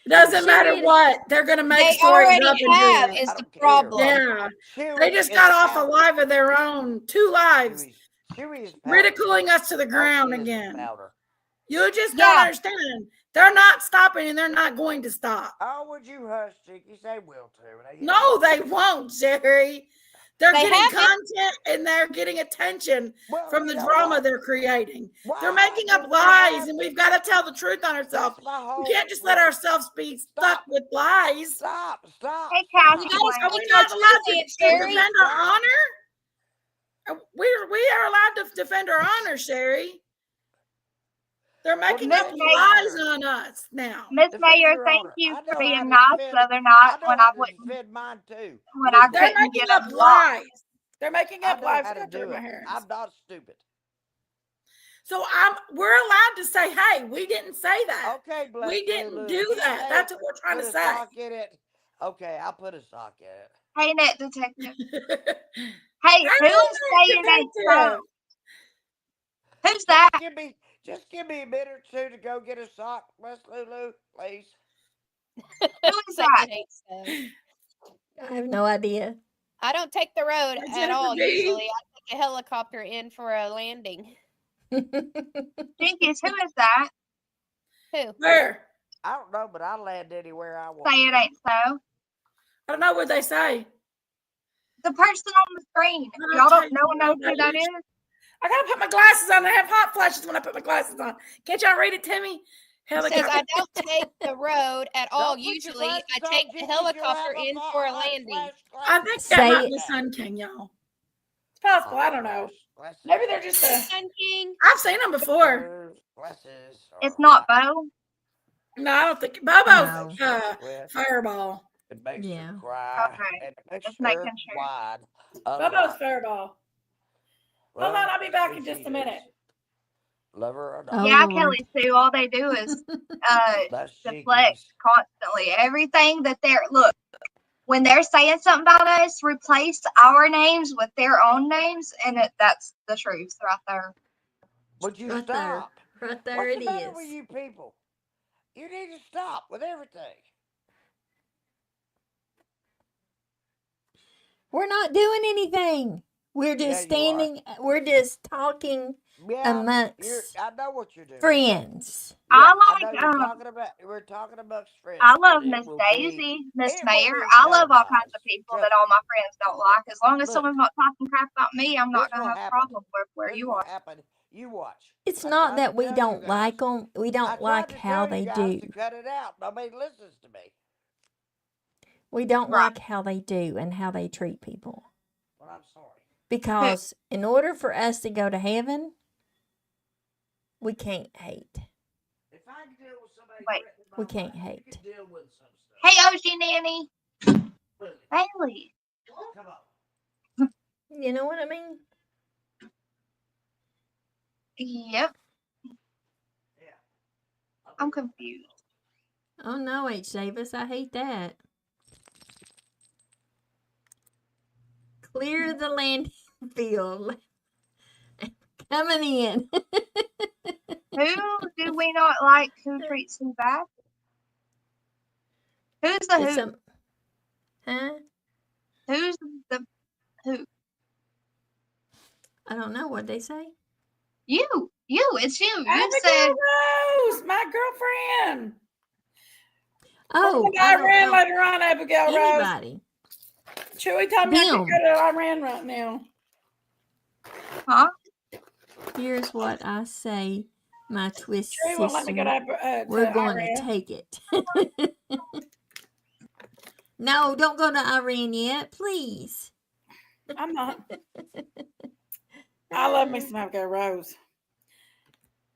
It doesn't matter Chewy, what. They're going to make they stories already up and have do it. is I the don't care. problem. Yeah. Chewy They just is got off a powder. live of their own, 2 lives, Chewy is powder. ridiculing us to the All ground she is again. powder. You just don't understand. They're not stopping and they're not going to stop. Oh, would you hush, Chicky? They will too. No, they won't, Jerry. They're They getting haven't. content and they're getting attention Well, from you the know drama what? they're creating. Why They're making up did we lies, have- and we've got to tell the truth on ourselves. That's my whole We can't just let point. ourselves be stuck Stop. with lies. Stop. Hey, Are Cassie we Wayne. not allowed to Sherry? defend our honor? We are allowed to defend our honor, Sherry. They're making Well, up defend your lies honor. on us now. Miss Defend Mayor, your thank honor. you I for know how being to nice defend. the other I night know when how I to wouldn't, defend mine too. when I Believe me. They're couldn't making get up them blocked. lies. They're making I up know lies. how to Got to do my it. hair. I'm not stupid. So we're allowed to say, hey, we didn't say that. Okay, bless We didn't Lulu. do You that. say That's what we're trying put to a say. sock in it. Okay, I'll put a sock in it. Hey, Net Detective. Hey, Hey, who's saying detective. that? Who's that? Just give me a minute or two to go get a sock, Miss Lulu, please. Who is Satan that? hates those. I have no idea. I don't take the road Hey, at Jennifer all. B. Usually, I take a helicopter in for a landing. Jinkies, who is that? Who? Where? I don't know, but I land anywhere I want. Say it ain't so. I don't know what they say. The person on the screen. I Y'all tell don't you, know who that is? I gotta put my glasses on. I have hot flashes when I put my glasses on. Can't y'all read it to me? It says Helicopter. I don't take the road at all. Don't put your Usually, I glasses take on, the Jinkies, you'll helicopter have in for a hot landing. flash I think glasses. that Say might it. be Sun King, y'all. It's possible. I don't know. Glasses. Maybe they're just Sun King. I've seen them before. Those glasses It's are not hot. Bo. No, I don't think Bobo's No. Fireball. It makes Yeah. her cry, Okay. and it makes Just her making sure. wide. Bobo's Fireball. Hold on, I'll be back in just a minute. Love her or not. Oh, Yeah, Lord. Kelly Sue, all they do is That's deflect Jinkies. constantly. Everything that they're look when they're saying something about us, replace our names with their own names, and that's the truth right there. Would you Right there. stop? Right there What's it the matter with is. you people? You need to stop with everything. We're not doing anything. We're just Yeah, you are. standing. We're just talking Yeah, amongst I know what you're doing. friends. Yeah, I I know like we're talking amongst friends. I love but it Miss will Daisy, Miss it will Mayor. be I love all kinds of televised. people Trust that all me. my friends don't like. As long as Look, someone's not talking crap about me, I'm not this gonna will have a happen. problem with where This you will are. happen. You watch. It's I not tried that to we tell you don't guys. like them. We I don't tried like to how tell you they guys do. to cut it out. Nobody listens to me. We don't Right. like how they do and how they treat people. Well, I'm sorry. Because in order for us to go to heaven, we can't hate. If I can deal with somebody Wait. threatening my We can't life, hate. you can deal with some stuff. Hey, OG Nanny. Really. Bailey. Come on. You know what I mean? Yep. Yeah. I'm confused. Oh no, H. Davis, I hate that. Clear the landing field. Coming in. Who do we not like who treats who bad? Who's the Did who? some, huh? Who's the who? I don't know what they say. You. It's you. You Abigail said Rose, my girlfriend. Oh, We're I going to don't Iran know later on, Abigail Rose. anybody. Chewy told me I could Them. go to Iran right now. huh? Here's what I say, my twist Chewy won't let me go sister. to We're going Iran. to take it. No, don't go to Iran yet, please. I'm not. I love me some Abigail Rose.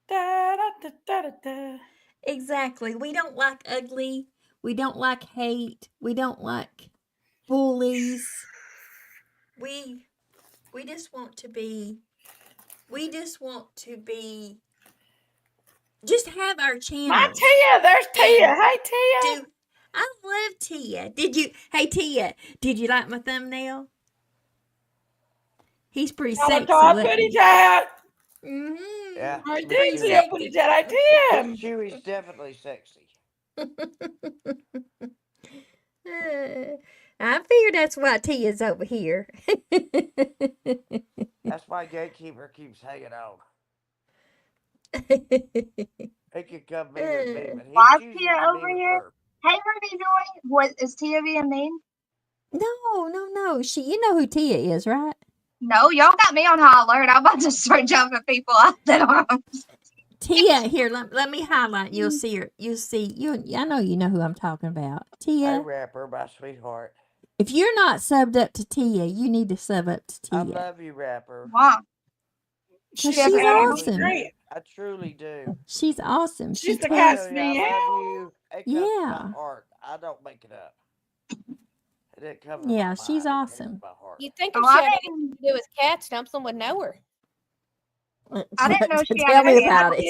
Da, da, da, da, da, da. Exactly. We don't like ugly. We don't like hate. We don't like bullies. We just want to be. We just want to be. Just have our channel. My Tia, there's Tia. Hey, Tia. I love Tia. Hey Tia, did you like my thumbnail? He's pretty sexy. Pretty chat. Mm-hmm. Yeah. I Miss did Chewy. see a pretty chat. I did. Miss Chewy's definitely sexy. I figure that's why Tia's over here. That's why Gatekeeper keeps hanging on. He could come be with me, but he why is chooses Tia to over be with here? her. Hey, Ruby Joy. What is Tia being mean? No. You know who Tia is, right? No, y'all got me on high alert. I'm about to start jumping people out the arms. Tia, here, let me highlight. You'll see her. I know you know who I'm talking about. Tia. Hey, Rapper, my sweetheart. If you're not subbed up to Tia, you need to sub up to Tia. I love you, Rapper. Why? She's I awesome. do. I truly do. She's awesome. She's the I cat's tell you, I love you. It comes from my Yeah. heart. I don't make it up. It didn't come from Yeah, my she's mind. awesome. It came from my heart. You'd think Oh, if she I had anything to do with cat stumps, someone would know her. I didn't know she Tell had me a about Dick.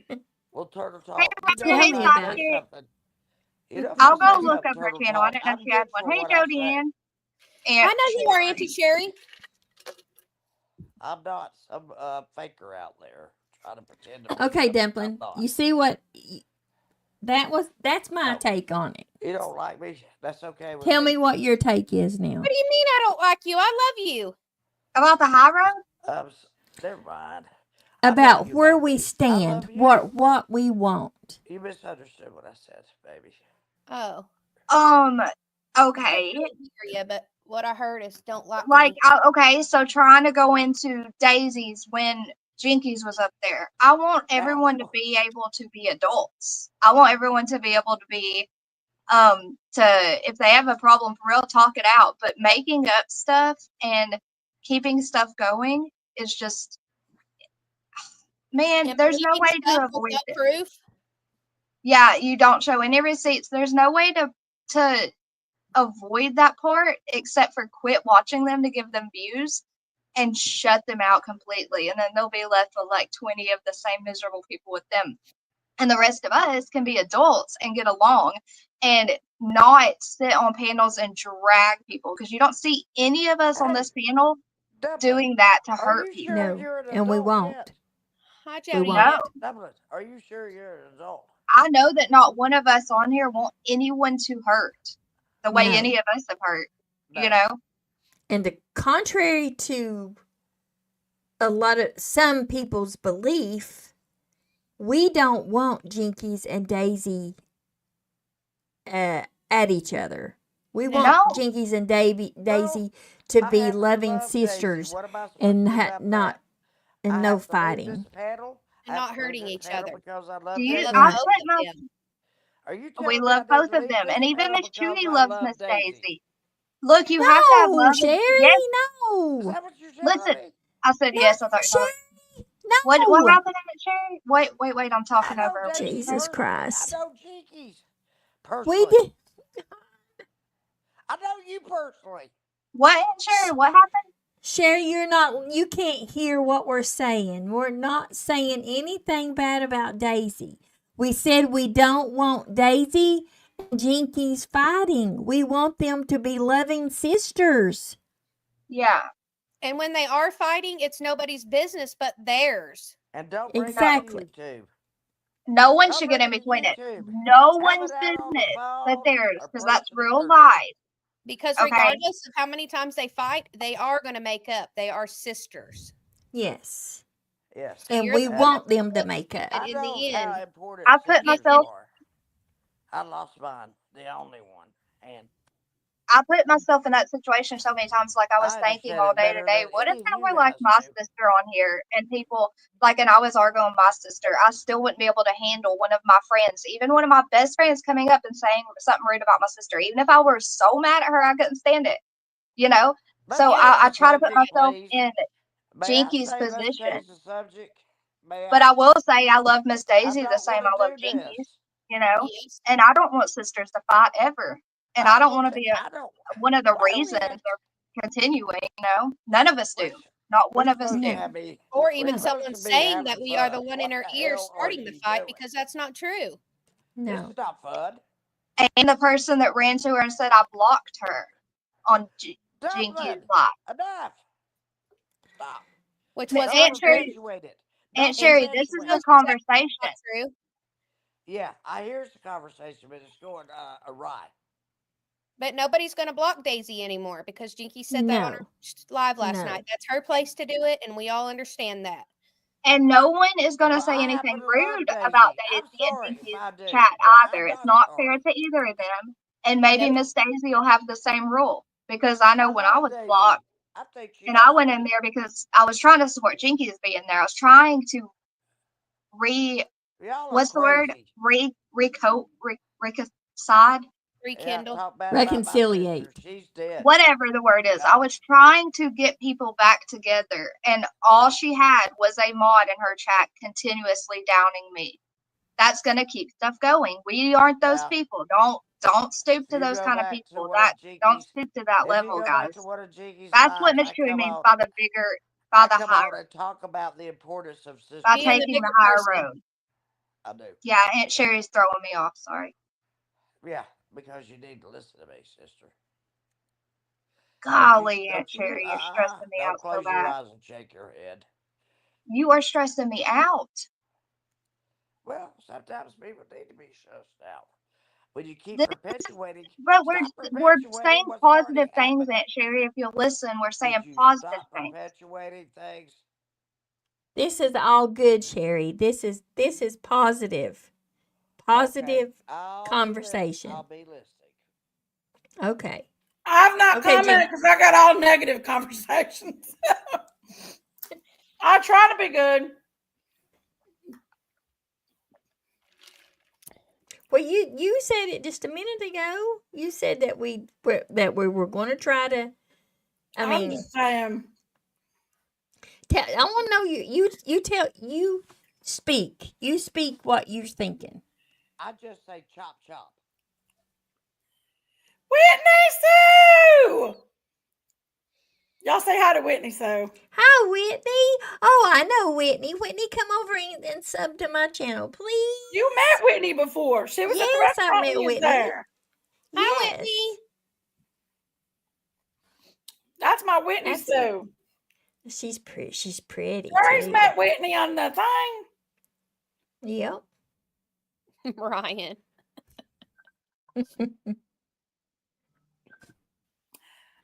it. Well, Turtle Hey, Talk. You know, Tell if me I about say it. something, you know, if I'll I go say look something, up her Turtle channel. I Talk, didn't know I'm she had good one. for Hey, what I Jody say. Ann. I know you are, Auntie Sherry. I'm not some faker out there try to pretend to be Okay, something I'm Dumpling. not. You see what? That's my No. take on it. You don't like me? That's okay with Tell me what your take is now. What do you mean I don't like you? I love you. About the high road? Never mind. I know About you where love we me. I stand, love you. what we want. You misunderstood what I said, baby. Oh. Okay. I didn't hear you, but what I heard is don't like Like, me. okay, so trying to go into Daisy's when Jinkies was up there. I want everyone to be able to be adults. I want everyone to be able to be, if they have a problem for real, talk it out. But making up stuff and keeping stuff going is just, man, And there's no believing way stuff to avoid without it. proof. Yeah, you don't show any receipts. There's no way to avoid that part except for quit watching them to give them views and shut them out completely. And then they'll be left with like 20 of the same miserable people with them. And the rest of us can be adults and get along and not sit on panels and drag people because you don't see any of us on Hey, this panel Dublin, doing that to are hurt you people. sure No, you're an and we adult won't. yet? Hi, We Jody. won't. No, Dublin, are you sure you're an adult? I know that not one of us on here want anyone to hurt the way No. any of us have hurt, No. you know? And the contrary to some people's belief, we don't want Jinkies and Daisy at each other. We No. want No. Jinkies and Daisy to I be happen to loving love Daisy. sisters What am I supposed and to do about not that? and I no have to leave fighting. this panel. And I have not to leave hurting this each panel other. because I Do love you? Love Daisy. I both put of my. them. Are you We telling me I love need both to of leave them, this and even panel Miss because Judy I loves love Miss Daisy? Daisy. Look, you have to have No, love. Sherry, Yes, Is no. that what you're telling listen. me? I said No, yes. I thought you were Sherry, What no. happened in it, Sherry? Wait. I'm I talking know over. Daisy Jesus personally. I Christ. know Jinkies We personally. did. I know you personally. What, Sherry? What happened? Sherry, you can't hear what we're saying. We're not saying anything bad about Daisy. We said we don't want Daisy and Jinkies fighting. We want them to be loving sisters. Yeah. And when they are fighting, it's nobody's business but theirs. And don't bring Exactly. it to YouTube. No one Don't should bring get in it to between it. YouTube. No Have one's it out on the business but phone theirs, or because that's person to real person. life. Because Okay. regardless of how many times they fight, they are going to make up. They are sisters. Yes. Yes. So And you're we the one want that's them to upset make up. I in know the how end. important I put sisters myself. are. I lost mine, the only one. And I put myself in that situation so many times, like I was I'd have thinking said all it day better today, than what if any of that you were like guys my do. sister on here and people, like, and I was arguing with my sister, I still wouldn't be able to handle one of my friends, even one of my best friends coming up and saying something rude about my sister. Even if I were so mad at her, I couldn't stand it, you know? Let's So change I the try to put subject, myself please. in May I Jinky's say let's position. change the subject? May But I? I will say I love Miss I Daisy the don't same want I to love do Jinky's, this. you know? Yes. And I don't want sisters to fight ever. And I don't want to be I don't. one of the Why do we reasons have? or continuing, you know? None of us do. We're, Not one we're of us supposed do. to have me. Or We're even No. supposed someone to be saying that having we are fun. the one What in our the ear hell are starting the you fight doing? because that's not true. This No. is not fun. And the person that ran to her and said I blocked her on Jinky's Dublin, live. enough. Stop. Which was Don't Aunt untrue. Sherry, perpetuate it. Aunt Don't Sherry, And this Jinx is perpetuate the knows it. conversation. that's not true. Yeah, I hear it's a conversation, but it's going awry. But nobody's going to block Daisy anymore because Jinky said that on her No. live last No. night. That's her place to do it, and we all understand that. And no one is going to Well, say I anything happen to love rude about Daisy. I'm Daisy and sorry if Jinky's I do, chat but either. I'm It's not not fair sorry. to either of them. And maybe Nope. Miss Daisy will have the same rule. Because I know I when I love was Daisy. blocked, I think she and I loves went me. in there because I was trying to support Jinky's being there. I was trying to Y'all are what's the word? crazy. Reconcile? Yeah, Rekindle. talk bad about my Reconciliate. sister. She's dead. Whatever the word is. I Gone. was trying to get people back together, and all Yeah. she had was a mod in her chat continuously downing me. That's gonna keep stuff going. We aren't those Yeah. people. Don't stoop If to you those go kind of back to people. one of Don't Jinky's, stoop to that if you level, go back to guys. one of Jinky's That's what lives, Miss I Trudy come means on. by I the come high, on and talk about the importance of sisters. by Being the taking the bigger higher person. road. I do. Yeah, Aunt Sherry's throwing me off. Sorry. Yeah, because you need to listen to me, sister. Golly, Aunt Don't you? Sherry, you're stressing me Don't out so close your bad. eyes and shake your head. You are stressing me out. Well, sometimes people need to be stressed out. When you keep This, perpetuating, bro, stop we're saying perpetuating what's already positive things, happened. Aunt Sherry. If you'll listen, we're saying Would you positive stop things. perpetuating things? This is all good, Sherry. This is positive. Okay, Positive I'll conversation. be listening. Okay. I've not Okay, commented Jen. because I got all negative conversations. I try to be good. Well, you said it just a minute ago. You said that we were going to try to. I I'm mean, just saying. I want to know you speak. You speak what you're thinking. I just say chop chop. Whitney Sue! Y'all say hi to Whitney Sue. Hi, Whitney. Oh, I know Whitney. Whitney, come over and sub to my channel, please. You met Whitney before. She was at the Yes, I restaurant met when you was Whitney. there. Hi, Yes. Whitney. That's my Whitney That's Sue. She's pretty. She's pretty Sherry's too. met Whitney on the thing. Yep. Ryan.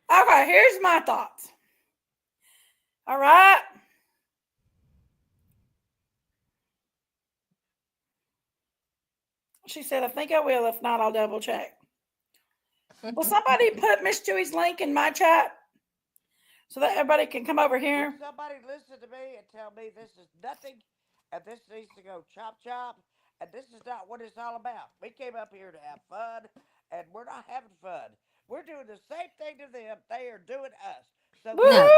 Okay, here's my thoughts. All right. She said, I think I will. If not, I'll double check. Will somebody put Miss Chewy's link in my chat so that everybody can come over here? Would somebody listen to me and tell me this is nothing and this needs to go chop chop and this is not what it's all about? We came up here to have fun and we're not having fun. We're doing the same thing to them they are doing us. So this No. is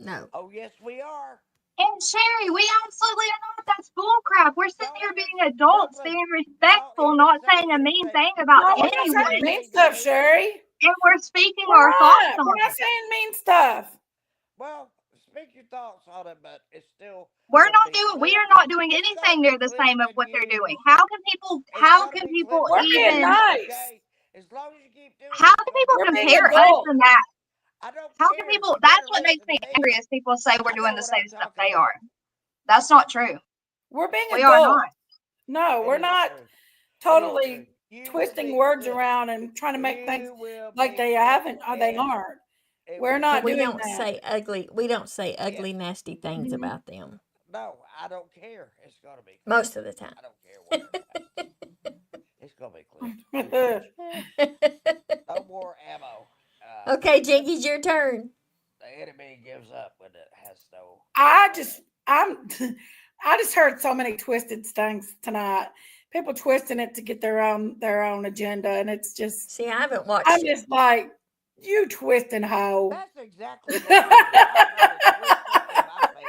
Woo! No. oh yes we are. And Sherry, we absolutely are not. That's bullcrap. We're sitting Don't here even being adults, Douglas, being don't respectful, even not say saying a mean anything. thing about No, we're Don't not say saying anyone. mean anything to stuff, me. Sherry. And we're speaking We're our thoughts not. on We're not it. saying mean stuff. Well, speak your thoughts on it, but it's still We're gonna not be doing. We are clipped. not doing It's gonna anything be near the clipped same of and what they're doing. used. How can people? It's How gonna can be people clipped We're and being even? used, nice. okay? As long as you keep doing How this, can it's gonna people be We're being clipped compare and us adults. and used. that? I don't How can care. people? You That's better what makes listen me to me. angry. Is people say we're I doing know the what same I'm stuff talking they about. are. That's not true. We're being We are adults. not. No, It we're is not true. It is true. totally You will twisting be words clipped. around and trying to make things You will like be they clipped, haven't or they and aren't. it We're will not And we be. doing don't that. say ugly. We don't say Yes. ugly, nasty things about them No, I don't care. It's gonna be clipped. most of the time. I don't care whatever happens. It's gonna be clipped. No more ammo. Okay, Jinkies, your turn. The enemy gives up when it has no. I just heard so many twisted things tonight. People twisting it to get their own agenda, and it's just See, I haven't watched I'm it. just like, you twisting hoe. That's exactly what I do. I try to twist it in my favor.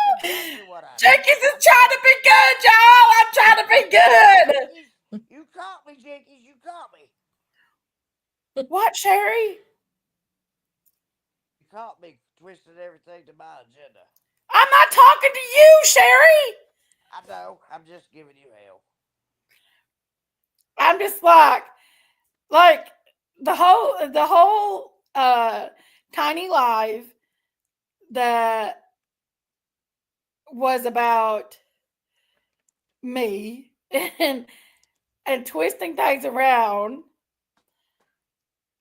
That's exactly what I do. Jenkins is trying to be good, y'all. I'm trying to be good. Jinkies, you caught me, Jinkies. You caught me. What, Sherry? You caught me twisting everything to my agenda. I'm not talking to you, Sherry. I know. I'm just giving you hell. I'm just like the whole tiny live that was about me and twisting things around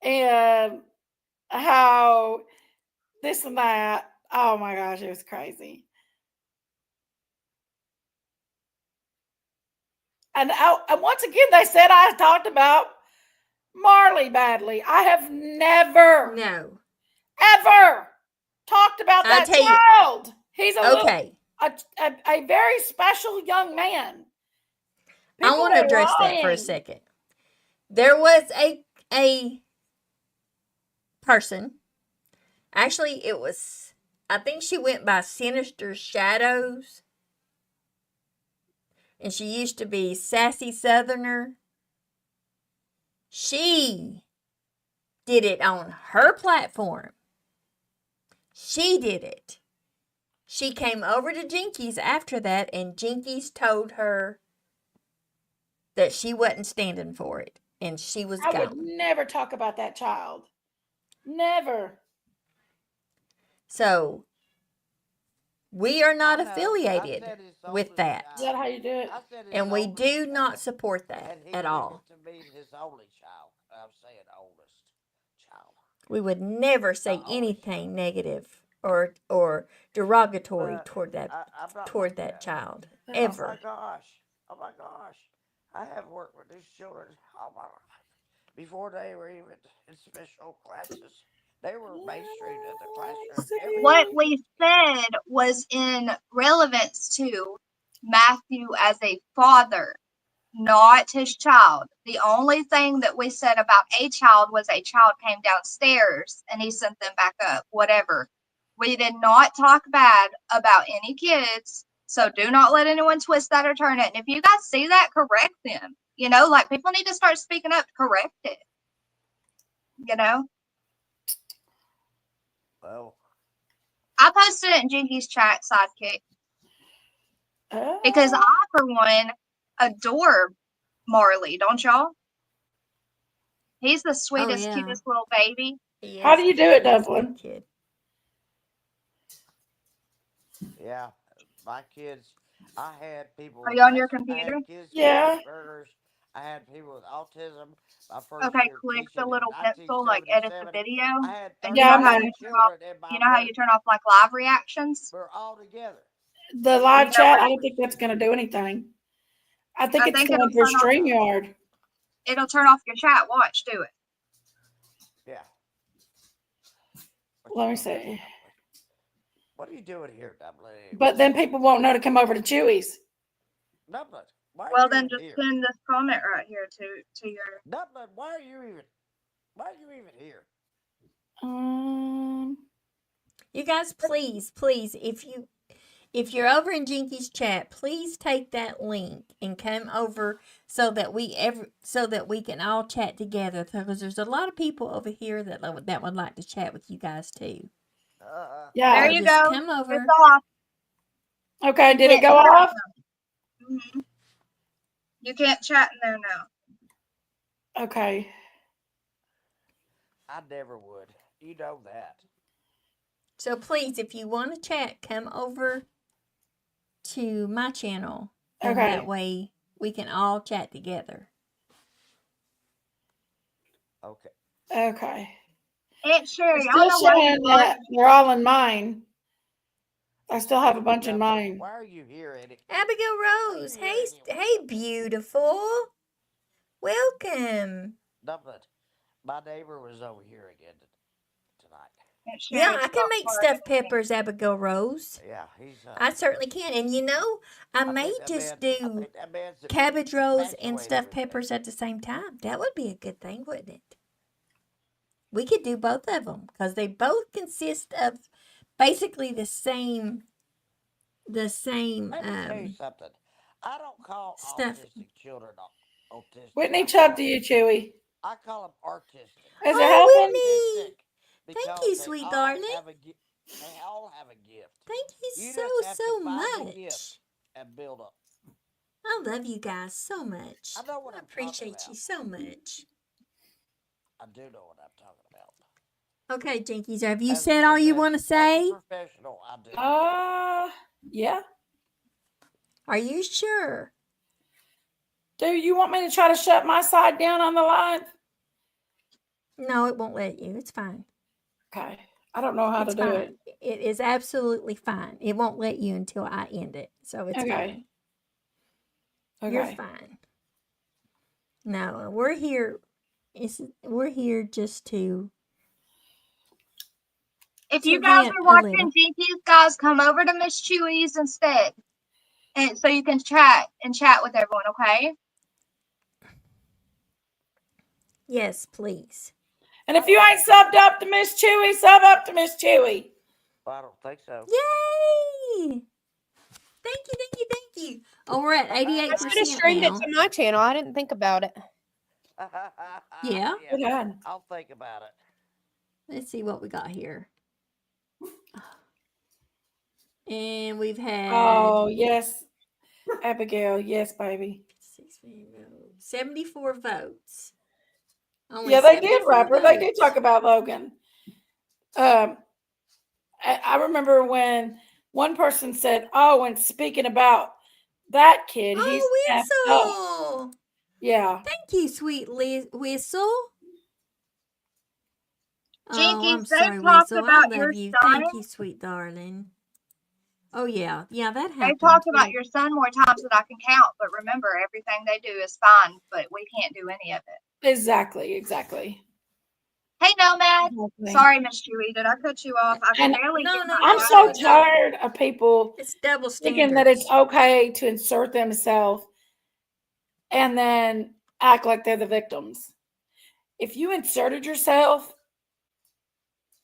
and how this and that. Oh my gosh, it was crazy. And once again, they said I talked about Marley badly. I have never, No. ever talked about I'll that tell you. child. He's a little, Okay. a very special young man. I want to address that for a second. There was a person. Actually, it was. I think she went by Sinister Shadows, and she used to be Sassy Southerner. She did it on her platform. She did it. She came over to Jinkies after that, and Jinkies told her that she wasn't standing for it, and she was I would gone. never talk about that child. Never. So We are not I know. I affiliated said his with oldest that. Is that how child. you do it? I said his And we oldest do not child, support that and he at needed all. to be his only child. I'm saying oldest child, We would never not say only child. anything negative or derogatory But I'm not toward like that that. child Oh my ever. gosh! Oh my gosh! I have worked with these children all my life. Before they were even in special classes, they were mainstreamed at the classroom every What day. we said was in relevance to Matthew as a father, not his child. The only thing that we said about a child was a child came downstairs and he sent them back up, whatever. We did not talk bad about any kids. So do not let anyone twist that or turn it. And if you guys see that, correct them. Like people need to start speaking up to correct it. Well, I posted it in Jinky's chat sidekick because I, for one, adore Marley, don't y'all? He's the Oh sweetest, yeah, cutest little baby. How do you do it, he is a Dublin? good kid. yeah, my kids. I had people Are with you on your I computer? had kids with Yeah. Asperger's. I had people with autism. My first Okay, year click the teaching in little pencil, like edit the 1977, video, I had and you know how 37 you turn off. children in my You know how room. you turn off like live reactions. We're all together. The You live know chat, where I don't think that's going to do anything. I think I it's think going for StreamYard. it'll turn off your chat. Watch, do it. Yeah. Let me see. What are you doing here, Dublin? But then people won't know to come over to Chewy's. Dublin, why are Well, you then even just here? pin this comment right here to your. Dublin, why are you even here? You guys, please, if you're over in Jinky's chat, please take that link and come over so that we can all chat together. Because there's a lot of people over here that would like to chat with you guys too. Yeah. There So you just go. come over. It's off. Okay, did it Yeah, go off? Mm-hmm. You can't chat in there now. Okay. I never would. You know that. So please, if you want to chat, come over to my channel, and Okay. that way we can all chat together. Okay. Okay. It's Sherry. It's I don't still know why showing that they're all in mine. I still have a bunch in mine. Why are you here, Eddie? Abigail Rose, hey, beautiful. Welcome. Dublin, my neighbor was over here again tonight. It's Yeah, Sherry. I can make stuffed peppers, Abigail Rose. Yeah, he's. I certainly can. And I may just do cabbage rolls and stuffed peppers at the same time. That would be a good thing, wouldn't it? We could do both of them because they both consist of basically the same. Let me tell you something. I don't call stuff. autistic children autistic. Whitney Chubb to you, Chewy. I call them artistic. Is it helping? Whitney! Thank you, sweet darling. They all have a gift. Thank you, You so, just have so to find much. the gift and build up. I love you guys so much. I know what I'm appreciate talking you so much. I do know what I'm talking about. Okay, Jinkies, have you said all you want to say? As a professional, I do. Yeah. Are you sure? Do you want me to try to shut my side down on the live? No, it won't let you. It's fine. Okay. I don't know how to do it. It is absolutely fine. It won't let you until I end it. So it's fine. Okay. You're fine. No, we're here. We're here just to. If you guys are watching Jinkies, guys, come over to Miss Chewy's instead. And so you can chat with everyone, okay? Yes, please. And if you ain't subbed up to Miss Chewy, sub up to Miss Chewy. Well, I don't think so. Yay! Thank you. Oh, we're at 88%. I should have streamed it to my channel. I didn't think about it. Yeah? I'll think about it. Let's see what we got here. And we've had. Oh, yes. Abigail, yes, baby. 74 votes. Only yeah, they did, Rapper. votes. They did talk about Logan. I remember when one person said, "Oh, and speaking about that kid, he's effed up." Oh, Whistle. Yeah. Thank you, sweet Whistle. Oh, Jinkies, I'm they've sorry, talked Whistle. I about love your you. son. Thank you, sweet darling. Oh, yeah. Yeah, that They've happened. talked about too. your son more times than I can count, but remember, everything they do is fine, but we can't do any of it. Exactly. Hey, Nomad. Exactly. Sorry, Miss Chewy. Did I cut you off? I can And barely No, get no, my I'm no, so mouth. no, no. tired of people It's double thinking that it's standards. okay to insert themselves and then act like they're the victims. If you inserted yourself,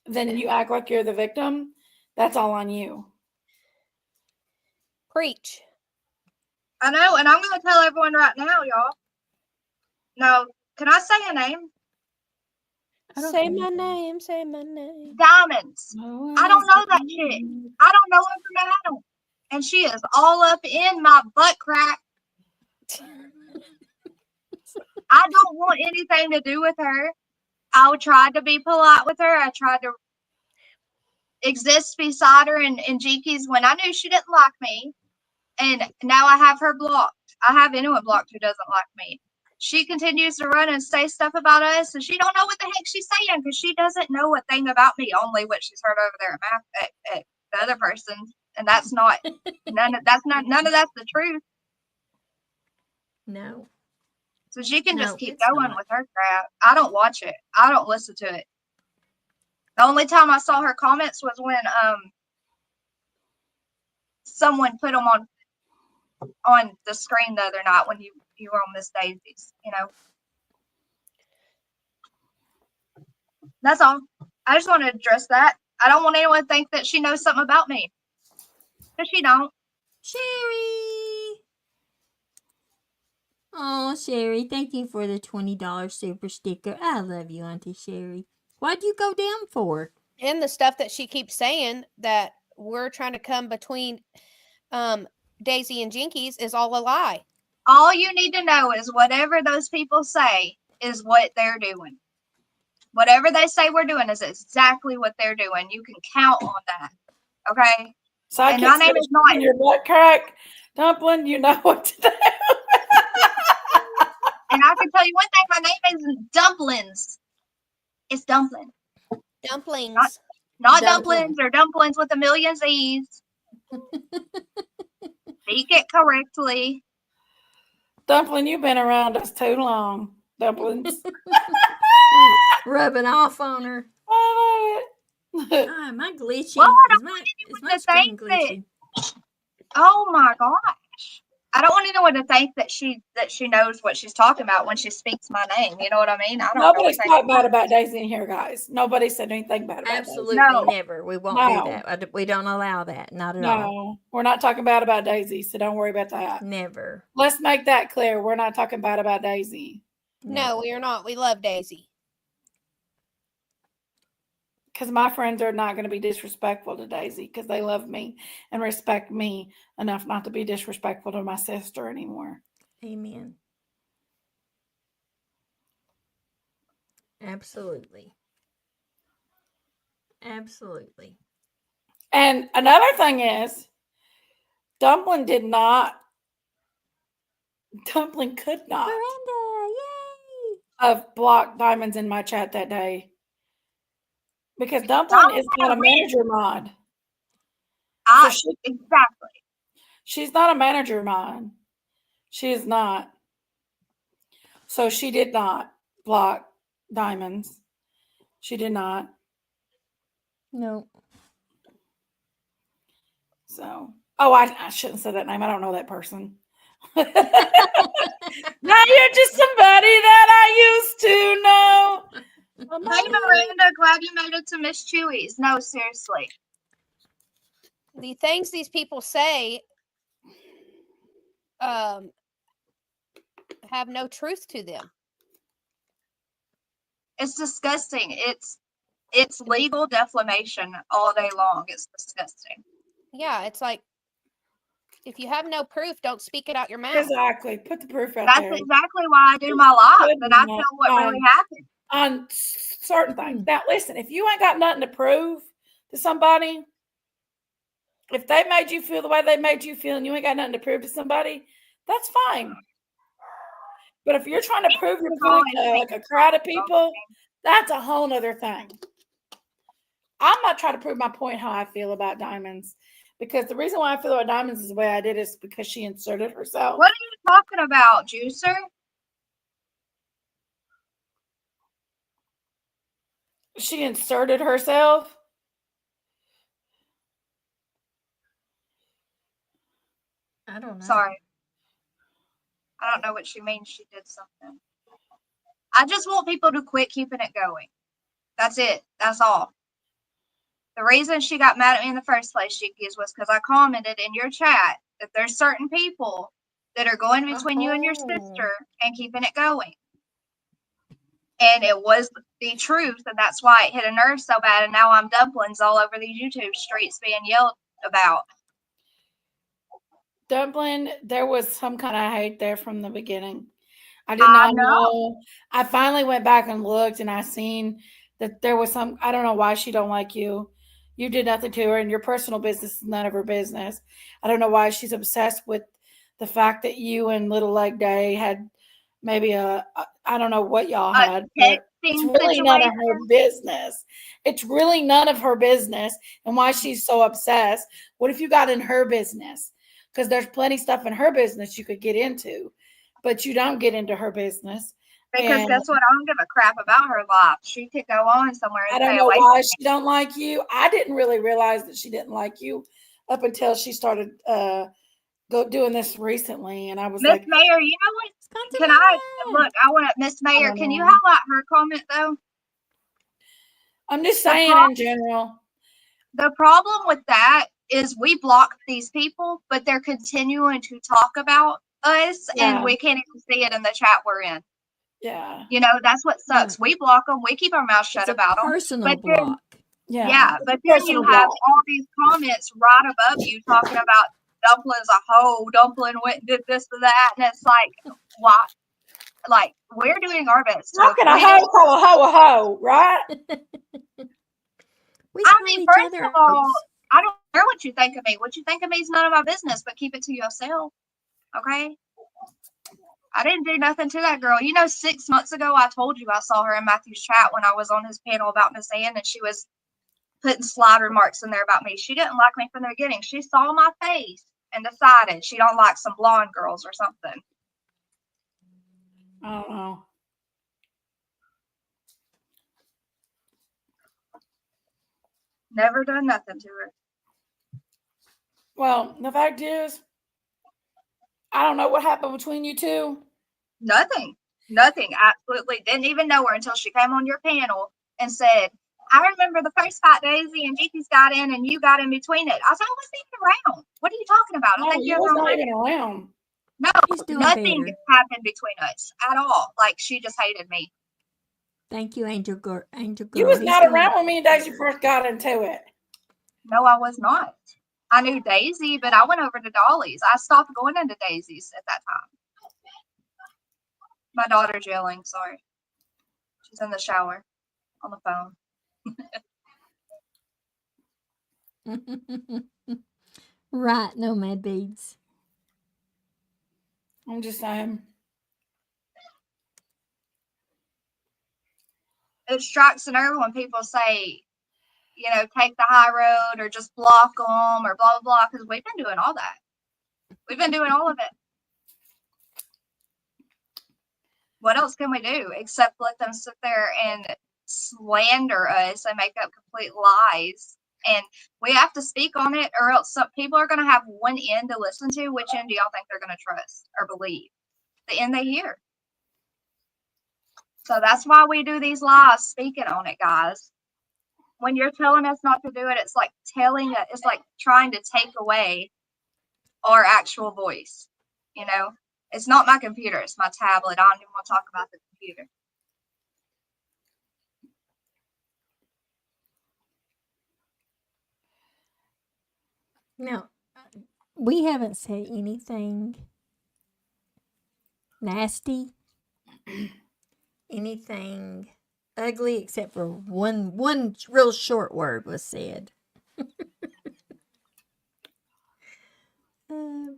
then you act like you're the victim. That's all on you. Preach. I know, and I'm going to tell everyone right now, y'all. No, can I say a name? Say my name. Say my name. Diamonds. I don't know that chick. I don't know her from Adam. And she is all up in my butt crack. I don't want anything to do with her. I tried to be polite with her. I tried to exist beside her in Jinkies when I knew she didn't like me. And now I have her blocked. I have anyone blocked who doesn't like me. She continues to run and say stuff about us, and she don't know what the heck she's saying because she doesn't know a thing about me. Only what she's heard over there at the other person, and that's not none of that's the truth. No. So she can just No, keep it's going not. with her crap. I don't watch it. I don't listen to it. The only time I saw her comments was when someone put them on the screen the other night when you were on Miss Daisy's. You know. That's all. I just want to address that. I don't want anyone to think that she knows something about me. Because she don't. Sherry. Oh, Sherry, thank you for the $20 super sticker. I love you, Auntie Sherry. Why'd you go down for? And the stuff that she keeps saying that we're trying to come between Daisy and Jinkies is all a lie. All you need to know is whatever those people say is what they're doing. Whatever they say we're doing is exactly what they're doing. You can count on that. Okay? And my name is not in your butt crack, Dumpling. You know what to do. And I can tell you one thing, my name isn't Dumplings. It's Dumpling. Dumplings. Not Dumpling. dumplings or dumplings with a million Z's. Speak it correctly. Dumpling, you've been around us too long. Dumplings. Rubbing off on her. I love it. Ah, am I glitching? Well, I is don't my, want is anyone my to screen think that- glitching? Oh my gosh. I don't want anyone to think that she knows what she's talking about when she speaks my name. You know what I mean? I don't Nobody's really talking bad about Daisy in here, guys. Nobody said anything bad about Absolutely No. never. We won't No. do that. We don't allow that. Not at Daisy. all. No, we're not talking bad about Daisy, so don't worry about that. Never. Let's make that clear. We're not talking bad about Daisy. No, we are not. We love Daisy. Because my friends are not going to be disrespectful to Daisy because they love me and respect me enough not to be disrespectful to my sister anymore. Amen. Absolutely. Absolutely. And another thing is, Dumpling could not Miranda, yay! have blocked Diamonds in my chat that day. Because Dumpling is not a manager mod. Exactly. She's not a manager mod. She is not. So she did not block Diamonds. She did not. No. So, I shouldn't say that name. I don't know that person. Now you're just somebody that I used to know. Hey, Miranda, glad you made it to Miss Chewy's. No, seriously. The things these people say have no truth to them. It's disgusting. It's legal defamation all day long. It's disgusting. Yeah, it's like if you have no proof, don't speak it out your mouth. Exactly. Put the proof out That's there. exactly why I do my live, and I tell what really happened. On certain things. Now, listen, if you ain't got nothing to prove to somebody, If they made you feel the way they made you feel and you ain't got nothing to prove to somebody, that's fine. But if you're trying to prove your point to like a crowd of people, that's a whole nother thing. I'm not trying to prove my point how I feel about diamonds. Because the reason why I feel about diamonds is the way I did is because she inserted herself. What are you talking about, Juicer? She inserted herself. I don't know. Sorry. I don't know what she means. She did something. I just want people to quit keeping it going. That's it. That's all. The reason she got mad at me in the first place, Jinkies, was because I commented in your chat that there's certain people that are going between you and your sister and keeping it going. And it was the truth, and that's why it hit a nerve so bad, and now I'm dumplings all over these YouTube streets being yelled about. Dumpling, there was some kind of hate there from the beginning. I did not know. I finally went back and looked, and I seen that there was some. I don't know why she don't like you. You did nothing to her, and your personal business is none of her business. I don't know why she's obsessed with the fact that you and Little Leg Day had maybe I don't know what y'all had, but it's really none of her business. It's really none of her business, and why she's so obsessed. What if you got in her business? Because there's plenty stuff in her business you could get into, but you don't get into her business. Because guess what? I don't give a crap about her life. She could go on somewhere and I don't know why she don't like you. I didn't really realize that she didn't like you up until she started doing this recently, and I was like, Miss Mayor, you know what? Can I look? I want to, Miss Mayor. Can you highlight her comment though? I'm just saying in general. The problem with that is we block these people, but they're continuing to talk about us, and we can't even see it in the chat we're in. Yeah. You know, that's what sucks. We block them. We keep our mouth shut about them. Personal block. Yeah, but then you have all these comments right above you talking about Dumpling's a hoe, Dumpling went and did this and that, and it's like, why? Like, we're doing our best. How can a hoe call a hoe, right? I mean, first of all, I don't care what you think of me. What you think of me is none of my business, but keep it to yourself. Okay? I didn't do nothing to that girl. You know, 6 months ago, I told you I saw her in Matthew's chat when I was on his panel about Miss Ann, and she was putting slide remarks in there about me. She didn't like me from the beginning. She saw my face and decided she don't like some blonde girls or something. I don't know. Never done nothing to her. Well, the fact is, I don't know what happened between you two. Nothing. Absolutely. Didn't even know her until she came on your panel and said, I remember the first fight Daisy and Jiki's got in and you got in between it. I was like, I wasn't even around. What are you talking about? No, you was not even around. No, nothing happened between us at all. Like, she just hated me. Thank you, Angel Girl. You was not around when me and Daisy first got into it. No, I was not. I knew Daisy, but I went over to Dolly's. I stopped going into Daisy's at that time. My daughter's yelling. Sorry. She's in the shower on the phone. Right, no mad beads. I'm just saying. It strikes a nerve when people say, you know, take the high road or just block them or blah, blah, blah, because we've been doing all that. We've been doing all of it. What else can we do except let them sit there and slander us and make up complete lies? And we have to speak on it, or else some people are going to have one end to listen to. Which end do y'all think they're going to trust or believe? The end they hear. So that's why we do these lies, speaking on it, guys. When you're telling us not to do it, it's like it's like trying to take away our actual voice. You know, it's not my computer, it's my tablet. I don't even want to talk about the computer. Now, we haven't said anything nasty, anything ugly, except for one real short word was said.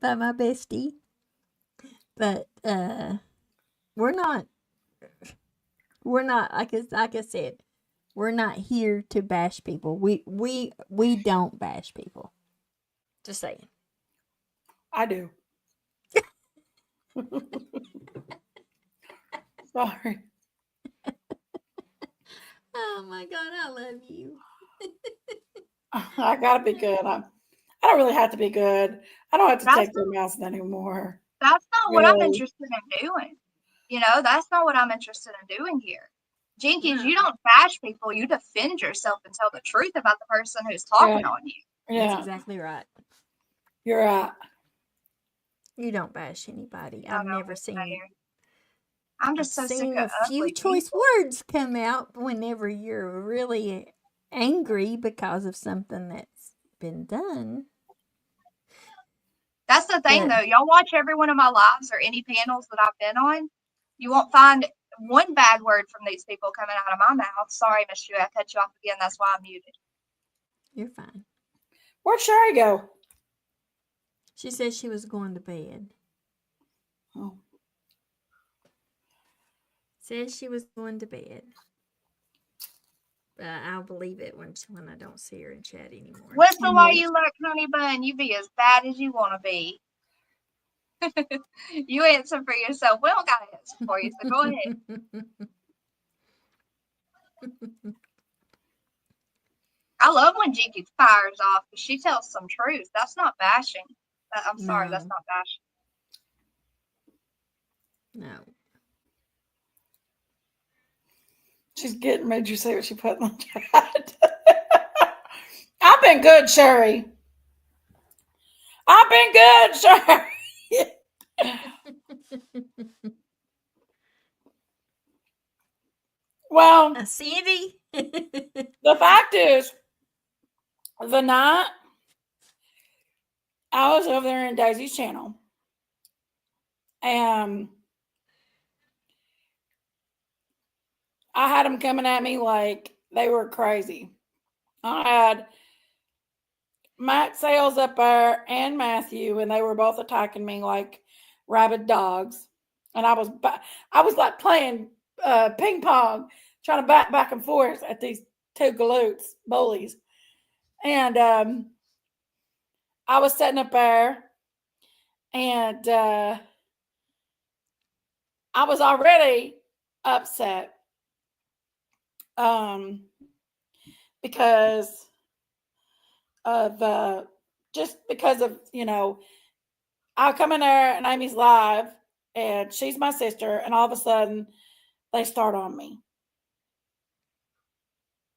by my bestie. But we're not like I said, we're not here to bash people. We don't bash people. Just saying. I do. Sorry. Oh my God, I love you. I gotta be good. I don't really have to be good. I don't have to take their mouths anymore. That's not what I'm Really. interested in doing. You know, that's not what I'm interested in doing here. Jinkies, you No. don't bash people. You defend yourself and tell the truth about the person who's talking on you. That's Yeah, exactly right. you're right. You don't bash anybody. No, I've no, never seen fair. I'm I've just so sick seen of a few ugly choice people. words come out whenever you're really angry because of something that's been done. That's the thing, But though. Y'all watch every one of my lives or any panels that I've been on. You won't find one bad word from these people coming out of my mouth. Sorry, Miss Shu, I cut you off again. That's why I'm muted. you're fine. Where'd Sherry go? She said she was going to bed. Oh. Says she was going to bed. But I'll believe it when I don't see her in chat anymore. Whistle while you look, honey bun. You be as bad as you want to be. You answer for yourself. We don't got to answer for you, so go ahead. I love when Jinky fires off because she tells some truth. That's not bashing. I'm sorry, that's No. not bashing. No. She's getting made you say what she put in the chat. I've been good, Sherry. I've been good, Sherry. Well, Sandy? the fact is, the night I was over there in Daisy's channel, and I had them coming at me like they were crazy. I had Matt Sales up there and Matthew, and they were both attacking me like rabid dogs. And I was like playing ping pong, trying to bat back and forth at these two galoots, bullies. And I was sitting up there, and I was already upset because of just because of, I come in there and Amy's live and she's my sister, and all of a sudden they start on me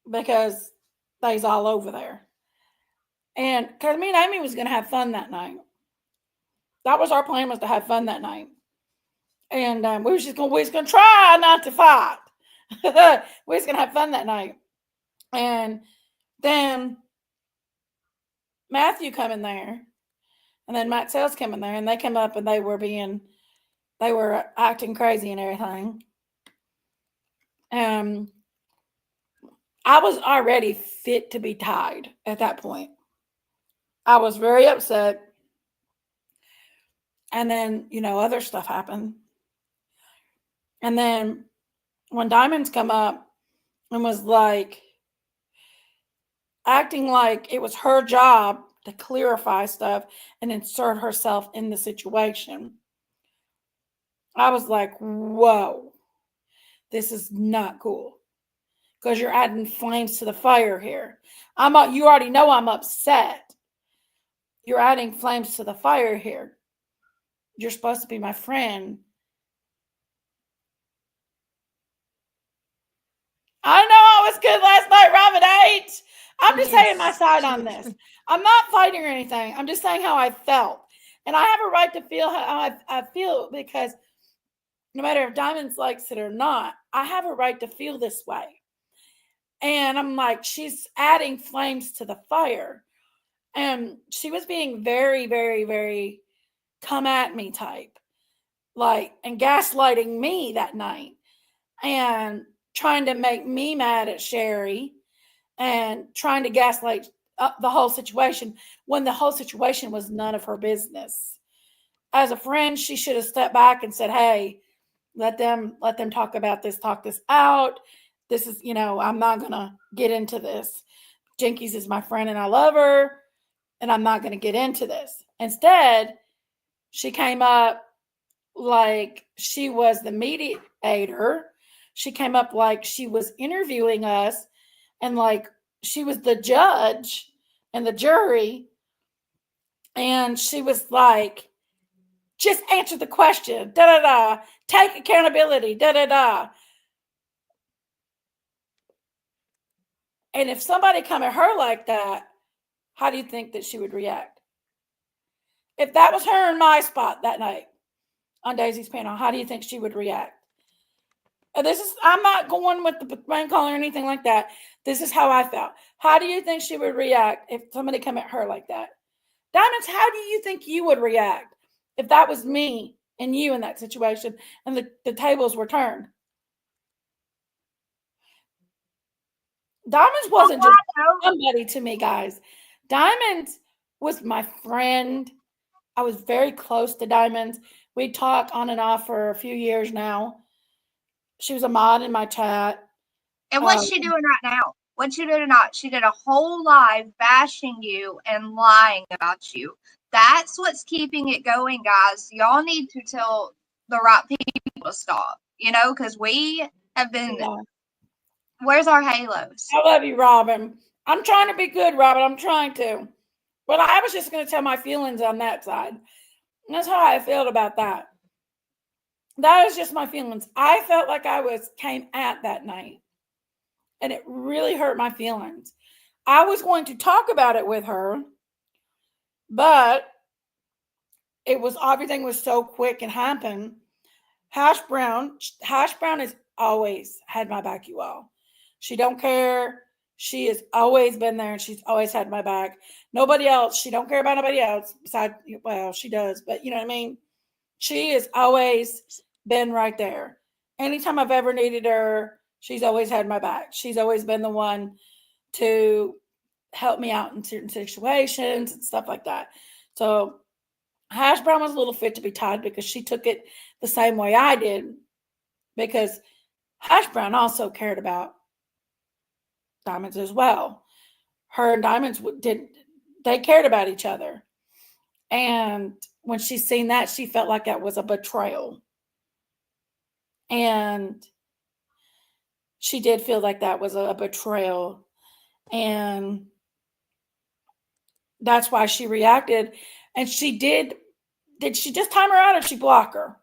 because they's all over there. And because me and Amy was going to have fun that night. That was our plan, was to have fun that night. And we was going to try not to fight. We was going to have fun that night. And then Matthew come in there, and then Matt Sales came in there, and they came up and they were acting crazy and everything. I was already fit to be tied at that point. I was very upset. And then, other stuff happened. And then when Diamonds come up and was like acting like it was her job to clarify stuff and insert herself in the situation, I was like, whoa, this is not cool. Because you're adding flames to the fire here. You already know I'm upset. You're adding flames to the fire here. You're supposed to be my friend. I know I was good last night, Robin 8. I'm just saying my side on this. I'm not fighting or anything. I'm just saying how I felt. And I have a right to feel how I feel, because no matter if Diamonds likes it or not, I have a right to feel this way. And I'm like, she's adding flames to the fire. And she was being very, very, very come at me type. And gaslighting me that night. And trying to make me mad at Sherry. And trying to gaslight the whole situation when the whole situation was none of her business. As a friend, she should have stepped back and said, "Hey, let them talk about this, talk this out. This is, I'm not gonna get into this. Jinkies is my friend and I love her, and I'm not gonna get into this." Instead, she came up like she was the mediator. She came up like she was interviewing us and like she was the judge and the jury. And she was like, just answer the question, da da da, take accountability, da da da. And if somebody come at her like that, how do you think that she would react? If that was her in my spot that night on Daisy's panel, how do you think she would react? I'm not going with the brain call or anything like that. This is how I felt. How do you think she would react if somebody come at her like that? Diamonds, how do you think you would react if that was me and you in that situation and the tables were turned? Diamonds wasn't just somebody to me, guys. Diamonds was my friend. I was very close to Diamonds. We talk on and off for a few years now. She was a mod in my chat. And what's she doing right now? What's she doing tonight? She did a whole live bashing you and lying about you. That's what's keeping it going, guys. Y'all need to tell the right people to stop, because we have been. Yeah. Where's our halos? I love you, Robin. I'm trying to be good, Robin. I'm trying to. But I was just going to tell my feelings on that side. And that's how I felt about that. That is just my feelings. I felt like I came at that night. And it really hurt my feelings. I was going to talk about it with her, but everything was so quick and happened. Hash Brown has always had my back, you all. She don't care. She has always been there and she's always had my back. Nobody else. She don't care about nobody else besides, well, she does, but you know what I mean? She has always been right there. Anytime I've ever needed her, she's always had my back. She's always been the one to help me out in certain situations and stuff like that. So Hash Brown was a little fit to be tied because she took it the same way I did, because Hash Brown also cared about Diamonds as well. Her and Diamonds they cared about each other. And when she seen that, she felt like that was a betrayal. And she did feel like that was a betrayal. And that's why she reacted. And she did she just time her out or she block her?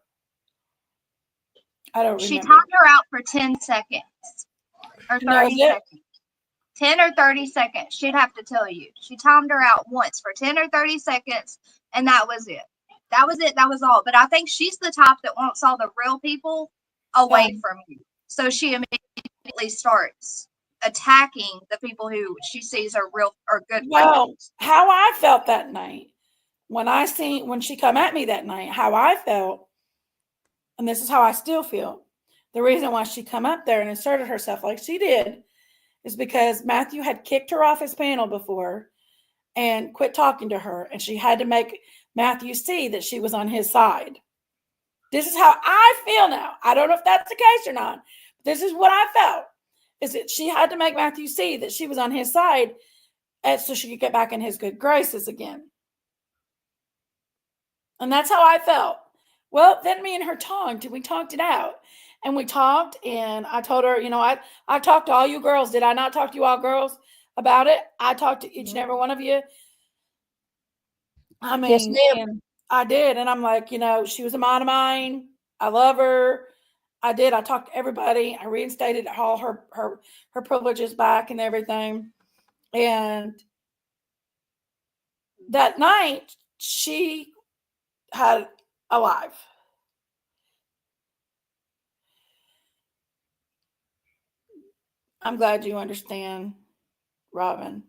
I don't remember. She timed her out for 10 seconds or 30 seconds. 10 or 30 seconds. She'd have to tell you. She timed her out once for 10 or 30 seconds, and that was it. That was it. That was all. But I think she's the type that wants all the real people away from you. So she immediately starts attacking the people who she sees are real or good friends. Well, how I felt that night, when she come at me that night, how I felt, and this is how I still feel. The reason why she come up there and asserted herself like she did is because Matthew had kicked her off his panel before and quit talking to her, and she had to make Matthew see that she was on his side. This is how I feel now. I don't know if that's the case or not. But this is what I felt, is that she had to make Matthew see that she was on his side so she could get back in his good graces again. And that's how I felt. Well, then me and her talked, and we talked it out. And we talked, and I told her, I talked to all you girls. Did I not talk to you all girls about it? I talked to each and every one of you. I mean, yes, I did. And I'm like, she was a mod of mine. I love her. I did. I talked to everybody. I reinstated all her privileges back and everything. And that night, she had a live. I'm glad you understand, Robin.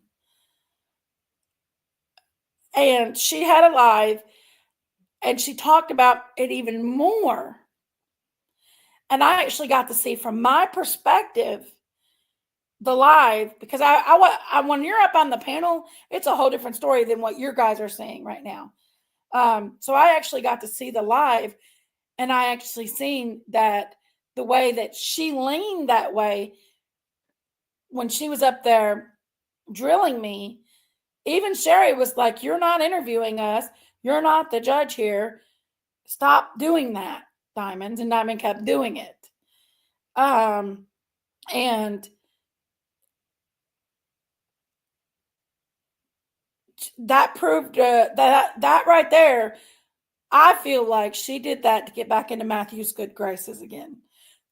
And she had a live, and she talked about it even more. And I actually got to see from my perspective the live, because I when you're up on the panel, it's a whole different story than what your guys are saying right now. So I actually got to see the live, and I actually seen that the way that she leaned that way when she was up there drilling me. Even Sherry was like, "You're not interviewing us. You're not the judge here. Stop doing that, Diamonds." And Diamond kept doing it. And that proved that right there. I feel like she did that to get back into Matthew's good graces again,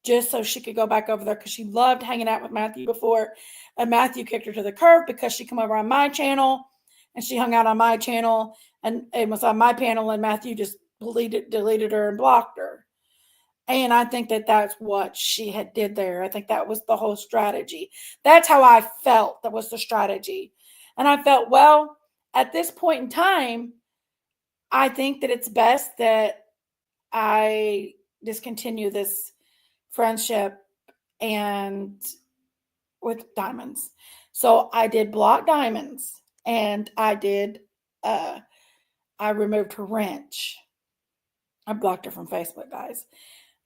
just so she could go back over there, because she loved hanging out with Matthew before, and Matthew kicked her to the curb because she come over on my channel, and she hung out on my channel and was on my panel, and Matthew just deleted her and blocked her. And I think that that's what she had did there. I think that was the whole strategy. That's how I felt. That was the strategy. And I felt, well, at this point in time, I think that it's best that I discontinue this friendship and with Diamonds. So I did block Diamonds, and I did I removed her wrench. I blocked her from Facebook, guys.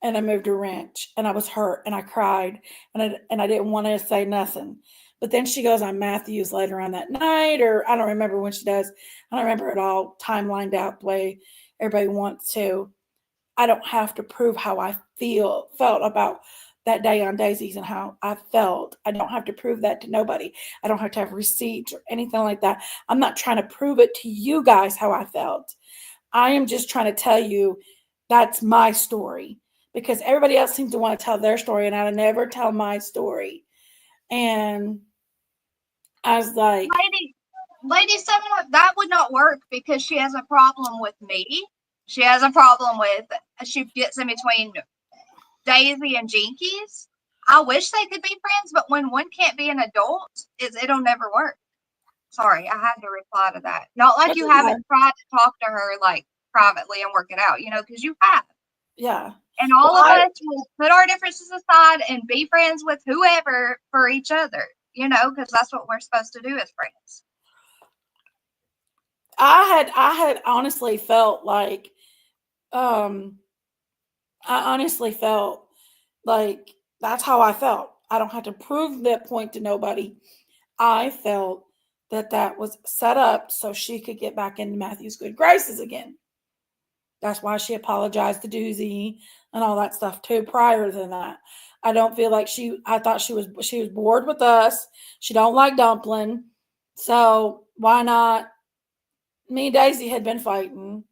And I moved her wrench, and I was hurt, and I cried, and I didn't want to say nothing. But then she goes on Matthews later on that night, or I don't remember when she does. I don't remember it all timelined out the way everybody wants to. I don't have to prove how I felt about that day on Daisy's and how I felt. I don't have to prove that to nobody. I don't have to have receipts or anything like that. I'm not trying to prove it to you guys how I felt. I am just trying to tell you that's my story, because everybody else seems to want to tell their story, and I never tell my story. And I was like, Lady 7 Up, that would not work, because she has a problem with me. She has a problem with, she gets in between Daisy and Jinkies. I wish they could be friends, but when one can't be an adult, it'll never work. Sorry, I had to reply to that. Not like you haven't tried to talk to her like privately and work it out, because you have. yeah. And all of us will put our differences aside and be friends with whoever for each other, because that's what we're supposed to do as friends. I had honestly felt like, that's how I felt. I don't have to prove that point to nobody. I felt that was set up so she could get back into Matthew's good graces again. That's why she apologized to Doozy and all that stuff too. Prior to that, I don't feel like I thought she was bored with us. She don't like Dumpling, so why not? Me and Daisy had been fighting,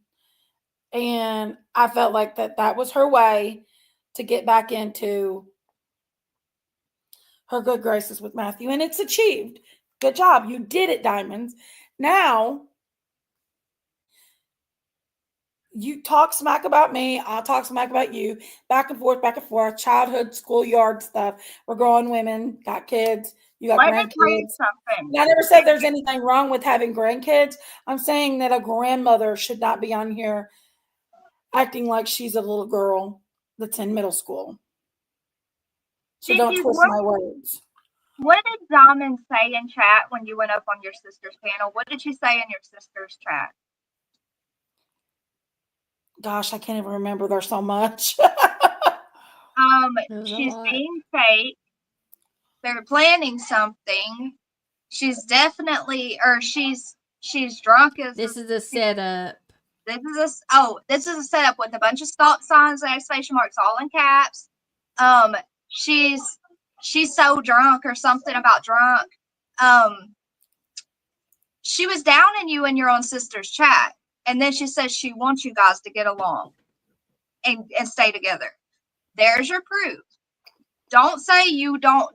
and I felt like that was her way to get back into her good graces with Matthew, and it's achieved. Good job. You did it, Diamonds. Now, you talk smack about me, I'll talk smack about you. Back and forth, childhood, schoolyard stuff. We're grown women, got kids, you got Let me tell you grandkids. something. And I never said there's anything wrong with having grandkids. I'm saying that a grandmother should not be on here acting like she's a little girl that's in middle school. So don't Jinkies, twist my words. what did Diamond say in chat when you went up on your sister's panel? What did she say in your sister's chat? Gosh, I can't even remember. There's so much. She's being fake. They're planning something. She's definitely, or she's drunk as. This is a setup. This is a setup with a bunch of stop signs, exclamation marks, all in caps. She's so drunk, or something about drunk. She was downing you in your own sister's chat, and then she says she wants you guys to get along and stay together. There's your proof. Don't say you don't.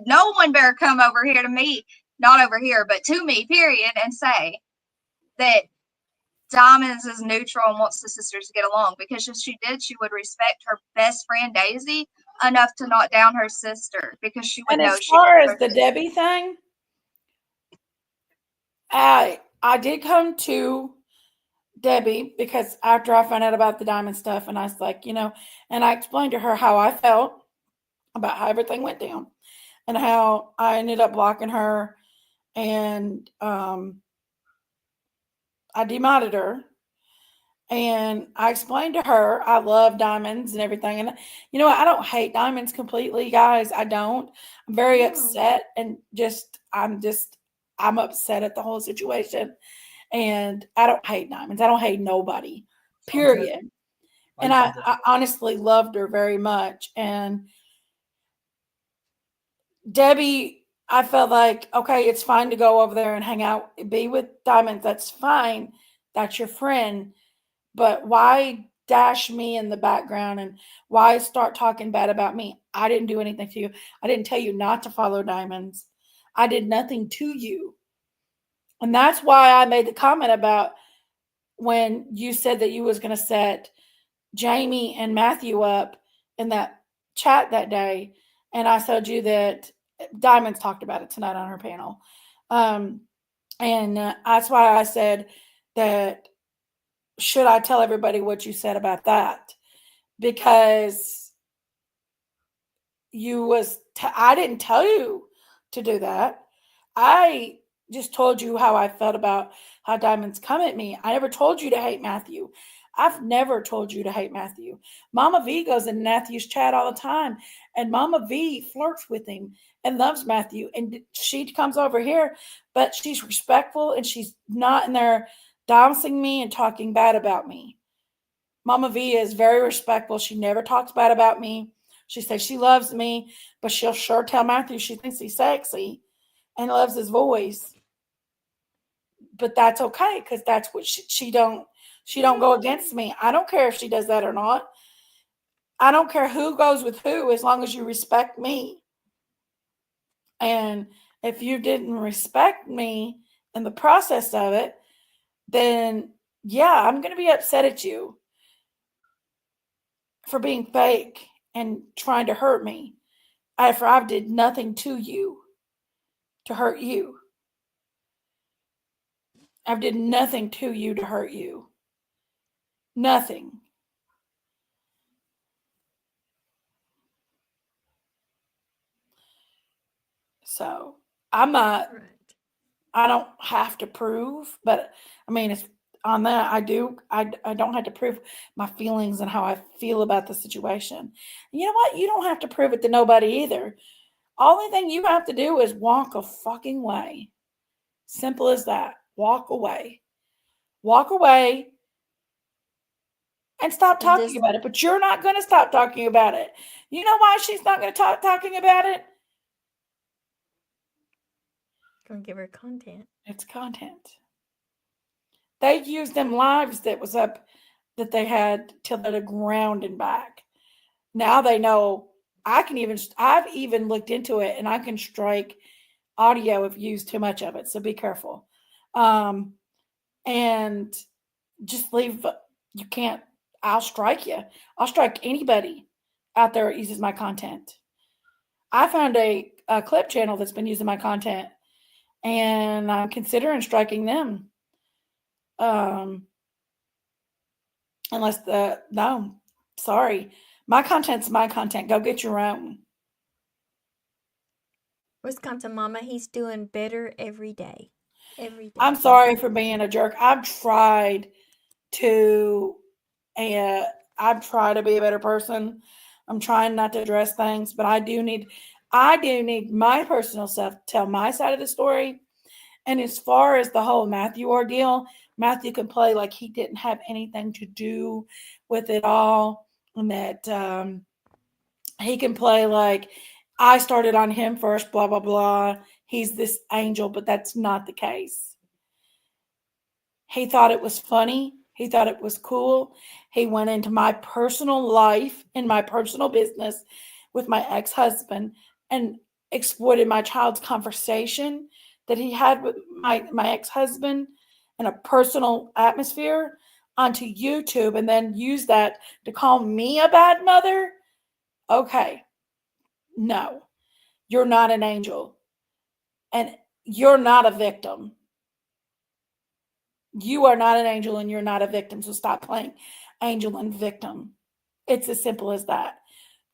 No one better come over here to me, not over here, but to me, period, and say that Diamonds is neutral and wants the sisters to get along, because if she did, she would respect her best friend Daisy enough to not down her sister, because she would And know as far as the Debbie thing, I did come to Debbie because after I found out about the diamond stuff, and I was like, and I explained to her how I felt about how everything went down. and how I ended up blocking her, and I demodded her. And I explained to her I love diamonds and everything. And you know what? I don't hate diamonds completely, guys. I don't. I'm very No. upset and I'm upset at the whole situation. And I don't hate diamonds. I don't hate nobody. Period. And I honestly loved her very much. And Debbie, I felt like, okay, it's fine to go over there and hang out, be with diamonds. That's fine. That's your friend. But why dash me in the background and why start talking bad about me? I didn't do anything to you. I didn't tell you not to follow diamonds. I did nothing to you. And that's why I made the comment about when you said that you was going to set Jamie and Matthew up in that chat that day. And I told you that Diamonds talked about it tonight on her panel. And that's why I said that should I tell everybody what you said about that? Because I didn't tell you to do that. I just told you how I felt about how diamonds come at me. I never told you to hate Matthew. I've never told you to hate Matthew. Mama V goes in Matthew's chat all the time, and Mama V flirts with him and loves Matthew. And she comes over here, but she's respectful and she's not in there dousing me and talking bad about me. Mama V is very respectful. She never talks bad about me. She says she loves me, but she'll sure tell Matthew she thinks he's sexy and loves his voice. But that's okay because that's what she don't go against me. I don't care if she does that or not. I don't care who goes with who as long as you respect me. And if you didn't respect me in the process of it, then yeah, I'm going to be upset at you for being fake and trying to hurt me after I did nothing to you to hurt you. I did nothing to you to hurt you. Nothing. So I'm not, Right. I don't have to prove, but I mean, it's on that I do, I don't have to prove my feelings and how I feel about the situation. And you know what? You don't have to prove it to nobody either. Only thing you have to do is walk a fucking way. Simple as that. Walk away. Walk away and stop And talking just about it. But you're not going to stop talking about it. You know why she's not going to stop talking about it? gonna give her content. It's content. They used them lives that was up that they had till the ground and back. Now they know I've even looked into it and I can strike audio if you use too much of it. So be careful. And just leave. You can't, I'll strike you. I'll strike anybody out there that uses my content. I found a clip channel that's been using my content and I'm considering striking them. No, sorry. My content's my content. Go get your own. Wisconsin Mama, he's doing better every day. Every day. I'm sorry for being a jerk. I've tried to be a better person. I'm trying not to address things, but I do need my personal self to tell my side of the story. And as far as the whole Matthew ordeal, Matthew can play like he didn't have anything to do with it all, and that he can play like I started on him first, blah, blah, blah. He's this angel, but that's not the case. He thought it was funny. He thought it was cool. He went into my personal life and my personal business with my ex-husband and exploited my child's conversation that he had with my ex-husband in a personal atmosphere onto YouTube and then used that to call me a bad mother. Okay. No, you're not an angel and you're not a victim. You are not an angel and you're not a victim. So stop playing angel and victim. It's as simple as that.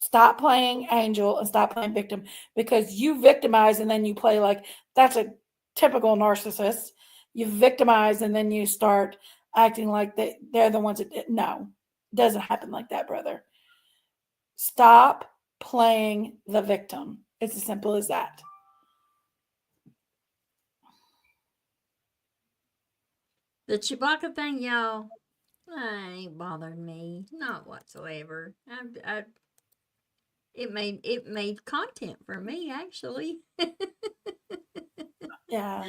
Stop playing angel and stop playing victim, because you victimize and then you play like that's a typical narcissist. You victimize and then you start acting like they're the ones that did. No, it doesn't happen like that, brother. Stop playing the victim. It's as simple as that. The Chewbacca thing, y'all, that ain't bothered me, not whatsoever. It made content for me, actually. Yeah.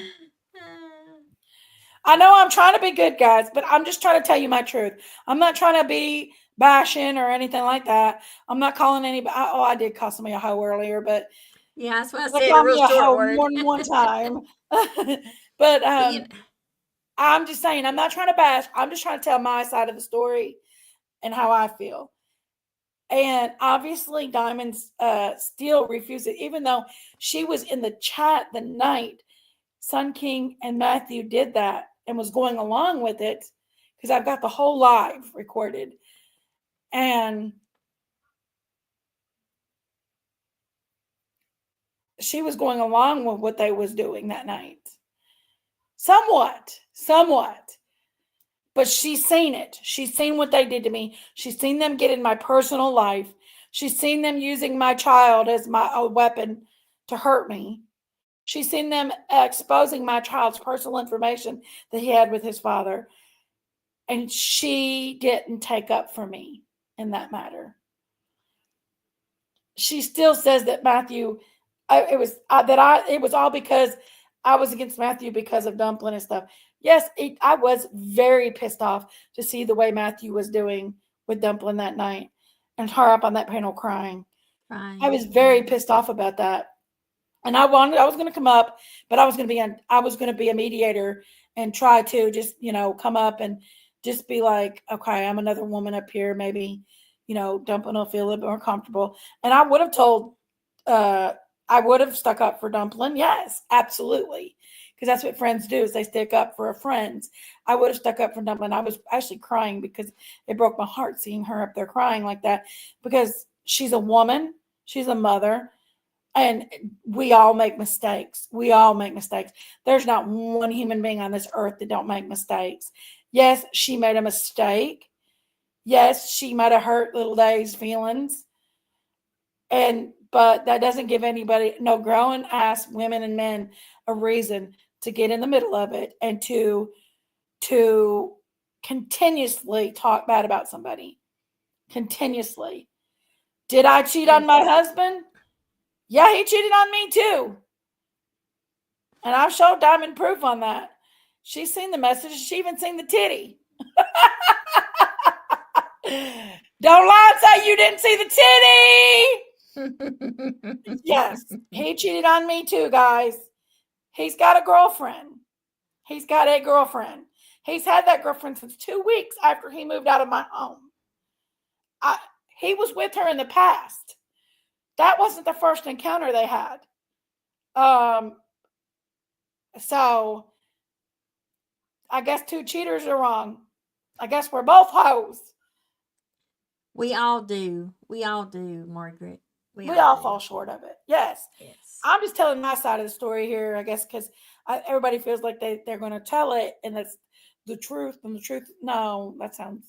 I know I'm trying to be good, guys, but I'm just trying to tell you my truth. I'm not trying to be bashing or anything like that. I'm not calling anybody. Oh, I did call somebody a hoe earlier, but Yeah, that's why I they said a called me real a short hoe word. more than one time. But You know, I'm just saying, I'm not trying to bash. I'm just trying to tell my side of the story and how I feel. And obviously, Diamond still refuses, even though she was in the chat the night Sun King and Matthew did that and was going along with it, because I've got the whole live recorded. And she was going along with what they was doing that night. Somewhat. But she's seen it. She's seen what they did to me. She's seen them get in my personal life. She's seen them using my child as a weapon to hurt me. She's seen them exposing my child's personal information that he had with his father. And she didn't take up for me in that matter. She still says that Matthew, it was all because I was against Matthew because of Dumpling and stuff. Yes, I was very pissed off to see the way Matthew was doing with Dumpling that night and her up on that panel crying. I was very pissed off about that. And I was going to come up, but I was going to be a mediator and try to just, come up and just be like, okay, I'm another woman up here. Maybe, Dumpling will feel a little bit more comfortable. And I would have stuck up for Dumpling. Yes, absolutely. Because that's what friends do, is they stick up for friends. I would have stuck up for Dumpling. I was actually crying because it broke my heart seeing her up there crying like that, because she's a woman, she's a mother. And we all make mistakes. There's not one human being on this earth that don't make mistakes. Yes, she made a mistake. Yes, she might have hurt little Dave's feelings. But that doesn't give anybody, no grown ass women and men, a reason to get in the middle of it and to continuously talk bad about somebody. Continuously. Did I cheat on my husband? Yeah, he cheated on me too. And I've showed Diamond proof on that. She's seen the message. She even seen the titty. Don't lie and say you didn't see the titty. Yes, he cheated on me too, guys. He's got a girlfriend. He's had that girlfriend since 2 weeks after he moved out of my home. He was with her in the past. That wasn't the first encounter they had. So I guess 2 cheaters are wrong. I guess we're both hoes. we all do, Margaret. We all fall short of it. Yes. Yes. I'm just telling my side of the story here, I guess, because everybody feels like they're going to tell it, and that's the truth. And the truth, no, that sounds.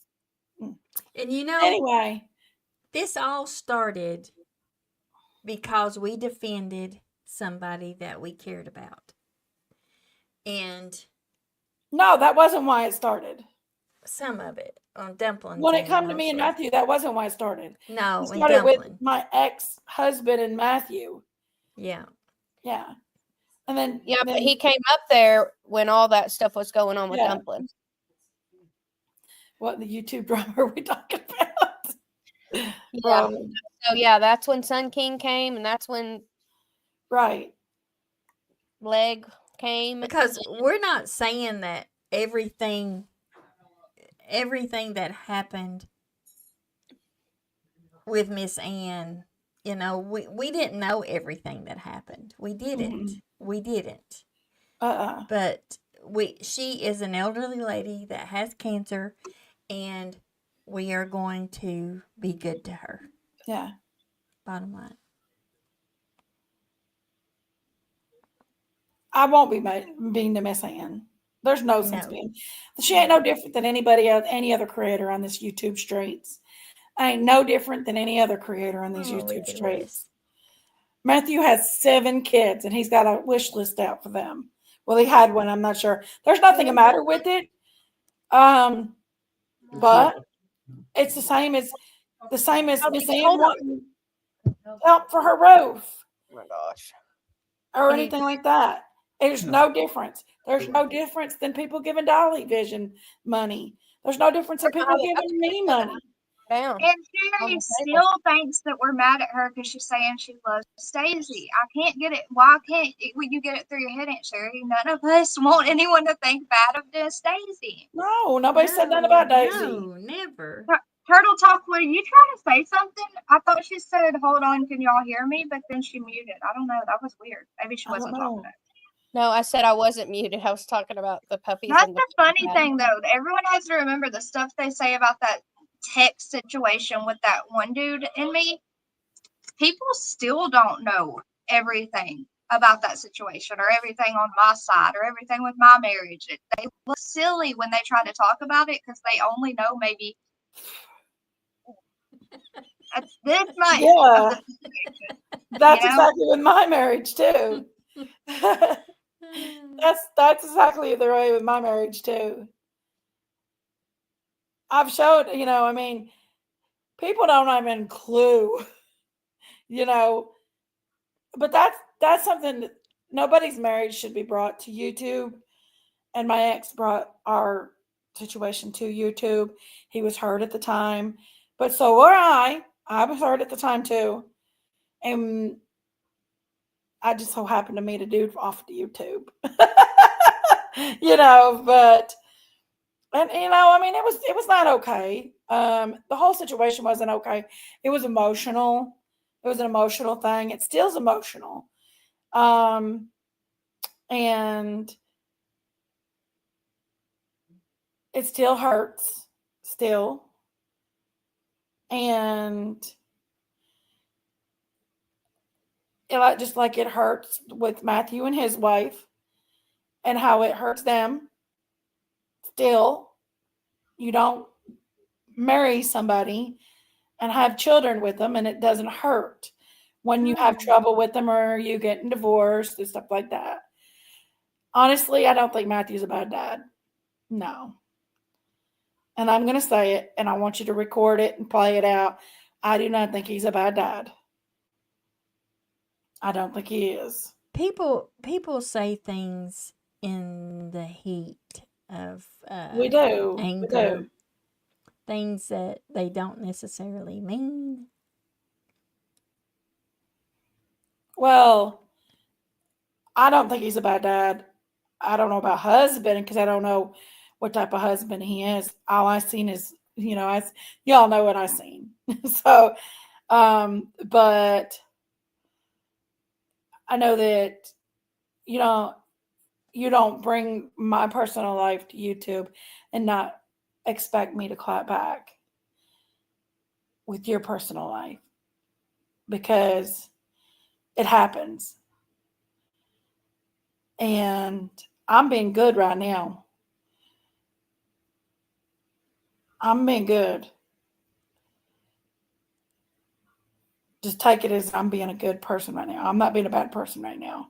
And anyway, this all started because we defended somebody that we cared about. And no, that wasn't why it started. Some of it on Dumpling. When it come to me and Matthew, that wasn't why it started. No, it started with my ex-husband and Matthew. Yeah. Yeah. And then but he came up there when all that stuff was going on with Dumpling. What the YouTube drama are we talking about? Yeah. So that's when Sun King came, and that's when Leg came. Because we're not saying that everything that happened with Miss Ann, we didn't know everything that happened. We didn't. Mm-hmm. We didn't. But she is an elderly lady that has cancer, and we are going to be good to her. Yeah. Bottom line. I won't be being the Miss Ann. There's no sense No. being. She ain't no different than anybody else, any other creator on this YouTube streets. I ain't no different than any other creator on these Oh, YouTube look at streets. this. Matthew has 7 kids, and he's got a wish list out for them. Well, he had one. I'm not sure. There's nothing the matter with it. But it's the same as Miss Ann wanting help for her roof. Oh my gosh. Or anything like that. There's no difference. There's no difference than people giving Dolly Vision money. There's no difference in people giving me money. Down. And Sherry still thinks that we're mad at her because she's saying she loves Stacey. I can't get it. Why can't you get it through your head, Aunt Sherry? None of us want anyone to think bad of Stacey. No, nobody said nothing about Daisy. No, never. Turtle Talk, were you trying to say something? I thought she said, hold on, can y'all hear me? But then she muted. I don't know. That was weird. Maybe she I don't wasn't know. talking. No, I said I wasn't muted. I was talking about the puppies. That's and the funny thing, though. Everyone has to remember the stuff they say about that text situation with that one dude and me. People still don't know everything about that situation or everything on my side or everything with my marriage. They look silly when they try to talk about it because they only know maybe this much of Yeah. the situation. That's You know? exactly with my marriage too. that's exactly the way with my marriage too. I've showed, I mean, people don't even clue, but that's something that nobody's marriage should be brought to YouTube. And my ex brought our situation to YouTube. He was hurt at the time, but so were I. I was hurt at the time too. And I just so happened to meet a dude off of YouTube. But I mean, it was not okay. The whole situation wasn't okay. It was emotional. It was an emotional thing. It still's emotional. And it still hurts. Still. And just like it hurts with Matthew and his wife and how it hurts them. Still, you don't marry somebody and have children with them and it doesn't hurt when you have trouble with them or you getting divorced and stuff like that. Honestly, I don't think Matthew's a bad dad. No. And I'm going to say it and I want you to record it and play it out. I do not think he's a bad dad. I don't think he is. People say things in the heat of We do. anger. We do. Things that they don't necessarily mean. Well, I don't think he's a bad dad. I don't know about husband because I don't know what type of husband he is. All I seen is, y'all know what I seen. So, but I know that you don't bring my personal life to YouTube and not expect me to clap back with your personal life because it happens. And I'm being good right now. I'm being good. Just take it as I'm being a good person right now. I'm not being a bad person right now.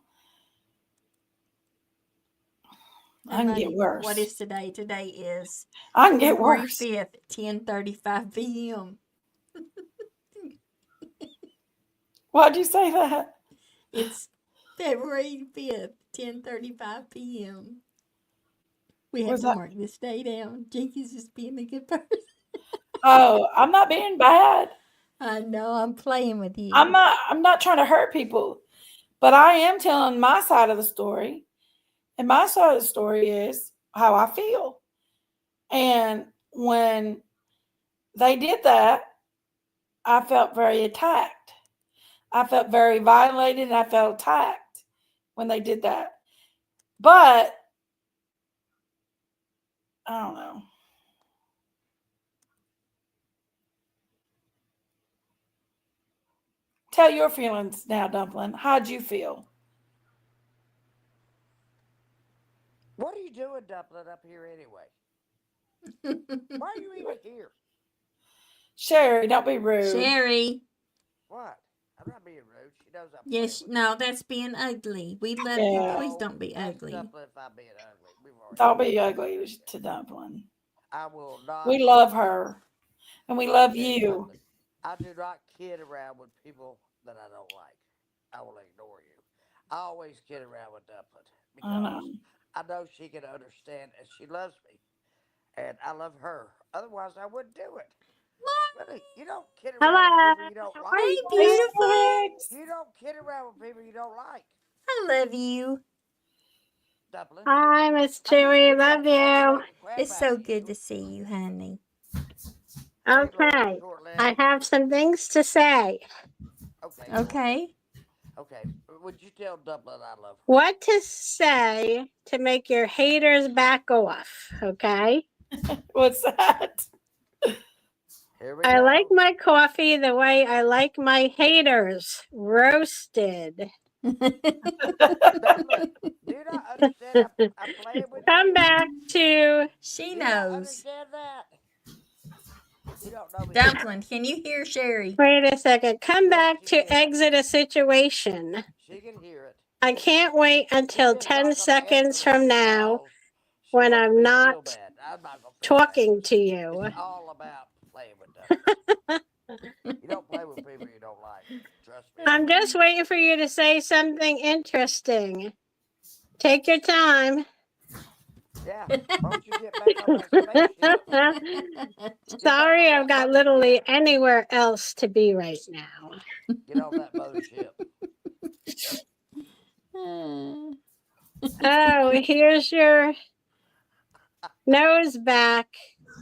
I can get worse. What is today? Today is I can get February worse. 5th, 10:35 p.m. Why'd you say that? It's February 5th, 10:35 p.m. We have to mark this day down. Jenkins is being a good person. Oh, I'm not being bad. I know, I'm playing with you. I'm not trying to hurt people. But I am telling my side of the story. And my side of the story is how I feel. And when they did that, I felt very attacked. I felt very violated and I felt attacked when they did that. But I don't know. Tell your feelings now, Dumpling. How'd you feel? What are you doing, Dumpling, up here anyway? Why are you even here? Sherry, don't be rude. Sherry. What? I'm not being rude. She knows I'm Yes, playing with no, that's being ugly. We love Yeah. you. Please No, don't be that's ugly. Dumpling if I'm being ugly. We've already Don't be discussed ugly that. to Dumpling. I will not. We love her. And we Let me love tell you you. something. I do not kid around with people that I don't like. I will ignore you. I always kid around with Dumpling I know. because I know she can understand and she loves me. And I love her. Otherwise, I wouldn't do it. Really, you don't kid around with people you don't like. Hey, Hey, beautiful. Alex. You don't kid around with people you don't like. I love you. Dumpling. Hi, Miss I'm just Chewy. looking Love at you. I'm you. talking crap It's about so you. good to see you, honey. Hey, Lori, Okay. short I leg. have some things to say. Okay, go ahead. Okay. Okay, would you tell Dumpling I love her? What to say to make your haters back off, okay? What's that? Here we I go. like my coffee the way I like my haters roasted. Dumpling, do you not understand I'm playing with Come you? back to She Do you not knows. understand that? You don't know me. Dumpling, can you hear Sherry? wait a second. Come Yes, back she to can. exit a situation. She can hear it. I can't wait She's until just 10 not gonna answer seconds me from now because she when wants I'm me to feel not bad. I'm not gonna feel talking bad. to you. It's all about playing with Dumpling. You don't play with people you don't like. Trust me. I'm just waiting for you to say something interesting. Take your time. Yeah. Why don't you get back on that spaceship? Get back Sorry, on I've that got literally mothership. anywhere else to be right now. Get on that mothership. Oh, here's your nose back.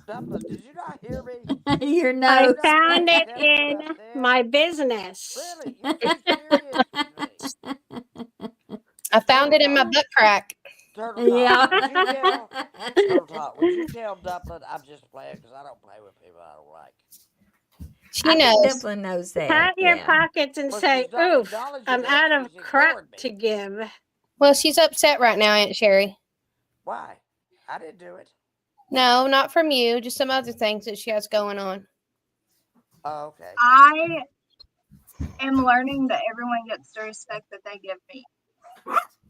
Dumpling, did you not hear me? Your I nose. Did you not found pay it attention when I in said? my business. Really? You're too serious with me. I found Turtle it in my Talk. butt crack. Turtle Talk. Yeah. Would you tell Turtle Talk? Would you tell Dumpling I'm just playing because I don't play with people I don't like? She I think knows. Dumpling knows that. Pat your Yeah. pockets and Well, say, she's not oof, acknowledging I'm it. out of She's crap ignoring me. to give. Well, she's upset right now, Aunt Sherry. Why? I didn't do it. No, not from you. Just some other things that she has going on. Oh, okay. I am learning that everyone gets the respect that they give me.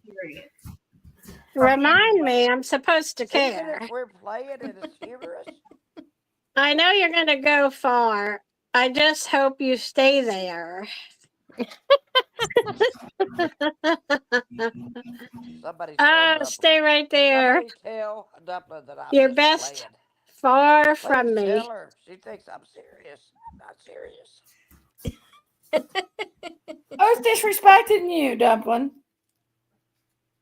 Period. Remind me, I'm supposed to Even care. if we're playing and it's humorous. I know you're going to go far. I just hope you stay there. Somebody tell Dumpling. Stay right there. Somebody tell Dumpling that I'm You're just best playing. far Please from me. tell her. She thinks I'm serious. I'm not serious. Who's disrespecting you, Dumpling?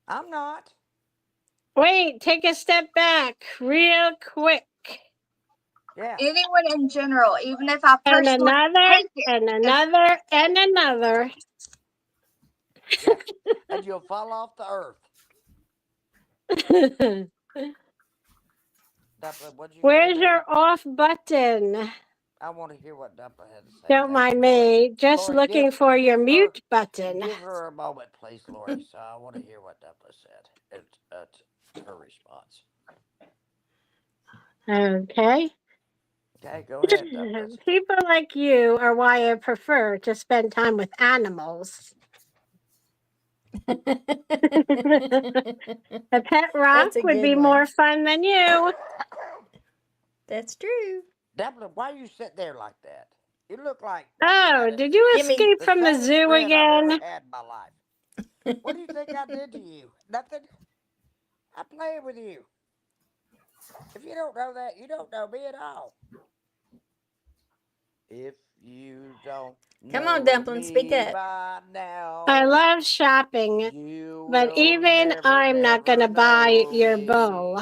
I'm not. Wait, take a step back real quick. Yeah. Anyone in general, even if I And personally another, hate it. and another, and another. Yeah. And you'll fall off the earth. Dumpling, what'd you say, Where's baby? your off button? I want to hear what Dumpling had to say. Don't Thank mind you, Lori. me. Just Lori, looking for your her, mute button. give her a moment, please, Lori. So I want to hear what Dumpling said. Her response. Okay. Okay, go ahead, Dumpling. People like you are why I prefer to spend time with animals. A pet rock That's a would be good one. more fun than you. That's true. Dumpling, why you sit there like that? You look like Oh, did you Give me escape the from the saddest zoo grin I've ever again? had in my life. What do you think I did to you? Nothing. I'm playing with you. If you don't know that, you don't know me at all. If you don't Come on, know Dumpling, speak me up. by now, I love shopping, you but will even never, I'm not going to never buy know your me. bowl.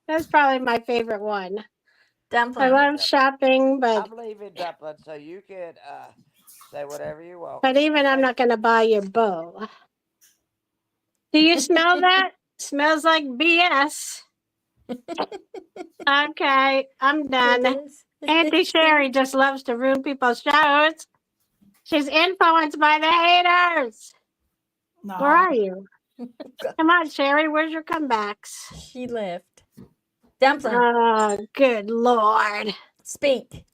That's probably my favorite one. I Dumpling. Okay, love Dumpling. shopping, but I'm leaving Dumpling, so you can say whatever you want. even I'm Okay? not going to buy your bowl. Do you smell that? Smells like BS. Okay, I'm It done. does. Auntie Sherry just loves to ruin people's shows. She's influenced by the haters. No. Where are you? Come on, Sherry. Where's your comebacks? She left. Dumpling, Oh, good Lord. speak.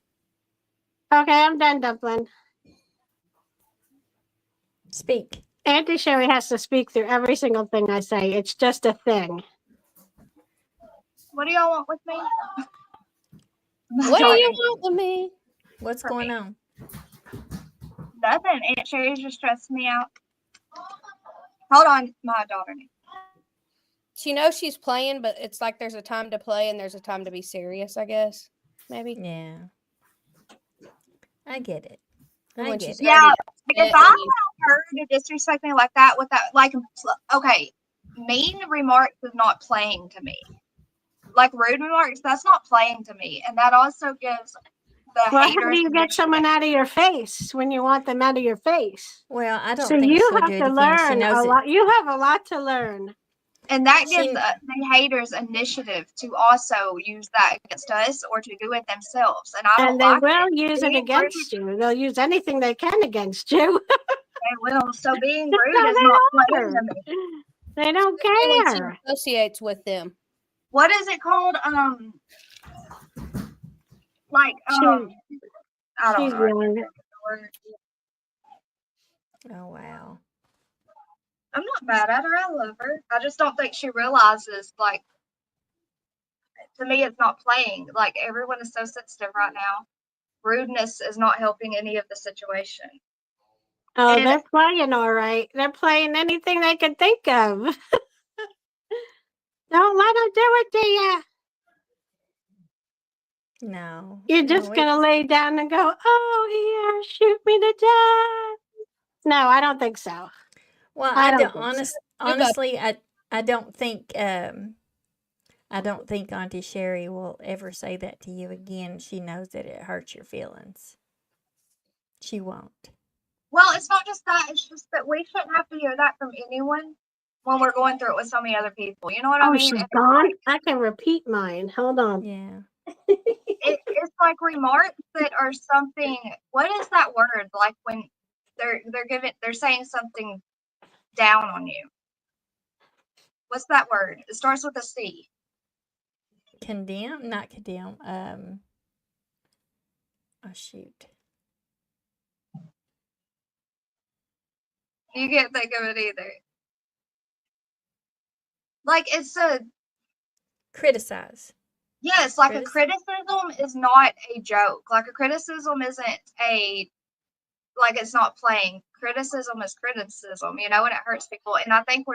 Okay, I'm done, Dumpling. Speak. Auntie Sherry has to speak through every single thing I say. It's just a thing. What do y'all want with me? What do you want with me? What's For going me. on? Nothing. Aunt Sherry's just stressing me out. Hold on, my daughter. She knows she's playing, but it's like there's a time to play and there's a time to be serious, I guess. Maybe. Yeah. I get it. And I when get she's it. Yeah, ready like if to I sit, allow her to disrespect me like that with that, like, okay, mean remarks is not playing to me. Like rude remarks, that's not playing to me, and that also gives the Well, how haters. do you get someone out of your face when you want them out of your face? Well, I don't So think you she'll have do it to again. She learn knows a it. lot. You have a lot to learn. And that She- gives the haters initiative to also use that against us or to do it themselves. And I don't And they like will it. use it Being against you. They'll use anything they can against you. They will. So being That's rude how is they not playing are. to me. They don't especially when she care. associates with them. What is it called? Like I don't She's know. young. The word. Oh, wow. I'm not mad at her. I love her. I just don't think she realizes, like, to me, it's not playing. Like, everyone is so sensitive right now. Rudeness is not helping any of the situation. Oh, And- they're playing all right. They're playing anything they can think of. Don't let them do it to you. No. You're no, just going to it's- lay down and go, oh, here, shoot me to death. No, I don't think so. Well, I I don't don't think so. honestly, I don't think Auntie Sherry will ever say that to you again. She knows that it hurts your feelings. She won't. Well, it's not just that. It's just that we shouldn't have to hear that from anyone when we're going through it with so many other people. You know what I Oh, mean? she's And gone? I can repeat mine. Hold on. Yeah. it's like remarks that are something. What is that word? Like when they're saying something down on you. What's that word? It starts with a C. Condemn? Not condemn. Oh, shoot. You can't think of it either. Like it's a Criticize. yes, like a criticism is not a joke. Like a criticism isn't a like it's not playing. Criticism is criticism, you know, and it hurts people. And I think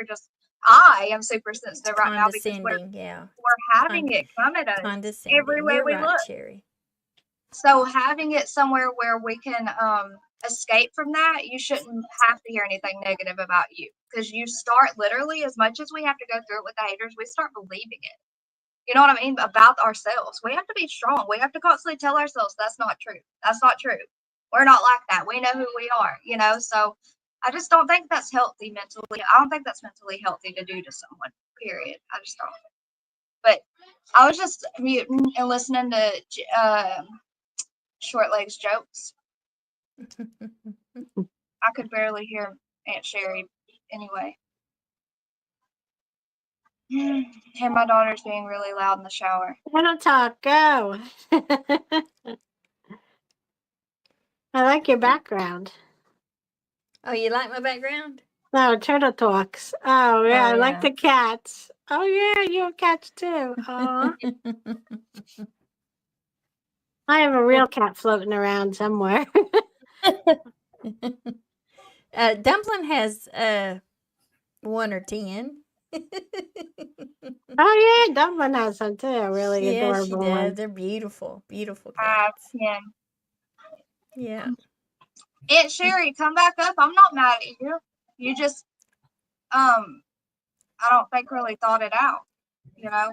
I am super sensitive right now because Condescending, yeah. we're having it come at us Condescending. everywhere You're we right, look. Sherry. So having it somewhere where we can escape from that, you shouldn't have to hear anything negative about you because you start literally as much as we have to go through it with the haters, we start believing it. You know what I mean? About ourselves. We have to be strong. We have to constantly tell ourselves that's not true. That's not true. We're not like that. We know who we are, you know? So I just don't think that's healthy mentally. I don't think that's mentally healthy to do to someone, period. I just don't. But I was just muting and listening to Short Legs jokes. I could barely hear Aunt Sherry anyway. And my daughter's being really loud in the shower. Little talk, go. I like your background. Oh, you like my background? No, Turtle Talks. Oh, yeah, Oh, I like yeah. the cats. Oh, yeah, you have cats too. Aw. I have a real cat floating around somewhere. Dumpling has 1 or 10. Oh, yeah, Dublin has some too. A really Yeah, she adorable does. one. They're beautiful, beautiful 5, cats. 10. Yeah. Aunt Sherry, come back up. I'm not mad at you. You just, I don't think really thought it out, you know?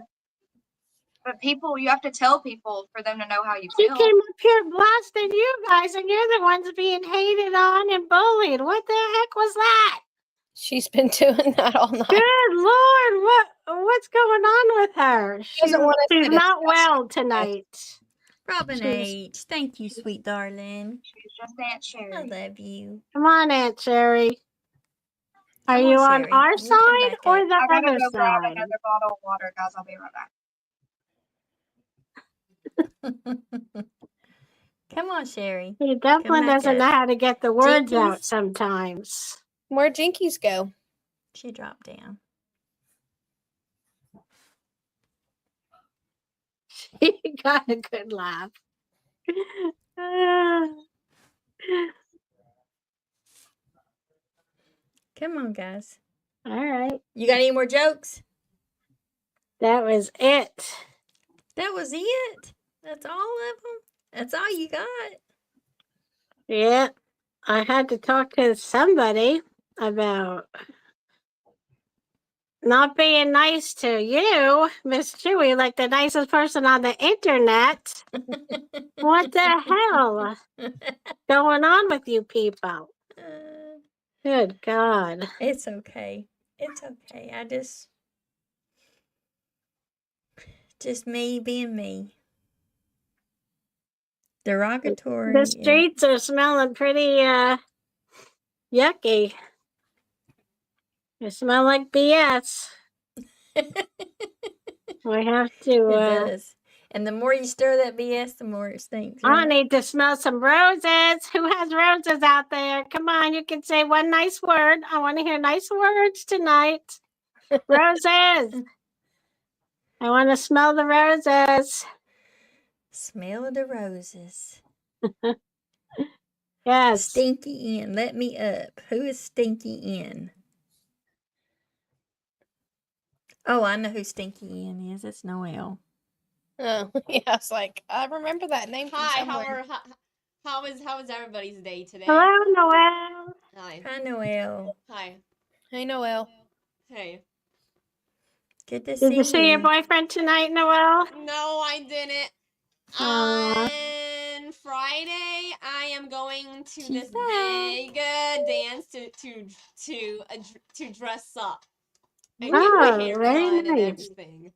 But people, you have to tell people for them to know how you She feel. came up here blasting you guys, and you're the ones being hated on and bullied. What the heck was that? She's been doing that all night. Good Lord, what's going on with her? She doesn't want us to She's not discuss well tonight. Robin She's- H. Thank you, sweet darling. She's just Aunt I Sherry. love you. Come on, Aunt Sherry. Are Come you on, on Sherry. our You can come side back or up. the I gotta other go grab side? another bottle of water, guys. I'll be right back. Come on, Sherry. He Come definitely back doesn't know up. how to get the words out Jinkies? sometimes. Where'd Jinkies go? She dropped down. He got a good laugh. Ah, Come on, guys. all right. You got any more jokes? That was it. That was it. That's all of them. That's all you got. Yeah. I had to talk to somebody about not being nice to you, Miss Chewy, like the nicest person on the internet. What the hell going on with you people? Good God. It's okay. It's okay. I just me being me. Derogatory. The streets are smelling pretty yucky. They smell like BS. We have It to does. And the more you stir that BS, the more it stinks. I Right? need to smell some roses. Who has roses out there? Come on, you can say one nice word. I want to hear nice words tonight. Roses. I want to smell the roses. Smell the roses. Yes. Stinky N. Let me up. Who is Stinky N? Oh, I know who Stinky N is. It's Noelle. Oh, yeah. I was like, I remember that name from Hi, somewhere. how is everybody's day today? Hello, Noelle. Hi. Hi, Noelle. Hi. Hey, Noelle. Hey. Good to Did you see your you. boyfriend tonight, Noelle? No, I didn't. Aw. On Friday, I am going to She's this back. big dance to dress up and get Oh, my hair very done and nice. everything.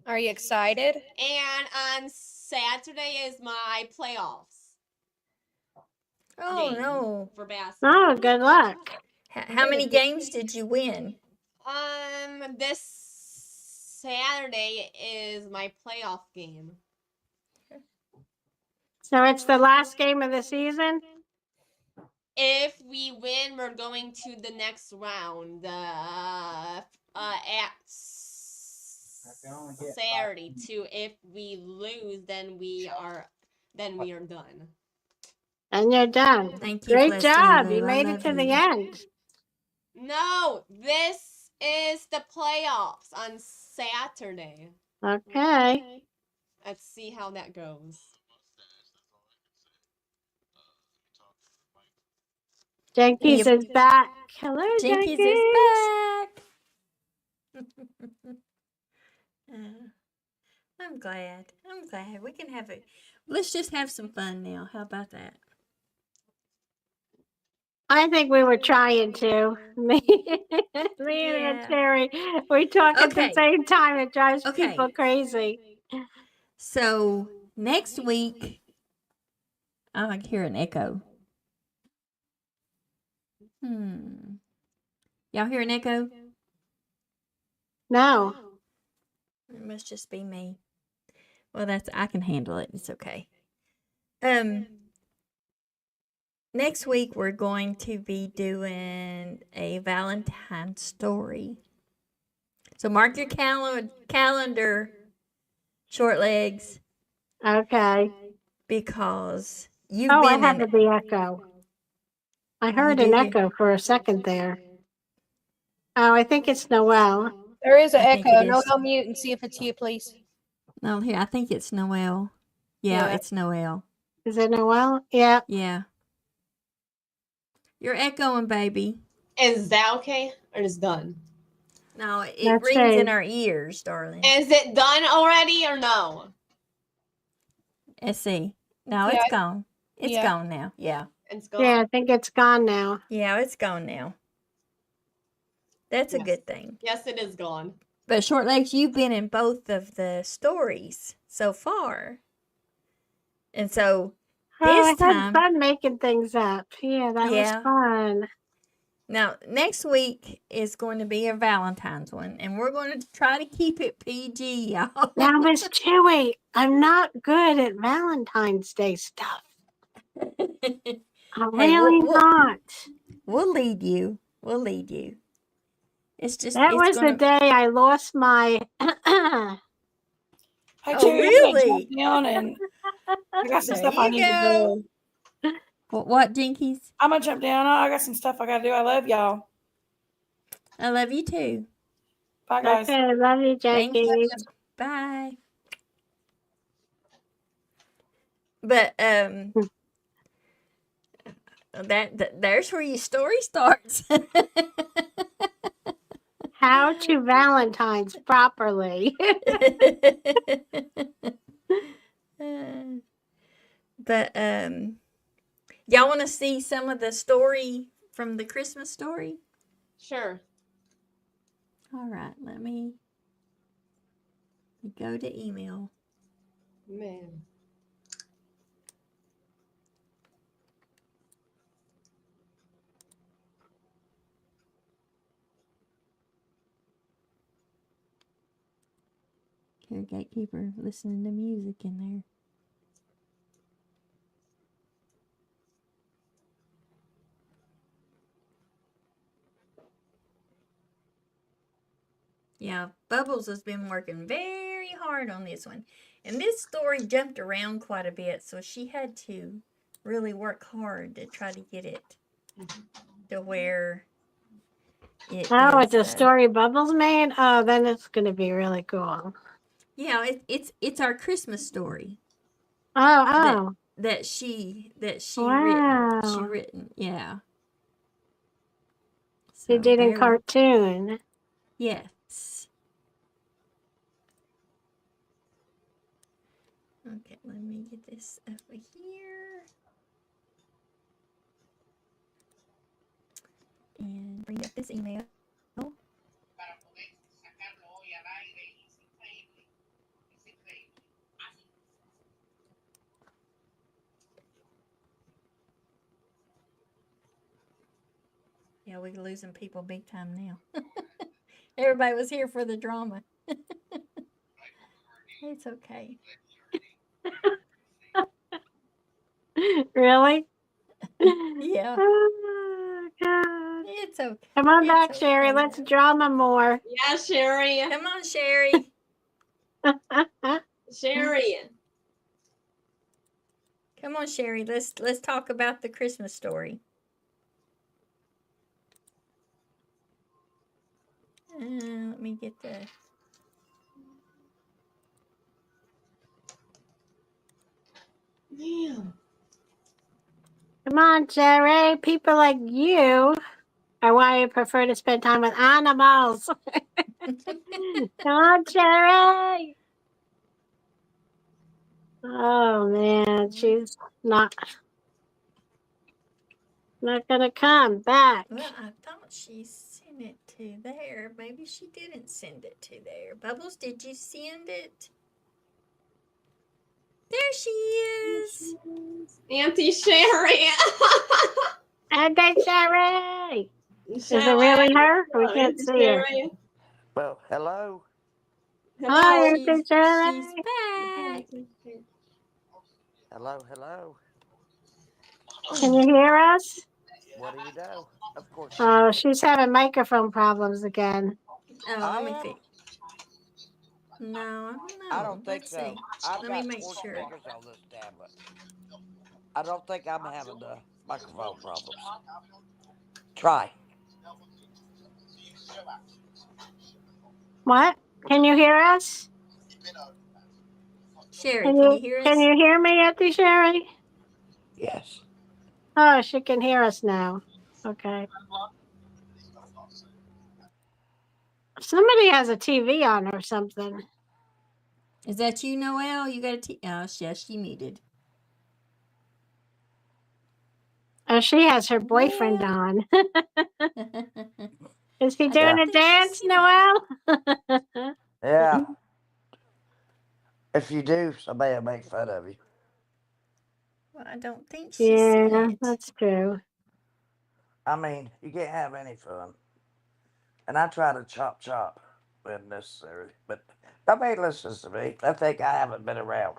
Are you excited? And on Saturday is my playoffs Oh, game no. for basketball. Oh, good luck. How many games did you win? This Saturday is my playoff game. So it's the last game of the season? If we win, we're going to the next round. At Saturday too. If we lose, then we are done. And you're done. Thank you, Great Plus job. Lulu. You I made it love to the you. end. No, this is the playoffs on Saturday. Okay. Let's see how that goes. Jenkins is back. Hello, Jenkins Jenkins. is back. I'm glad. I'm glad. We can have it. Let's just have some fun now. How about that? I think we were trying to. Me and Terry, we talk at the Okay. same time. It drives Okay. people crazy. So next week, I hear an echo. Y'all hear an echo? No. It must just be me. Well, I can handle it. It's okay. Next week we're going to be doing a Valentine's story. So mark your calendar, short legs. Okay. Because you've Oh, I been had in the echo. I heard an echo for a second there. Oh, I think it's Noelle. There is an I think echo. it No, is. no, mute and see if it's you, please. No, here, I think it's Noelle. Yeah, it's Noelle. Is it Noelle? Yeah. Yeah. You're echoing, baby. Is that okay? Or is it done? No, it Let's rings see. in our ears, darling. Is it done already or no? Let's see. No, Yeah, it's gone. It's yeah. gone now. Yeah. It's gone. Yeah, I think it's gone now. Yeah, it's gone now. That's a Yes. good thing. Yes, it is gone. But Short Legs, you've been in both of the stories so far. And so Oh, this I had time, fun making things up. Yeah, that was yeah. fun. Now, next week is going to be a Valentine's one, and we're going to try to keep it PG, y'all. Now, Miss Chewy, I'm not good at Valentine's Day stuff. I'm Hey, really not. we'll lead you. We'll lead you. It's just That it's was the gonna. day I lost my. Hey, Oh, Cherry, I'm gonna really? jump down and I got some There stuff I you need to go. do. What, Jinkies? I'm gonna jump down. I got some stuff I gotta do. I love y'all. I love you too. Bye, guys. Okay, love you, Thank you. Jackie. Bye. But there's where your story starts. How to Valentine's properly. But y'all want to see some of the story from the Christmas story? Sure. All right, let me go to email. Man. Here, gatekeeper, listening to music in there. Yeah, Bubbles has been working very hard on this one. And this story jumped around quite a bit, so she had to really work hard to try to get it to where it Oh, is. it's a story Bubbles made? Oh, then it's going to be really cool. Yeah, it's our Christmas story. Oh. That she Wow. written, yeah. She So did in cartoon. Yes. Okay, let me get this over here. And bring up this email. Yeah, we're losing people big time now. Everybody was here for the drama. It's okay. Really? Yeah. Oh, God. It's okay. Come on It's back, okay, Sherry. Let's drama more. Yeah, Sherry. Come on, Sherry. Sherry. Come on, Sherry. Let's talk about the Christmas story. Let me get the. Damn. Come on, Sherry. People like you are why I prefer to spend time with animals. Come on, Sherry. Oh man, she's not gonna come back. Well, I thought she sent it to there. Maybe she didn't send it to there. Bubbles, did you send it? There she is. Auntie Sherry. Auntie Sherry. Is it Sherry. really her? We can't Auntie see her. Sherry. Well, hello. Hi, Hello. Auntie Sherry. She's back. Hello, hello. Can you hear us? What do you know? Of course I Oh, can. she's having microphone problems again. Oh, I let me am? fix. No, I don't know. I don't think Let's so. see. I've Let me got make 4 sure. speakers on this tablet. I don't think I'm having the microphone problems. Try. What? Can you hear us? Sherry, can you hear Can us? you hear me, Auntie Sherry? Yes. Oh, she can hear us now. Okay. Somebody has a TV on or something. Is that you, Noelle? You got a oh, yes, she muted. Oh, she has her boyfriend on. Is he doing a dance, Noelle? Yeah. If you do, somebody will make fun of you. I don't think she Yeah, sent. that's true. I mean, you can't have any fun. And I try to chop when necessary, but nobody listens to me. They think I haven't been around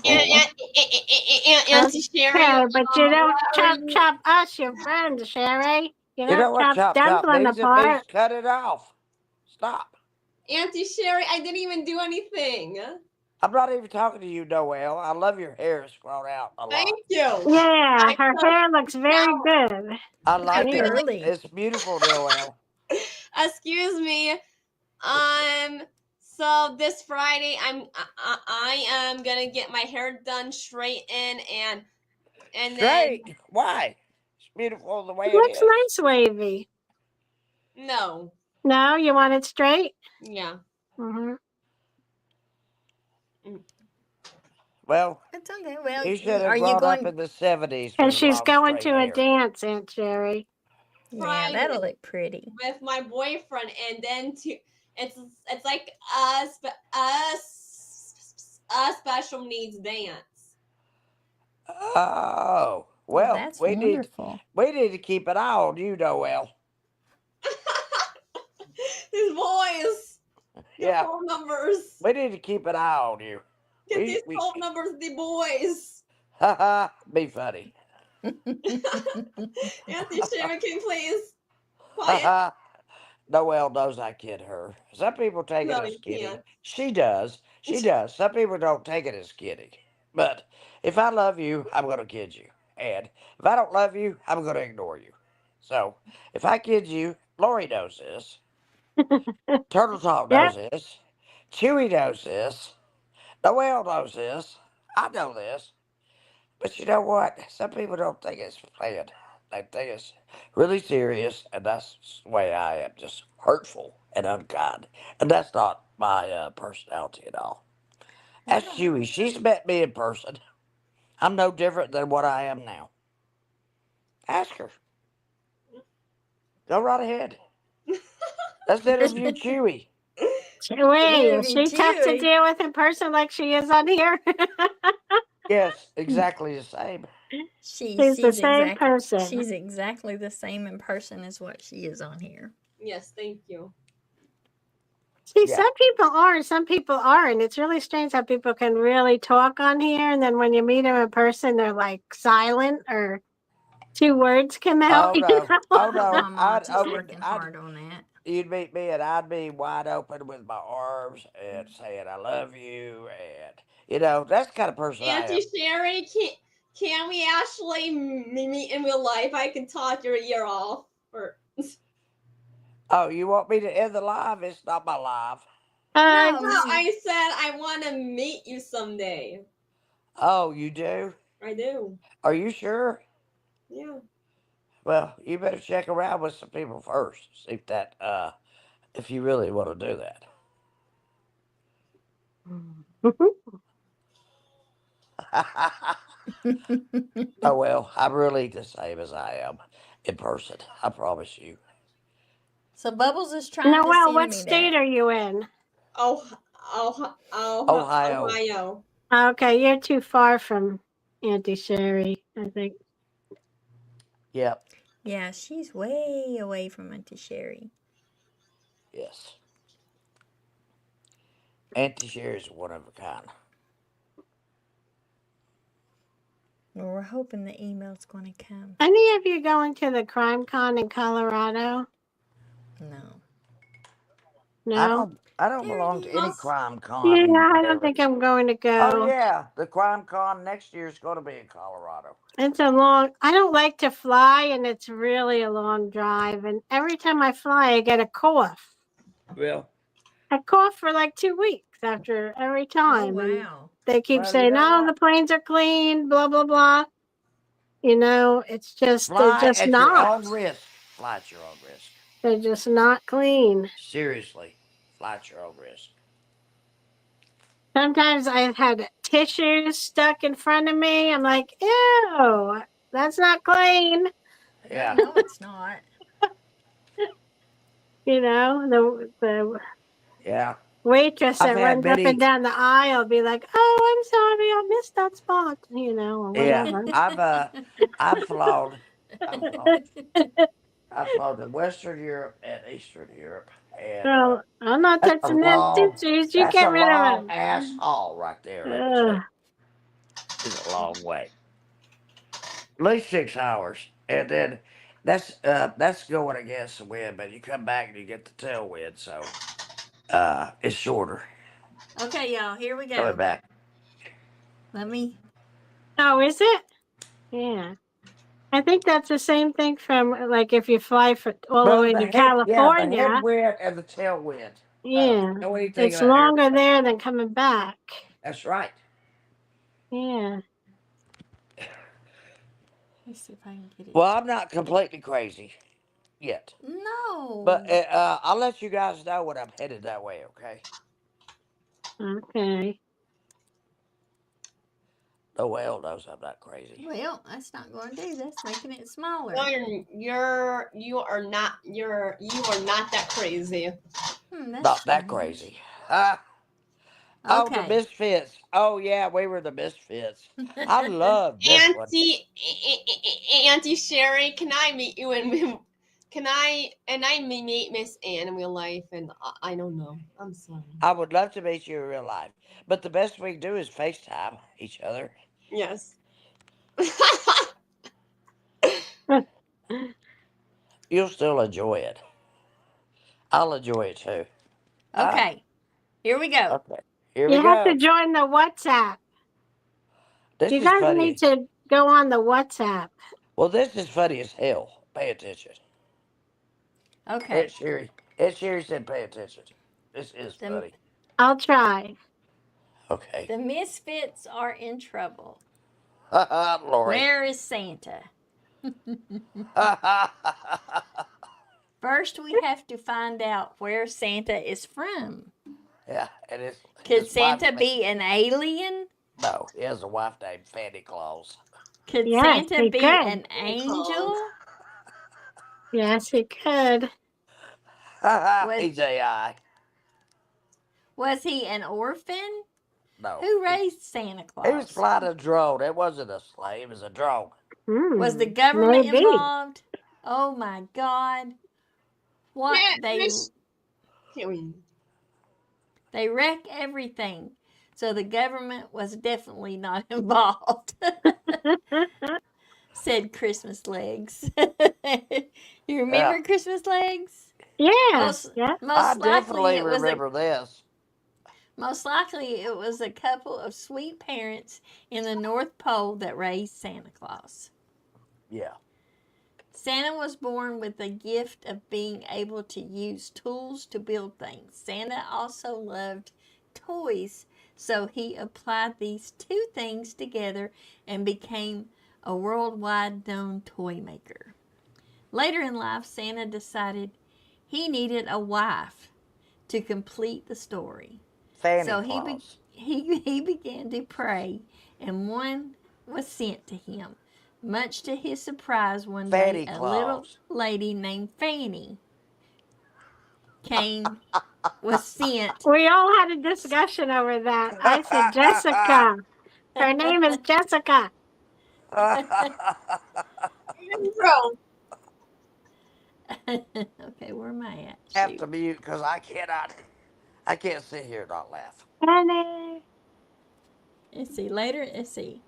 for a while. Auntie Sherry, Okay, but you don't why are chop us, your friend, Sherry. You You know don't what chop chop Dumpling means? It means apart. cut it off. Stop. Auntie Sherry, I didn't even do anything. I'm not even talking to you, Noel. I love your hair. It's grown out a lot. Thank you. Yeah, I her took hair looks very shower. good. I I like it. really Curly. It's beautiful, Noel. excuse me. So this Friday I am gonna get my hair done straightened and then Straight. Why? It's beautiful the way it Looks is. nice, wavy. no. No, you want it straight? Yeah. Mm-hmm. Well, It's okay. Well, you should are have you grown up going? in the 70s And with she's long going straight to a hair. dance, Aunt Sherry. Yeah, Friday that'll look pretty. with my boyfriend and then it's like a special needs dance. Oh, Well, well, that's wonderful. we need to keep an eye on you, Noel. These boys. Your Yeah, phone numbers. we need to keep an eye on you. Get these We phone numbers, the boys. be funny. Auntie Sherry, can you please? Quiet. Noel knows I kid her. Some people take it No, as you kidding. can't. She does. She does. Some people don't take it as kidding. But if I love you, I'm going to kid you. And if I don't love you, I'm going to ignore you. So if I kid you, Lori knows this. Turtle Talk knows Yep. this. Chewy knows this. Noel knows this. I know this. But you know what? Some people don't think it's playing. They think it's really serious, and that's the way I am, just hurtful and unkind. And that's not my personality at all. Ask Chewy. She's met me in person. I'm no different than what I am now. Ask her. Go right ahead. Let's interview Chewy. Wait, is Interview she tough to Chewy. deal with in person like she is on here? Yes, exactly the same. She's the same person. She's exactly the same in person as what she is on here. Yes, thank you. See, Yeah. some people are and some people aren't. It's really strange how people can really talk on here, and then when you meet them in person, they're like silent or two words come out. Oh You no. know? Oh no. Mom I'd Monty's open. working I'd hard on that. You'd meet me and I'd be wide open with my arms and saying I love you, and that's the kind of person I am. Auntie Sherry, can we actually meet in real life? I can talk your ear off. Or Oh, you want me to end the live? It's not my live. No, no, I said I want to meet you someday. Oh, you do? I do. Are you sure? Yeah. Well, you better check around with some people first. See if you really want to do that. Oh well, I'm really the same as I am in person. I promise you. So Bubbles is trying to Noel, send what me state that. are you in? Ohio. Ohio. Okay, you're too far from Auntie Sherry, I think. Yep. Yeah, she's way away from Auntie Sherry. Yes. Auntie Sherry's one of a kind. Well, we're hoping the email's going to come. Any of you going to the Crime Con in Colorado? No. No? I don't There belong it to any is. crime Yeah, con I don't think I'm going to Oh go. yeah, the crime con next year is going to be in Colorado. It's a long, I don't like to fly, and it's really a long drive. And every time I fly, I get a cough. Well, I cough for like 2 weeks after every Oh, time. And wow. they keep Well, you saying, know oh, what? the planes are clean, blah, blah, blah. It's just, they're Fly just at your not. own risk. Fly at your own risk. They're just not clean. Seriously, fly at your own risk. Sometimes I've had tissues stuck in front of me. I'm like, ew, that's not clean. Yeah. No, it's not. The Yeah. waitress I've that had runs up many. and down the aisle be like, "Oh, I'm sorry, I missed that spot," or Yeah, whatever. I've flown. I've flown. I've flown to Western Europe and Eastern Europe, and Well, I'm not that's a touching them long. sisters. You That's get a rid long of ass haul right there. Let me tell you, them. it's a long way. At least 6 hours, and then that's going against the wind. But you come back and you get the tailwind, so it's shorter Okay, y'all, here we coming go. back. Let me. Oh, is it? Yeah. I think that's the same thing from like if you fly all the Well, way to the California. headwind and the tailwind. I don't Yeah. know anything It's about air. longer there than coming back. That's right. Yeah. Let's see if I can get it. Well, I'm not completely crazy yet, but No. I'll let you guys know when I'm headed that way. Okay? Okay. The whale knows I'm not crazy. Well, that's not going to do. That's making it smaller. No, you are not that crazy. That's Not that strange. crazy. Oh, the Okay. misfits. Oh yeah, we were the misfits. I love this one. Auntie Sherry, can I meet you and I meet Miss Anne in real life? And I don't know. I'm sorry. I would love to meet you in real life, but the best we can do is FaceTime each other. Yes. You'll still enjoy it. I'll enjoy it too. Okay. Here we go. Okay. Here You we have to go. join the WhatsApp. This You is guys funny. need to go on the WhatsApp. Well, this is funny as hell. Pay attention. Okay. Ed Sherry said pay attention. This is funny. I'll try. Okay. The misfits are in trouble. Lori. Where is Santa? First, we have to find out where Santa is from. Yeah, and Could Santa be an alien? No, he has a wife named Fanny Claus. Could Yes, Santa he be could. an angel? Yes, he could. He's AI. Was he an orphan? No. Who raised Santa Claus? He was flying a drone. It wasn't a sleigh, it was a drone. Was the government maybe. involved? Oh my God. What they wreck everything. So the government was definitely not involved. Said Christmas Legs. You remember Christmas Legs? Yeah. I definitely remember this. Most likely it was a couple of sweet parents in the North Pole that raised Santa Claus. Yeah. Santa was born with the gift of being able to use tools to build things. Santa also loved toys, so he applied these two things together and became a worldwide known toy maker. Later in life, Santa decided he needed a wife to complete the story. Fanny So Claus. he began to pray, and one was sent to him. Much to his surprise, one Fanny day a Claus. little lady named Fanny was sent. We all had a discussion over that. I said Jessica. Her name is Jessica. Okay, where am I at? I have to mute because I can't sit here and not laugh. Fanny. Let's see.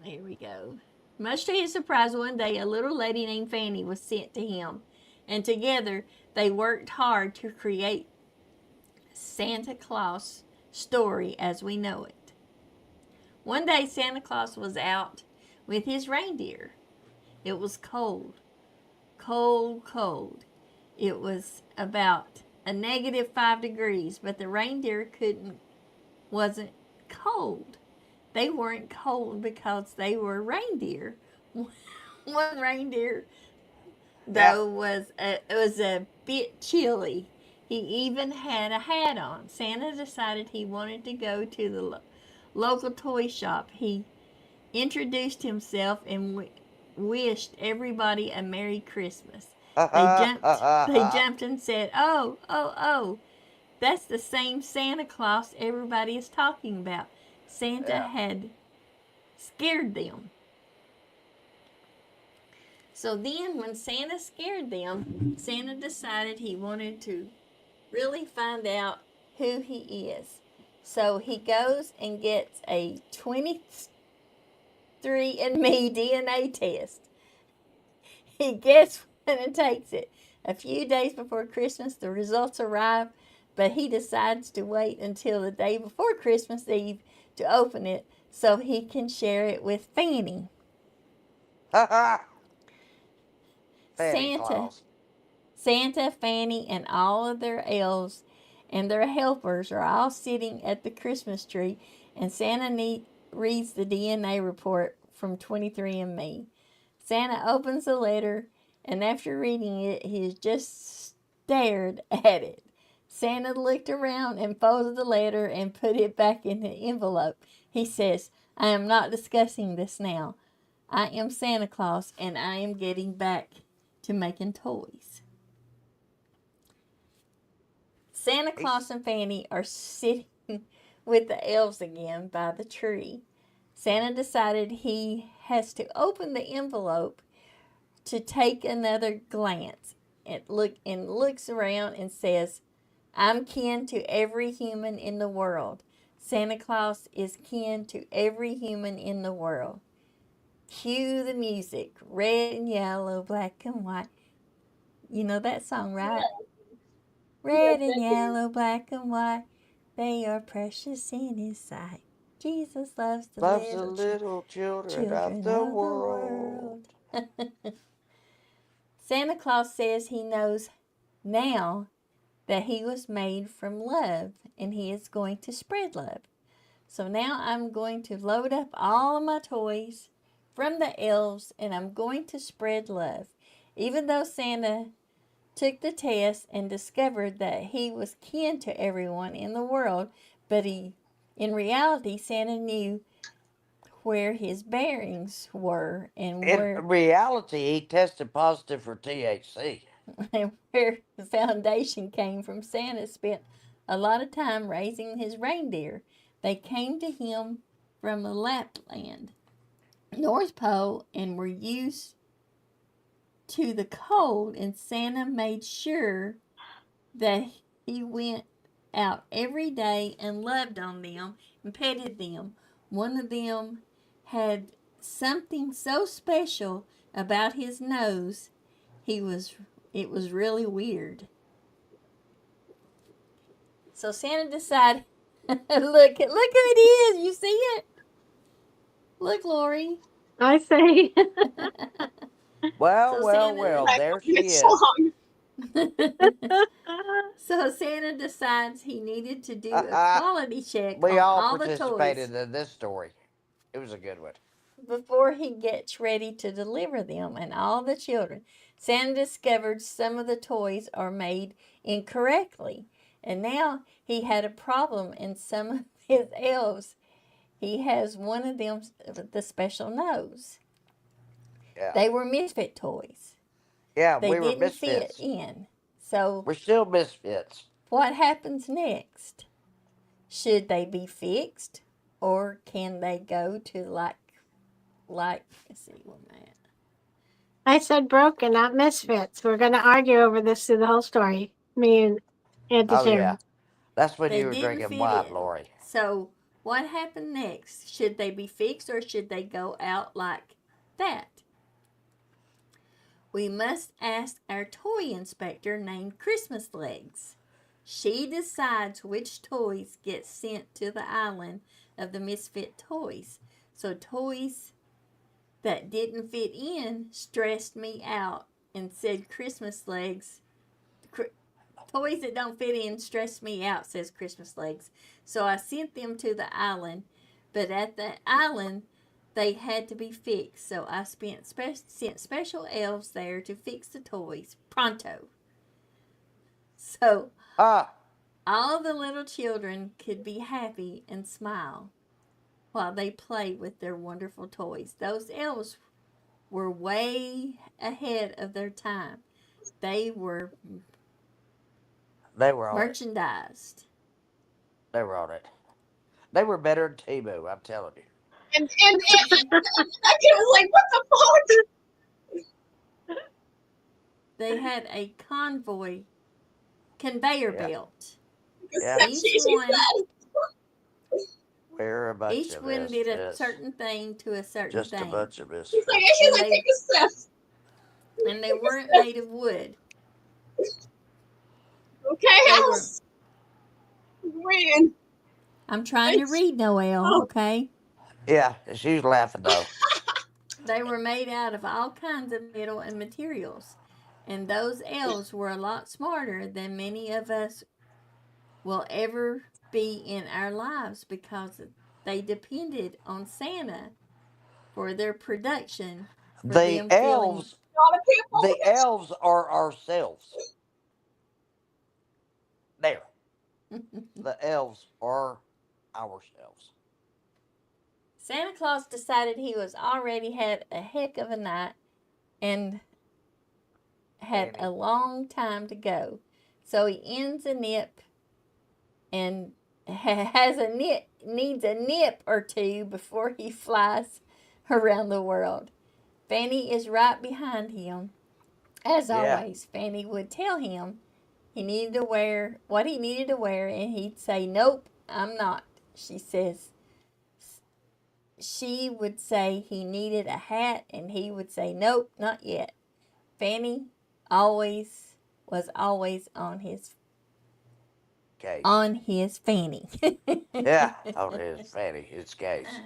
Here we go. Much to his surprise, one day a little lady named Fanny was sent to him, and together they worked hard to create Santa Claus story as we know it. One day Santa Claus was out with his reindeer. It was cold. It was about a -5 degrees, but the reindeer wasn't cold. They weren't cold because they were reindeer. One reindeer, though, was a bit chilly. He even had a hat on. Santa decided he wanted to go to the local toy shop. He introduced himself and wished everybody a Merry Christmas. They jumped and said, "Oh, oh, oh." That's the same Santa Claus everybody is talking about. Santa Yeah. had scared them. So then, when Santa scared them, Santa decided he wanted to really find out who he is. So he goes and gets a 23andMe DNA test. He gets one and takes it. A few days before Christmas, the results arrive, but he decides to wait until the day before Christmas Eve to open it so he can share it with Fanny. Ha ha. Fanny Santa, Claus. Santa, Fanny, and all of their elves and their helpers are all sitting at the Christmas tree, and Santa reads the DNA report from 23andMe. Santa opens the letter, and after reading it, he just stared at it. Santa looked around and folded the letter and put it back in the envelope. He says, I am not discussing this now. I am Santa Claus, and I am getting back to making toys. Santa Claus and Fanny are sitting with the elves again by the tree. Santa decided he has to open the envelope to take another glance and looks around and says, I'm kin to every human in the world. Santa Claus is kin to every human in the world. Cue the music, red and yellow, black and white. You know that song, right? Red and yellow, black and white, they are precious in His sight. Jesus loves the Loves the little little children of children the of the world. world. Santa Claus says he knows now that he was made from love and he is going to spread love. So now I'm going to load up all of my toys from the elves and I'm going to spread love. Even though Santa took the test and discovered that he was kin to everyone in the world, but in reality, Santa knew where his bearings were and In where reality, he tested positive for THC. and where the foundation came from. Santa spent a lot of time raising his reindeer. They came to him from the Lapland, North Pole, and were used to the cold, and Santa made sure that he went out every day and loved on them and petted them. One of them had something so special about his nose. It was really weird. So Santa decided, look who it is. You see it? Look, Lori. I say. Well, So well, Santa well, I there love she this is. song. So Santa decides he needed to do a quality check We on all all the toys participated in this story. It was a good one. before he gets ready to deliver them and all the children. Santa discovered some of the toys are made incorrectly, and now he had a problem in some of his elves. He has one of them with the special nose. Yeah. They were misfit toys. Yeah, They we were didn't fit misfits. in. So We're still misfits. what happens next? Should they be fixed or can they go to let's see where I'm at. I said broken, not misfits. We're going to argue over this through the whole story. Me and Auntie Oh, yeah. Sharon. That's when They you were didn't drinking fit white, in. Lori. So what happened next? Should they be fixed or should they go out like that? We must ask our toy inspector named Christmas Legs. She decides which toys get sent to the island of the misfit toys. So toys that didn't fit in stressed me out and said Christmas Legs. Toys that don't fit in stress me out, says Christmas Legs. So I sent them to the island, but at the island, they had to be fixed. So I sent special elves there to fix the toys pronto. So Ah, all the little children could be happy and smile while they play with their wonderful toys. Those elves were way ahead of their time. They They were on it. merchandised. They were on it. They were better than Temu, I'm telling you. And that kid was like, what the fuck? They had a conveyor Yeah. belt. Yeah. Each one We're a bunch Each of one did a misfits. certain thing to a certain Just a thing. bunch of She's like, misfits. she's like, take a sip. And they weren't made of wood. Okay, They were. House. Reading. I'm trying to read, Noelle, okay? Yeah, she's laughing though. They were made out of all kinds of metal and materials. And those elves were a lot smarter than many of us will ever be in our lives because they depended on Santa for their production, for The them feeling. elves, the elves are ourselves. There, the elves are ourselves. Santa Claus decided he was already had a heck of a night and had a long time to go. So he ends a nip and needs a nip or two before he flies around the world. Fanny is right behind him. As always, Fanny would tell him he needed to wear what he needed to wear, and he'd say, "Nope, I'm not." She would say he needed a hat, and he would say, "Nope, not yet." Fanny always was always on his Case. fanny. Yeah, on his fanny, his case.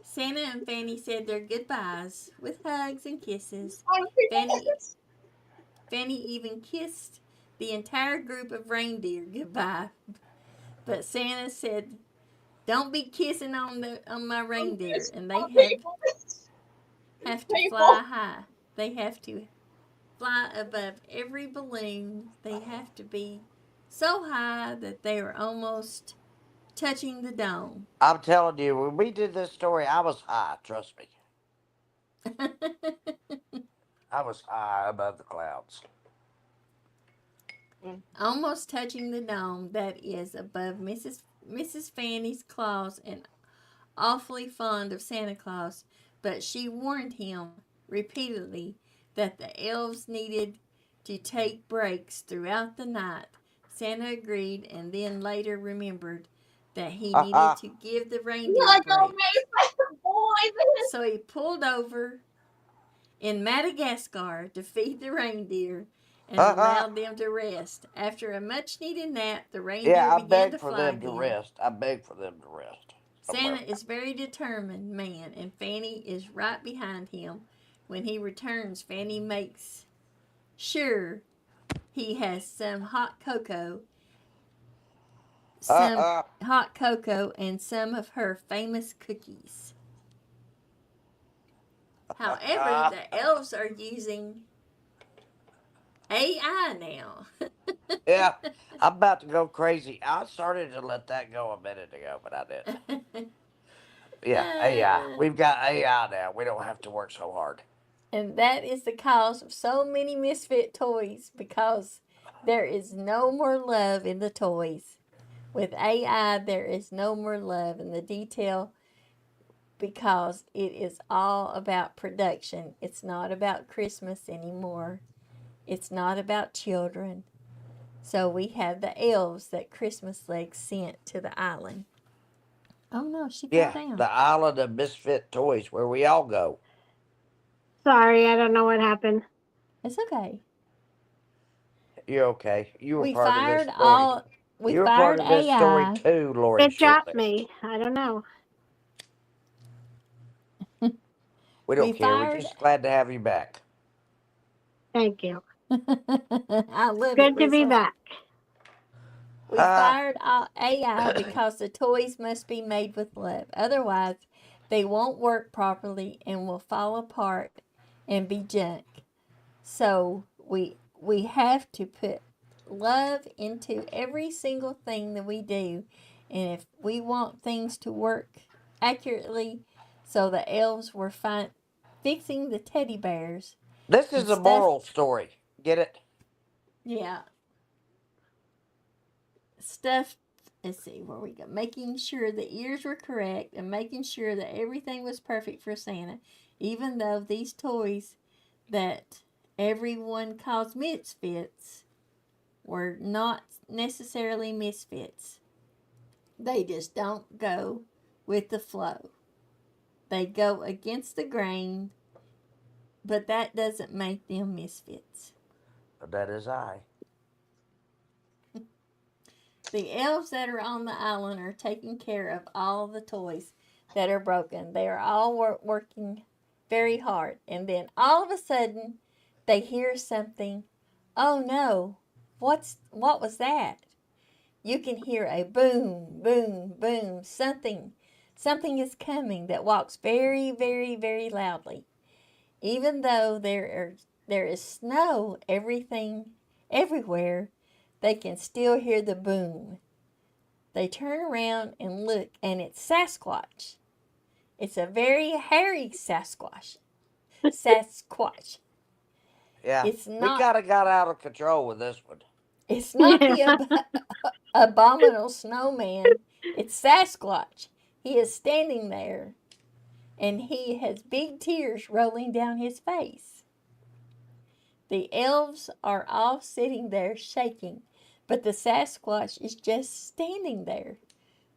Santa and Fanny said their goodbyes with hugs and kisses. Fanny even kissed the entire group of reindeer goodbye. But Santa said, "Don't be kissing on my reindeer," and they have to fly high. They have to fly above every balloon. They have to be so high that they are almost touching the dome. I'm telling you, when we did this story, I was high. Trust me, I was high above the clouds. Almost touching the dome that is above Mrs. Fanny's claws, and awfully fond of Santa Claus, but she warned him repeatedly that the elves needed to take breaks throughout the night. Santa agreed and then later remembered that he needed to give the reindeer breaks. So he pulled over in Madagascar to feed the reindeer and allowed them to rest. After a much needed nap, the reindeer began to fly again. I begged for them to rest. Santa is very determined man, and Fanny is right behind him. When he returns, Fanny makes sure he has some hot cocoa and some of her famous cookies. However, the elves are using AI now. Yeah, I'm about to go crazy. I started to let that go a minute ago, but I didn't. Yeah, AI. We've got AI now. We don't have to work so hard. And that is the cause of so many misfit toys, because there is no more love in the toys. With AI, there is no more love in the detail, because it is all about production. It's not about Christmas anymore. It's not about children. So we have the elves that Christmas Legs sent to the island. Oh no, she fell down. The island of misfit toys where we all go. Sorry, I don't know what happened. It's okay. You're okay. You were We part of this fired story. we You were fired part of this story AI. too, Lori It dropped Shortly. me. I don't know. We don't care. We're just glad to have you back. Thank you. I love Good to be back. We fired AI because the toys must be made with love. Otherwise, they won't work properly and will fall apart and be junk. So we have to put love into every single thing that we do. And if we want things to work accurately, so the elves were fixing the teddy bears. This is a moral story. Get it? Yeah. Stuff. Let's see where we go. Making sure the ears were correct and making sure that everything was perfect for Santa, even though these toys that everyone calls misfits were not necessarily misfits. They just don't go with the flow. They go against the grain, but that doesn't make them misfits. But that is I. The elves that are on the island are taking care of all the toys that are broken. They are all working very hard. And then all of a sudden, they hear something. Oh no, what was that? You can hear a boom, boom, boom. Something is coming that walks very, very, very loudly. Even though there is snow everywhere, they can still hear the boom. They turn around and look, and it's Sasquatch. It's a very hairy Sasquatch. Sasquatch. Yeah, It's we not. kind of got out of control with this one. It's not Yeah. the abominable snowman. It's Sasquatch. He is standing there, and he has big tears rolling down his face. The elves are all sitting there shaking, but the Sasquatch is just standing there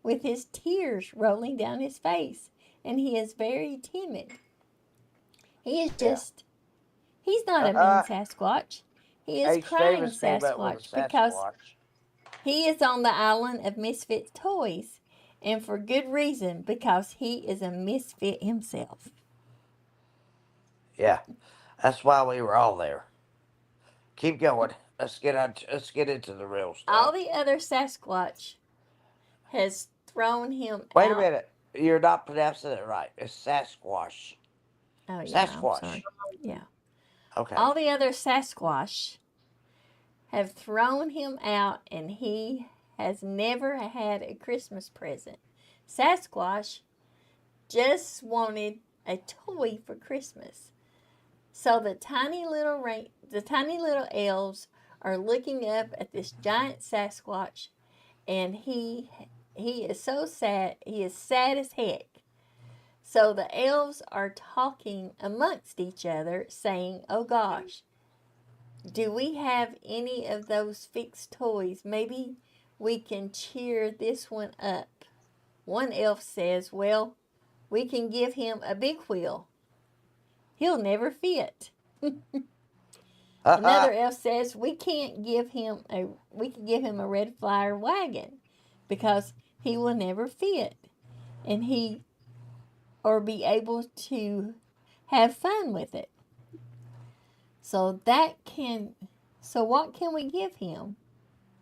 with his tears rolling down his face, and he is very timid. He is Yeah. just, he's not a mean Sasquatch. He is H. crying Davis came up with a Sasquatch because Sasquatch. he is on the island of misfit toys, and for good reason, because he is a misfit himself. Yeah, that's why we were all there. Keep going. Let's get into the real All stuff. the other Sasquatch has thrown him Wait a out. minute. You're not pronouncing it right. It's Sasquatch. Oh, yeah, I'm Sasquatch. sorry. Yeah. Okay. All the other Sasquatch have thrown him out, and he has never had a Christmas present. Sasquatch just wanted a toy for Christmas. So the tiny little elves are looking up at this giant Sasquatch, and he is so sad. He is sad as heck. So the elves are talking amongst each other, saying, "Oh gosh, do we have any of those fixed toys? Maybe we can cheer this one up." One elf says, "Well, we can give him a big wheel. He'll never fit." Another elf says, we can give him a red flyer wagon because he will never fit and he or be able to have fun with it. So what can we give him?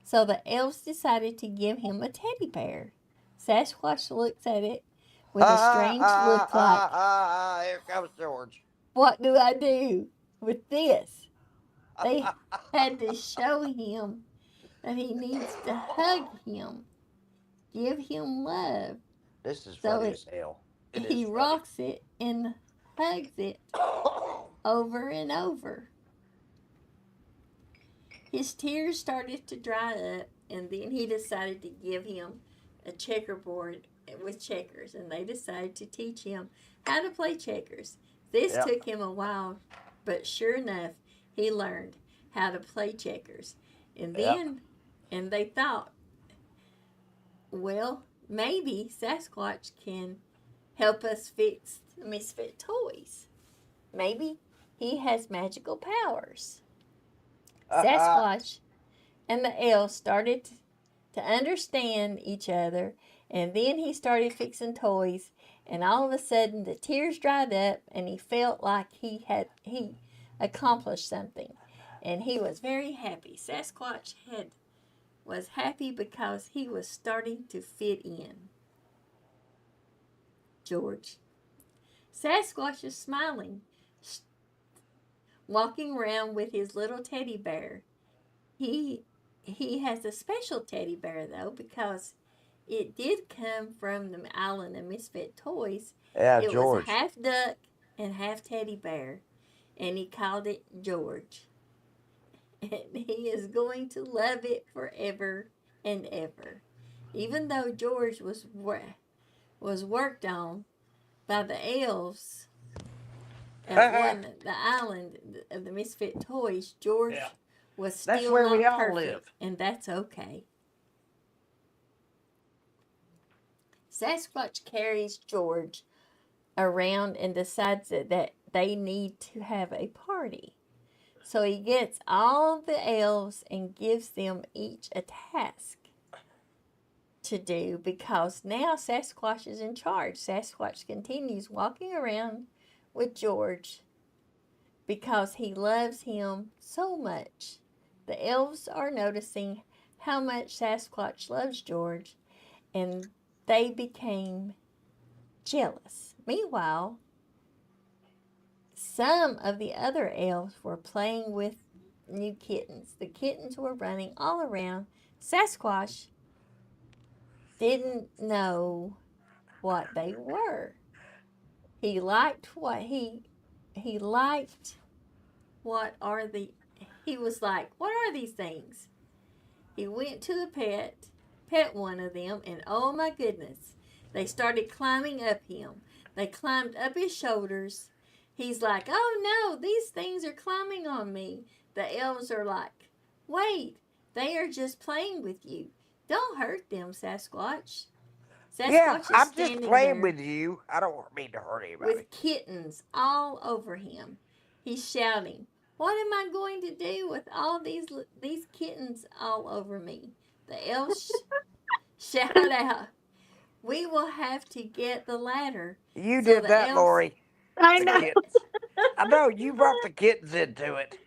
So the elves decided to give him a teddy bear. Sasquatch looks at it with a strange look like, Here comes George. what do I do with this? They had to show him that he needs to hug him, give him love. This is So funny as hell. It is he funny. rocks it and hugs it over and over. His tears started to dry up, and then he decided to give him a checkerboard with checkers, and they decided to teach him how to play checkers. This Yep. took him a while, but sure enough, he learned how to play checkers. And Yep. then, and they thought, well, maybe Sasquatch can help us fix the misfit toys. Maybe he has magical powers. Sasquatch and the elves started to understand each other, and then he started fixing toys, and all of a sudden the tears dried up, and he felt like he accomplished something, and he was very happy. Sasquatch was happy because he was starting to fit in. George. Sasquatch is smiling, walking around with his little teddy bear. He has a special teddy bear though because it did come from the island of misfit toys. Yeah, It was George. half duck and half teddy bear, and he called it George. and he is going to love it forever and ever. Even though George was worked on by the elves on the island of the Misfit Toys, George Yeah. was That's still where we not all perfect, live. and that's okay. Sasquatch carries George around and decides that they need to have a party. So he gets all the elves and gives them each a task to do because now Sasquatch is in charge. Sasquatch continues walking around with George because he loves him so much. The elves are noticing how much Sasquatch loves George and they became jealous. Meanwhile, some of the other elves were playing with new kittens. The kittens were running all around. Sasquatch didn't know what they were. He liked he liked what are the he was like, what are these things? He went to the pet one of them, and oh my goodness, they started climbing up him. They climbed up his shoulders. He's like, oh no, these things are climbing on me. The elves are like, wait, they are just playing with you. Don't hurt them, Sasquatch. Yeah, Sasquatch is I'm just standing playing there with you. I don't mean to hurt anybody. with kittens all over him. He's shouting, what am I going to do with all these kittens all over me? The elves shout out, we will have to get the ladder. You So did the that, elves, Lori. I The know. kittens. I know, you brought the kittens into it.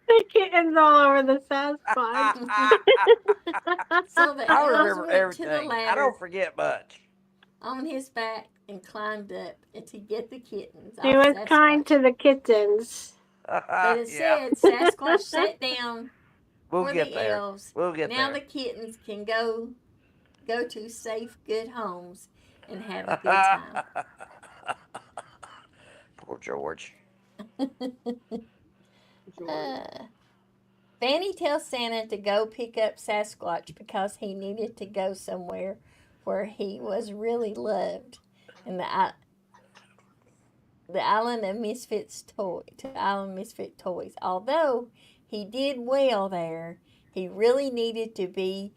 The kitten's all over the Sasquatch. so the I elves remember went to the everything. I don't ladder forget much. on his back and climbed up to get the kittens He off was kind Sasquatch. to the kittens. But Yeah, instead, Sasquatch sat down we'll for get the there. elves. We'll get Now there. the kittens can go to safe, good homes and have a good time. Poor George. uh, Fanny tells Santa to go pick up Sasquatch because he needed to go somewhere where he was really loved. And the island of Misfit Toys. Although he did well there, he really needed to be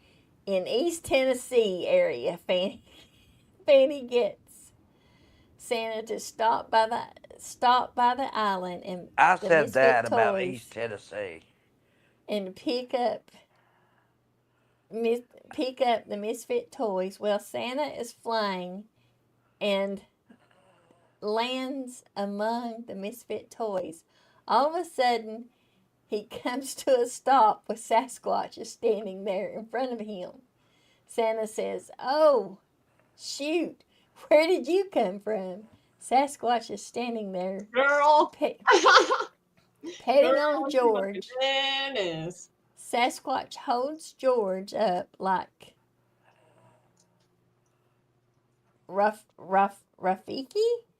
in East Tennessee area. Fanny gets Santa to stop by the island and I the said Misfit that about East Toys Tennessee. and pick up the Misfit Toys. Well, Santa is flying and lands among the Misfit Toys. All of a sudden, he comes to a stop with Sasquatch is standing there in front of him. Santa says, oh, shoot, where did you come from? Sasquatch is standing there, Girl. petting on George. Bananas. Sasquatch holds George up like Rafiki?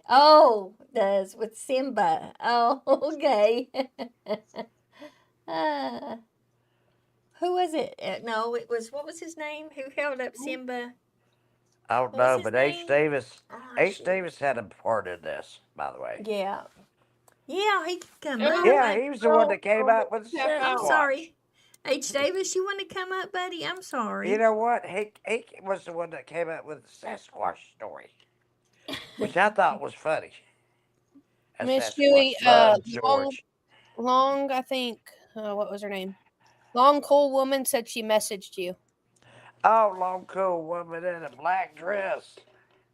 Oh, does with Simba. Oh, okay. uh, who was it? No, it was, what was his name? Who held up Simba? I don't What was know, his but H. name? Davis. Oh, H. shoot. Davis had a part in this, by the way. Yeah. Yeah, he could come It was up. Yeah, he was the one that came girl up with the that I'm Sasquatch. sorry. H. Davis, you want to come up, buddy? I'm sorry. You know what? He was the one that came up with the Sasquatch story, which I thought was funny. A Miss Sasquatch Dewey, loved George. long, I think, what was her name? Long, cool woman said she messaged you. Oh, long, cool woman in a black dress.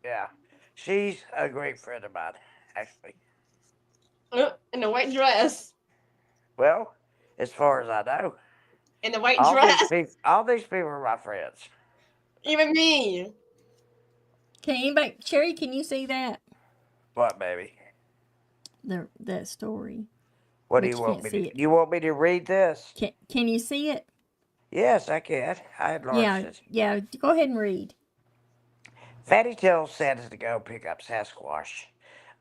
Yeah, she's a great friend of mine, actually. in a white dress. Well, as far as I know, In a white all dress. all these people are my friends. Even me. Can anybody, Sherry, can you see that? What, baby? That story. What do But you you want can't me see to? it. You want me to read this? Can you see it? Yes, I can. I enlarged it. Yeah, go ahead and read. Fatty tells Santa to go pick up Sasquatch.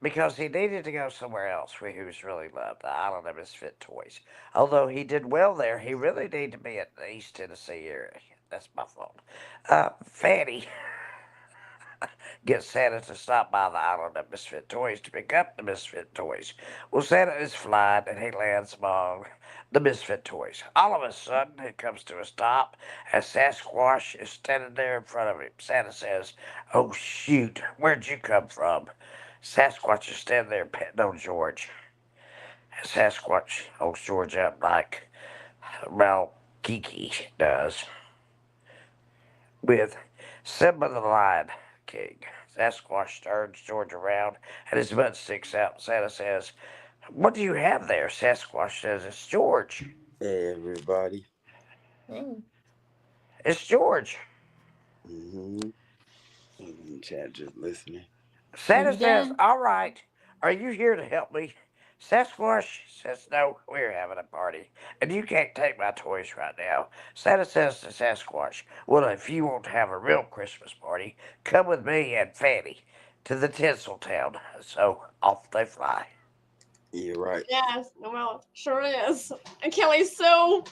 because he needed to go somewhere else where he was really loved, the island of misfit toys. Although he did well there, he really needed to be in the East Tennessee area. That's my fault. Fanny gets Santa to stop by the island of misfit toys to pick up the misfit toys. Well, Santa is flying and he lands among the misfit toys. All of a sudden, it comes to a stop as Sasquatch is standing there in front of him. Santa says, "Oh, shoot, where'd you come from?" Sasquatch is standing there petting on George. Sasquatch holds George up like, well, Kiki does, with Simba the Lion King. Sasquatch turns George around and his butt sticks out. Santa says, "What do you have there?" Sasquatch says, "It's George. Hey, everybody. Hey. It's George." Mm-hmm. In the chat, just listening. Santa You says, done? "All right, are you here to help me?" Sasquatch says, "No, we're having a party, and you can't take my toys right now." Santa says to Sasquatch, "Well, if you want to have a real Christmas party, come with me and Fanny to the Tinsel Town." So off they fly. You're right. Yes, well, sure is. I can't wait so.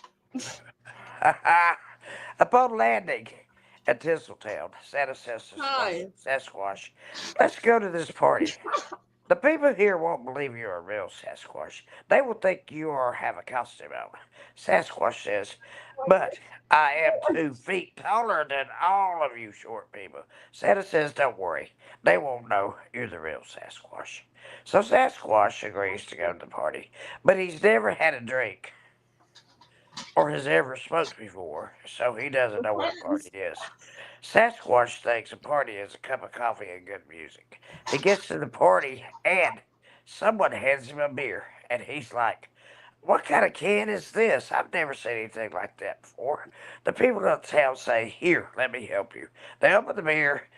Upon landing at Tinseltown, Santa says to Hi. Sasquatch, "Let's go to this party. The people here won't believe you're a real Sasquatch. They will think you have a costume on." Sasquatch says, "But I am 2 feet taller than all of you short people." Santa says, "Don't worry. They won't know you're the real Sasquatch." So Sasquatch agrees to go to the party, but he's never had a drink or has ever smoked before, so he doesn't know what a party is. Sasquatch thinks a party is a cup of coffee and good music. He gets to the party and someone hands him a beer, and he's like, "What kind of can is this? I've never seen anything like that before." The people of the town say, "Here, let me help you." They open the beer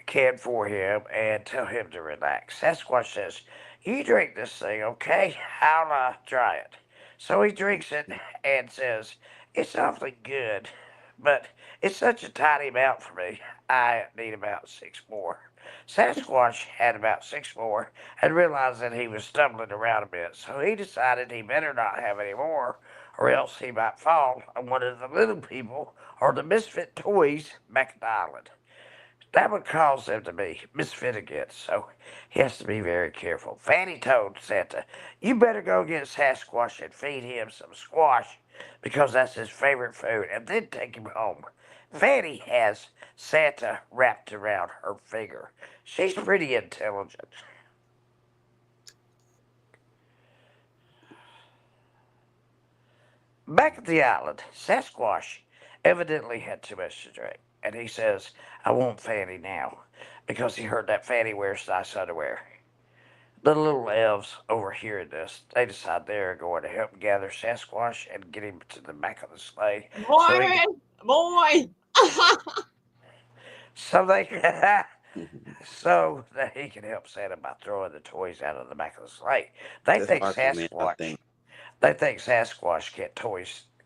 can for him and tell him to relax. Sasquatch says, "You drink this thing, okay? I'll try it." So he drinks it and says, "It's awfully good, but it's such a tiny amount for me. I need about 6 more." Sasquatch had about 6 more and realized that he was stumbling around a bit, so he decided he better not have any more, or else he might fall on one of the little people or the misfit toys back at the island. That would cause them to be misfit again, so he has to be very careful. Fanny told Santa, "You better go get Sasquatch and feed him some squash because that's his favorite food, and then take him home." Fanny has Santa wrapped around her finger. She's pretty intelligent. Back at the island, Sasquatch evidently had too much to drink, and he says, "I want Fanny now," because he heard that Fanny wears nice underwear. The little elves overhearing this, they decide they're going to help gather Sasquatch and get him to the back of the sleigh. Boy, man. Boy. So they so that he can help Santa by throwing the toys out of the back of the sleigh. They That's think Aquaman, I Sasquatch think. They think Sasquatch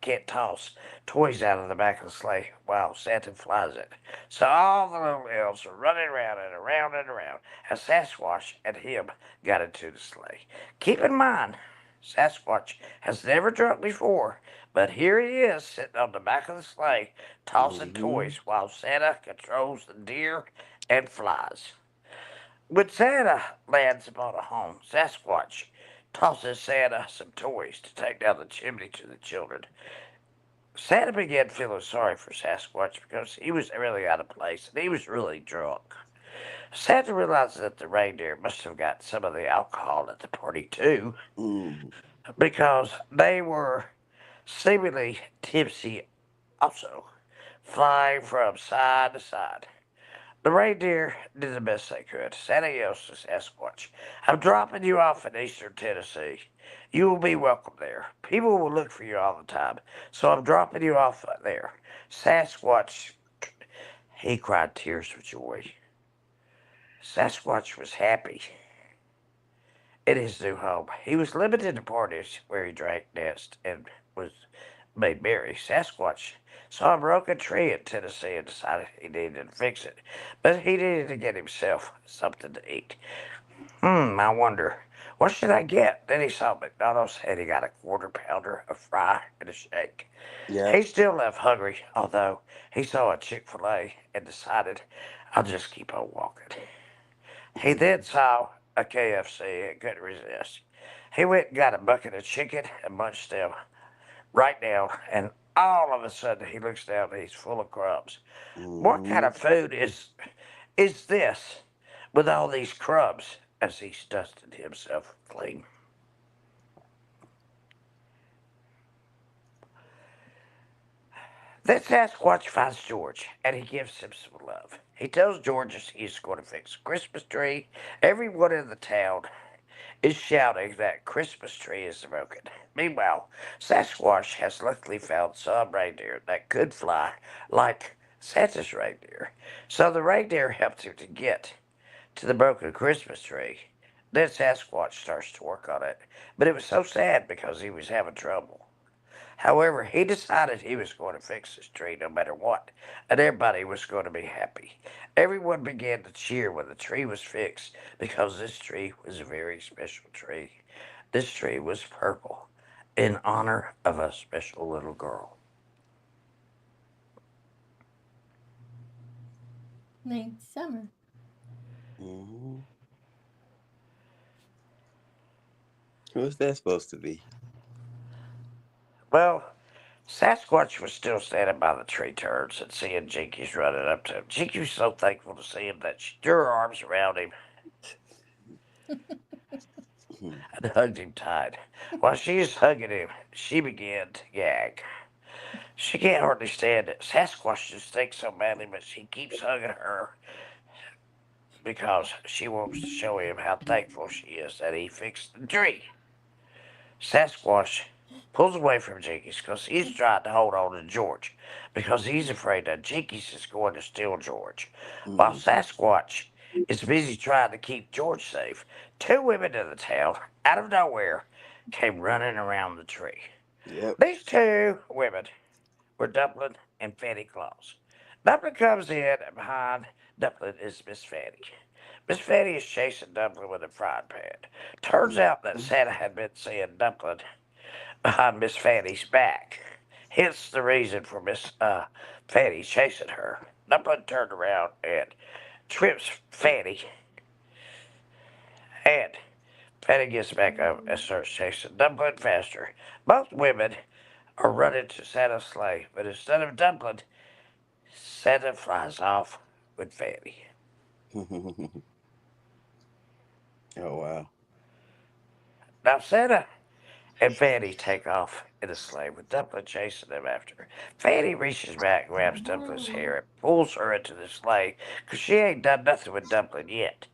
can't toss toys out of the back of the sleigh while Santa flies it. So all the little elves are running around and around and around as Sasquatch and him got into the sleigh. Keep in mind, Sasquatch has never drunk before, but here he is sitting on the back of the sleigh tossing Mm-hmm. toys while Santa controls the deer and flies. When Santa lands upon a home, Sasquatch tosses Santa some toys to take down the chimney to the children. Santa began feeling sorry for Sasquatch because he was really out of place and he was really drunk. Santa realized that the reindeer must have got some of the alcohol at the party too, Mm. because they were seemingly tipsy also, flying from side to side. The reindeer did the best they could. Santa yells to Sasquatch, "I'm dropping you off in eastern Tennessee. You will be welcome there. People will look for you all the time, so I'm dropping you off there." Sasquatch, he cried tears of joy. Sasquatch was happy in his new home. He was limited to parties where he drank, danced, and was made merry. Sasquatch saw a broken tree in Tennessee and decided he needed to fix it, but he needed to get himself something to eat. I wonder, what should I get? Then he saw McDonald's and he got a quarter pounder, a fry, and a shake. Yep. He still left hungry, although he saw a Chick-fil-A and decided, I'll just keep on walking. He then saw a KFC and couldn't resist. He went and got a bucket of chicken and munched them right down, and all of a sudden he looks down and he's full of crumbs. What kind Mm-hmm. of food is this with all these crumbs? As he dusted himself clean. Then Sasquatch finds George, and he gives him some love. He tells George he's going to fix a Christmas tree. Everyone in the town is shouting that Christmas tree is broken. Meanwhile, Sasquatch has luckily found some reindeer that could fly like Santa's reindeer. So the reindeer helped him to get to the broken Christmas tree. Then Sasquatch starts to work on it, but it was so sad because he was having trouble. However, he decided he was going to fix this tree no matter what, and everybody was going to be happy. Everyone began to cheer when the tree was fixed because this tree was a very special tree. This tree was purple in honor of a special little girl. Named Summer. Mm-hmm. What's that supposed to be? Well, Sasquatch was still standing by the tree turns and seeing Jinkies running up to him. Jinky was so thankful to see him that she threw her arms around him and hugged him tight. While she was hugging him, she began to gag. She can't hardly stand it. Sasquatch just thinks so badly, but she keeps hugging her because she wants to show him how thankful she is that he fixed the tree. Sasquatch pulls away from Jinkies because he's trying to hold on to George because he's afraid that Jinkies is going to steal George. While Mm-hmm. Sasquatch is busy trying to keep George safe, two women in the town, out of nowhere, came running around the tree. Yep. These two women were Dumpling and Fanny Claus. Dumpling comes in, and behind Dumpling is Miss Fanny. Miss Fanny is chasing Dumpling with a frying pan. Turns out that Santa had been seeing Dumpling behind Miss Fanny's back. Hence the reason for Miss Fanny chasing her. Dumpling turned around and trips Fanny, and Fanny gets back up and starts chasing Dumpling faster. Both women are running to Santa's sleigh, but instead of Dumpling, Santa flies off with Fanny. Oh wow. Now Santa and Fanny take off in a sleigh with Dumpling chasing them after. Fanny reaches back, grabs Dumpling's hair, and pulls her into the sleigh because she ain't done nothing with Dumpling yet.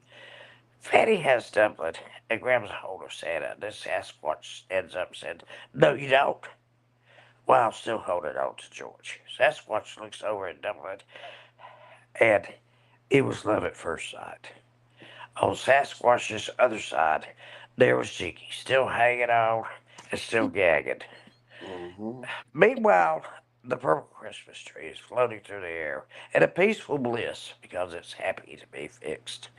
Fanny has Dumpling and grabs a hold of Santa. Then Sasquatch stands up and said, "No, you don't," while still holding on to George. Sasquatch looks over at Dumpling, and it was love at first sight. On Sasquatch's other side, there was Cheeky, still hanging on and still gagging. Mm-hmm. Meanwhile, the purple Christmas tree is floating through the air in a peaceful bliss because it's happy to be fixed.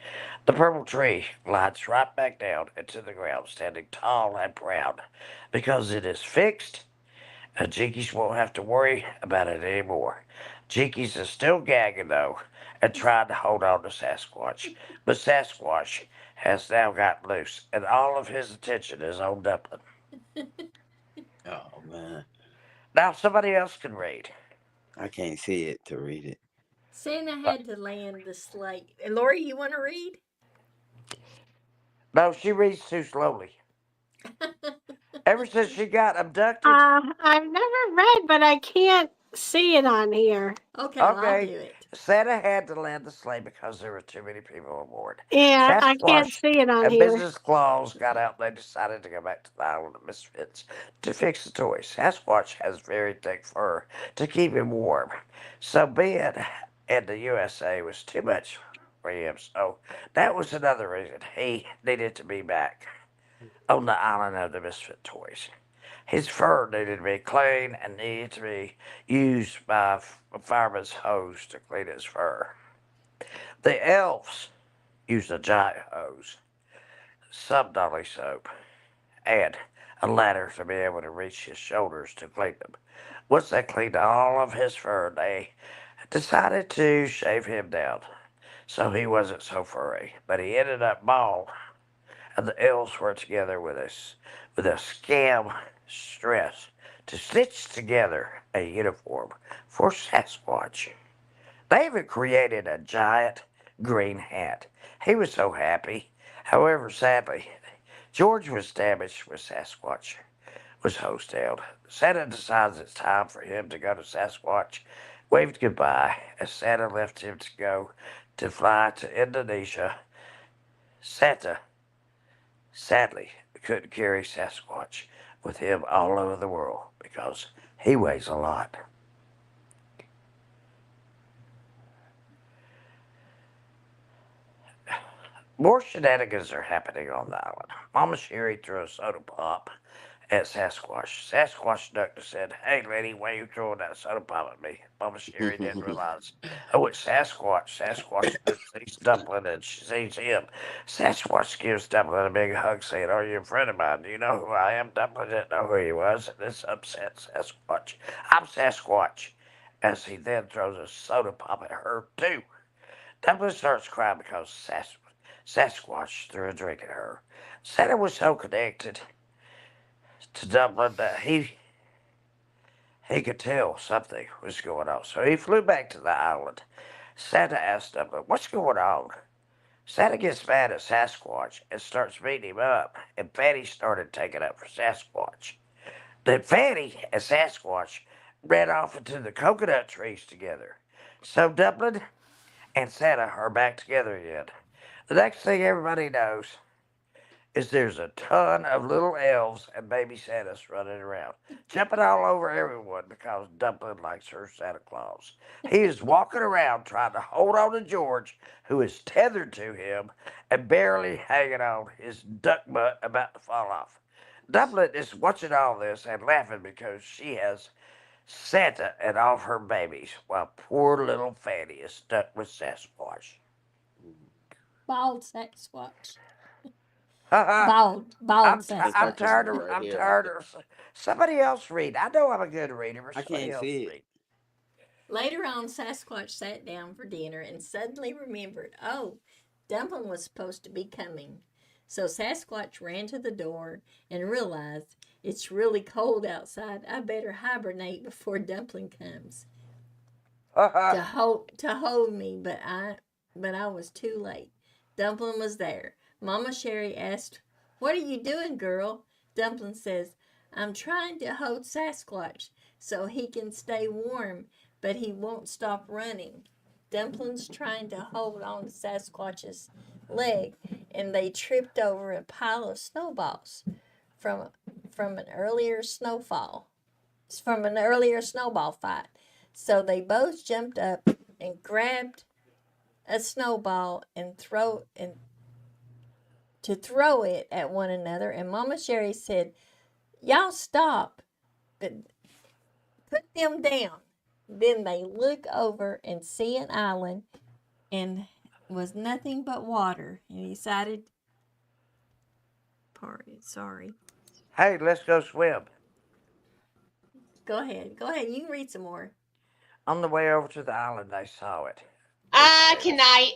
The purple tree glides right back down into the ground, standing tall and proud because it is fixed, and Jinkies won't have to worry about it anymore. Jinkies is still gagging, though, and trying to hold on to Sasquatch, but Sasquatch has now gotten loose, and all of his attention is on Dumpling. Oh man. Now somebody else can read. I can't see it to read it. Santa had to land the sleigh. Lori, you want to read? No, she reads too slowly. Ever since she got abducted. I've never read, but I can't see it on here. Okay, well, I'll do Okay, it. Santa had to land the sleigh because there were too many people aboard. Yeah, I can't Sasquatch see it on and here. Mrs. Claus got out and they decided to go back to the island of misfits to fix the toys. Sasquatch has very thick fur to keep him warm. So being in the USA was too much for him. So that was another reason he needed to be back on the island of the misfit toys. His fur needed to be clean and needed to be used by a fireman's hose to clean his fur. The elves used a giant hose some dolly soap, and a ladder to be able to reach his shoulders to clean them. Once they cleaned all of his fur, they decided to shave him down so he wasn't so furry. But he ended up bald, and the elves were together with a scam stress to stitch together a uniform for Sasquatch. They even created a giant green hat. He was so happy. However, sadly, George was damaged when Sasquatch was hosed down. Santa decides it's time for him to go to Sasquatch, waved goodbye as Santa left him to go to fly to Indonesia. Santa, sadly, couldn't carry Sasquatch with him all over the world because he weighs a lot. More shenanigans are happening on the island. Mama Sherry threw a soda pop at Sasquatch. Sasquatch ducked and said, "Hey, lady, why are you throwing that soda pop at me?" Mama Sherry didn't realize. Oh, it's Sasquatch. Sasquatch sees Dumpling and she sees him. Sasquatch gives Dumpling a big hug, saying, "Are you a friend of mine? Do you know who I am?" Dumpling didn't know who he was, and this upset Sasquatch. "I'm Sasquatch," as he then throws a soda pop at her, too. Dumpling starts crying because Sasquatch threw a drink at her. Santa was so connected to Dumpling that he could tell something was going on. So he flew back to the island. Santa asked Dumpling, "What's going on?" Santa gets mad at Sasquatch and starts beating him up, and Fatty started taking up for Sasquatch. Then Fatty and Sasquatch ran off into the coconut trees together. So Dumpling and Santa are back together again. The next thing everybody knows is there's a ton of little elves and baby Santas running around, jumping all over everyone because Dumpling likes her Santa Claus. He is walking around trying to hold on to George, who is tethered to him and barely hanging on, his duck butt about to fall off. Dumpling is watching all this and laughing because she has Santa and all her babies, while poor little Fanny is stuck with Sasquatch. Bald Sasquatch. I'm Bald I'm Sasquatch. tired of Right I'm here. tired of somebody else read. I know I'm a good reader, but I somebody can't else see it. read. Later on, Sasquatch sat down for dinner and suddenly remembered, oh, Dumpling was supposed to be coming. So Sasquatch ran to the door and realized it's really cold outside. I better hibernate before Dumpling comes to hold me, but I was too late. Dumpling was there. Mama Sherry asked, "What are you doing, girl?" Dumpling says, "I'm trying to hold Sasquatch so he can stay warm, but he won't stop running." Dumpling's trying to hold on to Sasquatch's leg, and they tripped over a pile of snowballs from from an earlier snowfall from an earlier snowball fight. So they both jumped up and grabbed a snowball to throw it at one another. And Mama Sherry said, "Y'all stop, but put them down." Then they look over and see an island and was nothing but water. And decided, sorry. Hey, let's go swim. Go ahead. Go ahead. You can read some more. On the way over to the island, they saw it. Can I?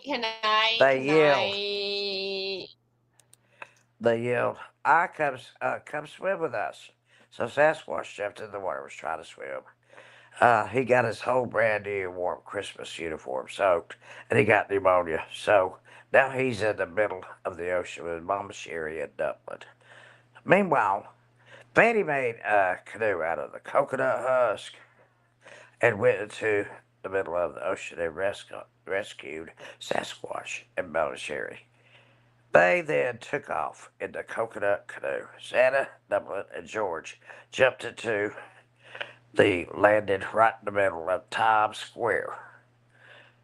They Can yelled. I? They yelled, "I come swim with us." So Sasquatch jumped in the water, was trying to swim. He got his whole brand new warm Christmas uniform soaked, and he got pneumonia. So now he's in the middle of the ocean with Mama Sherry and Dumpling. Meanwhile, Fanny made a canoe out of the coconut husk and went into the middle of the ocean and rescued Sasquatch and Mama Sherry. They then took off in the coconut canoe. Santa, Dumpling, and George jumped into the landing right in the middle of Times Square.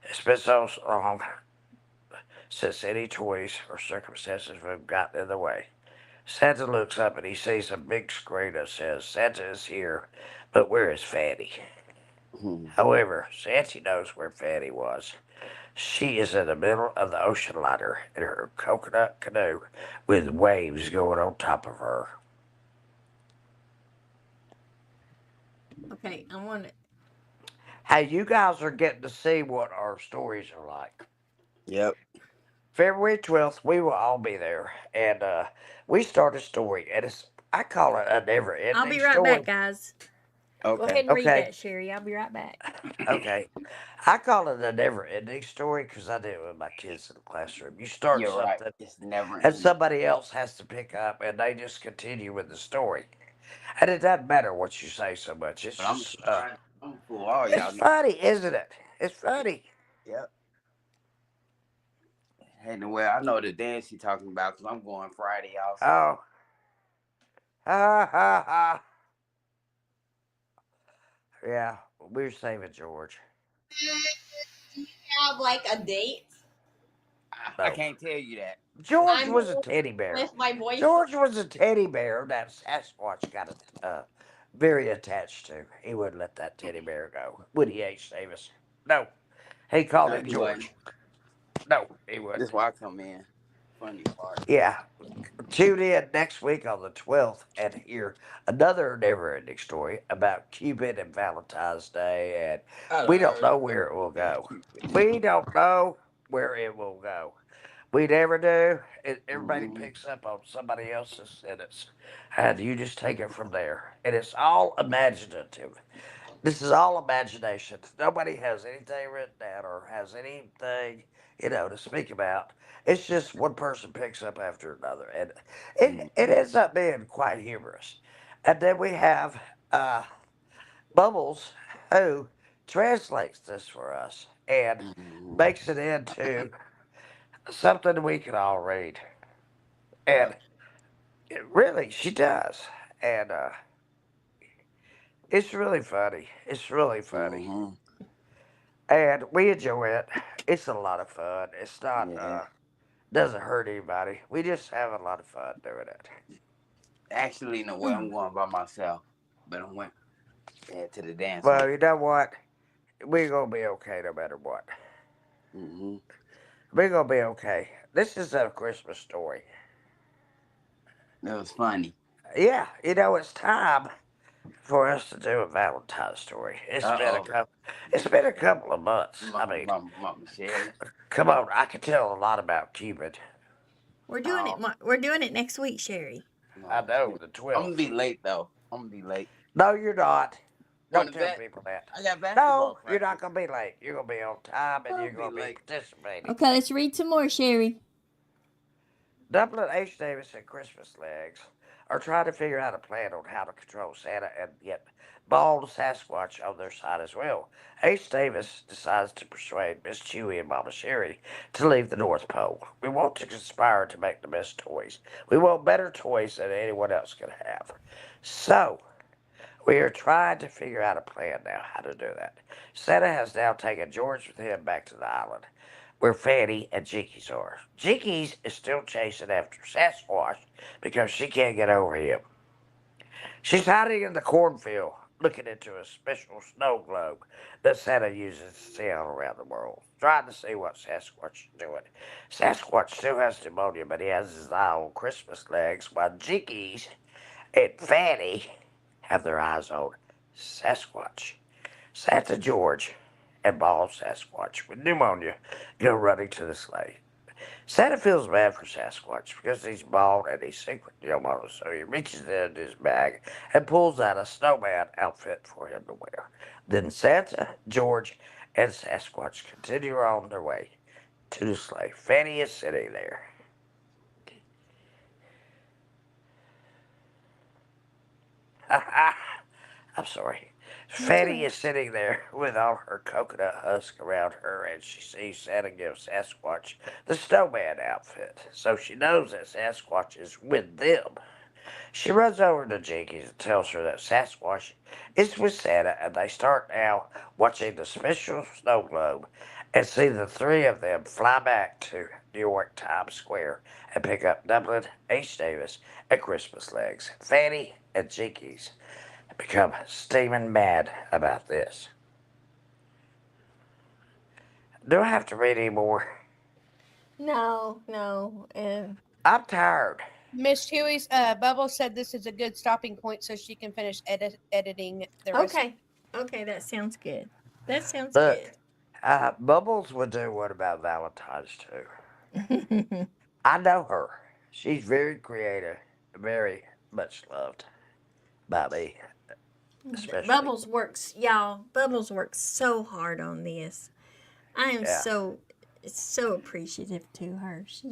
It's been so long since any toys or circumstances have gotten in the way. Santa looks up and he sees a big screen that says, "Santa is here, but where is Fatty?" However, Santy knows where Fanny was. She is in the middle of the ocean liner in her coconut canoe with waves going on top of her. Okay, I want to. Hey, you guys are getting to see what our stories are like. Yep. February 12th, we will all be there. And we start a story, and I call it a never I'll ending be right story. back, guys. Go Okay. ahead and read Okay, that, Sherry. I'll be right back. okay. I call it a never ending story because I do it with my kids in the classroom. You start You're right. something, It's never and ending. somebody else has to pick up, and they just continue with the story. And it doesn't matter what you say so much. It's But I'm just, trying. I'm fool all it's y'all. funny, isn't it? It's funny. Yep. Hey, Noel, I know the dance you're talking about because I'm going Friday also. Oh, ha ha ha. Yeah, we're saving George. Do you have like a date? I No. can't tell you that. George I'm was a teddy bear. with my boyfriend. George was a teddy bear that Sasquatch got very attached to. He wouldn't let that teddy bear go. Would he, H. Davis? No. He called No, him he wasn't. George. No, he wouldn't. This why I come in. Funny part. Yeah. Tune in next week on the 12th and hear another never ending story about Cupid and Valentine's Day. And I we done don't heard know where it will that go. Cupid. We don't know where it will go. We never do. Everybody Mm-hmm. picks up on somebody else's sentence, and you just take it from there. And it's all imaginative. This is all imagination. Nobody has anything written down or has anything, to speak about. It's just one person picks up after another, and it Mm-hmm. ends up being quite humorous. And then we have uh, Bubbles, who translates this for us and Mm-hmm. makes it into something we can all read. And Yep. really, she does. And it's really funny. It's really funny. Mm-hmm. And we enjoy it. It's a lot of fun. It's not, Yeah. doesn't hurt anybody. We just have a lot of fun doing it. Actually, no way. I'm going by myself, but I went to the dance on. Well, you know what? We're going to be okay no matter what. Mm-hmm. We're going to be okay. This is a Christmas story. That was funny. Yeah, it's time for us to do a Valentine's story. Uh oh. It's been a couple of months. I mean, Mama Sherry. come on, I can tell a lot about Cupid. We're doing it. Oh We're doing it next week, Sherry. I no. know, the I'm gonna 12th. be late though. I'm gonna be late. No, you're not. Going Don't to tell vet. people that. I got No, basketball you're not practice. going to be late. You're going to be on time and I'll you're be going to be late. participating. Okay, let's read some more, Sherry. Dublin H. Davis and Christmas Legs are trying to figure out a plan on how to control Santa and get Bald Sasquatch on their side as well. H. Davis decides to persuade Miss Chewy and Mama Sherry to leave the North Pole. We want to conspire to make the best toys. We want better toys than anyone else can have. So, we are trying to figure out a plan now how to do that. Santa has now taken George with him back to the island where Fanny and Jinkies are. Jinkies is still chasing after Sasquatch because she can't get over him. She's hiding in the cornfield looking into a special snow globe that Santa uses to see all around the world, trying to see what Sasquatch is doing. Sasquatch still has pneumonia, but he has his eye on Christmas legs, while Jinkies and Fanny have their eyes on Sasquatch. Santa George and Bald Sasquatch with pneumonia go running to the sleigh. Santa feels bad for Sasquatch because he's bald and he's sick with pneumonia, so he reaches into his bag and pulls out a snowman outfit for him to wear. Then Santa, George, and Sasquatch continue on their way to the sleigh. Fanny is sitting there. I'm sorry. Fanny is sitting there with all her coconut husk around her, and she sees Santa give Sasquatch the snowman outfit, so she knows that Sasquatch is with them. She runs over to Jinkies and tells her that Sasquatch is with Santa, and they start now watching the special snow globe and see the three of them fly back to New York Times Square and pick up Dublin, H. Davis, and Christmas Legs. Fanny and Jinkies become steaming mad about this. Do I have to read any more? No. I'm tired. Miss Huey's Bubbles said this is a good stopping point so she can finish editing the rest. Okay, that sounds good. That sounds Look, Bubbles would do one about Valentine's too. good. I know her. She's very creative, very much loved by me, especially. Bubbles works, y'all. Bubbles works so hard on this. I am Yeah. so appreciative to her. She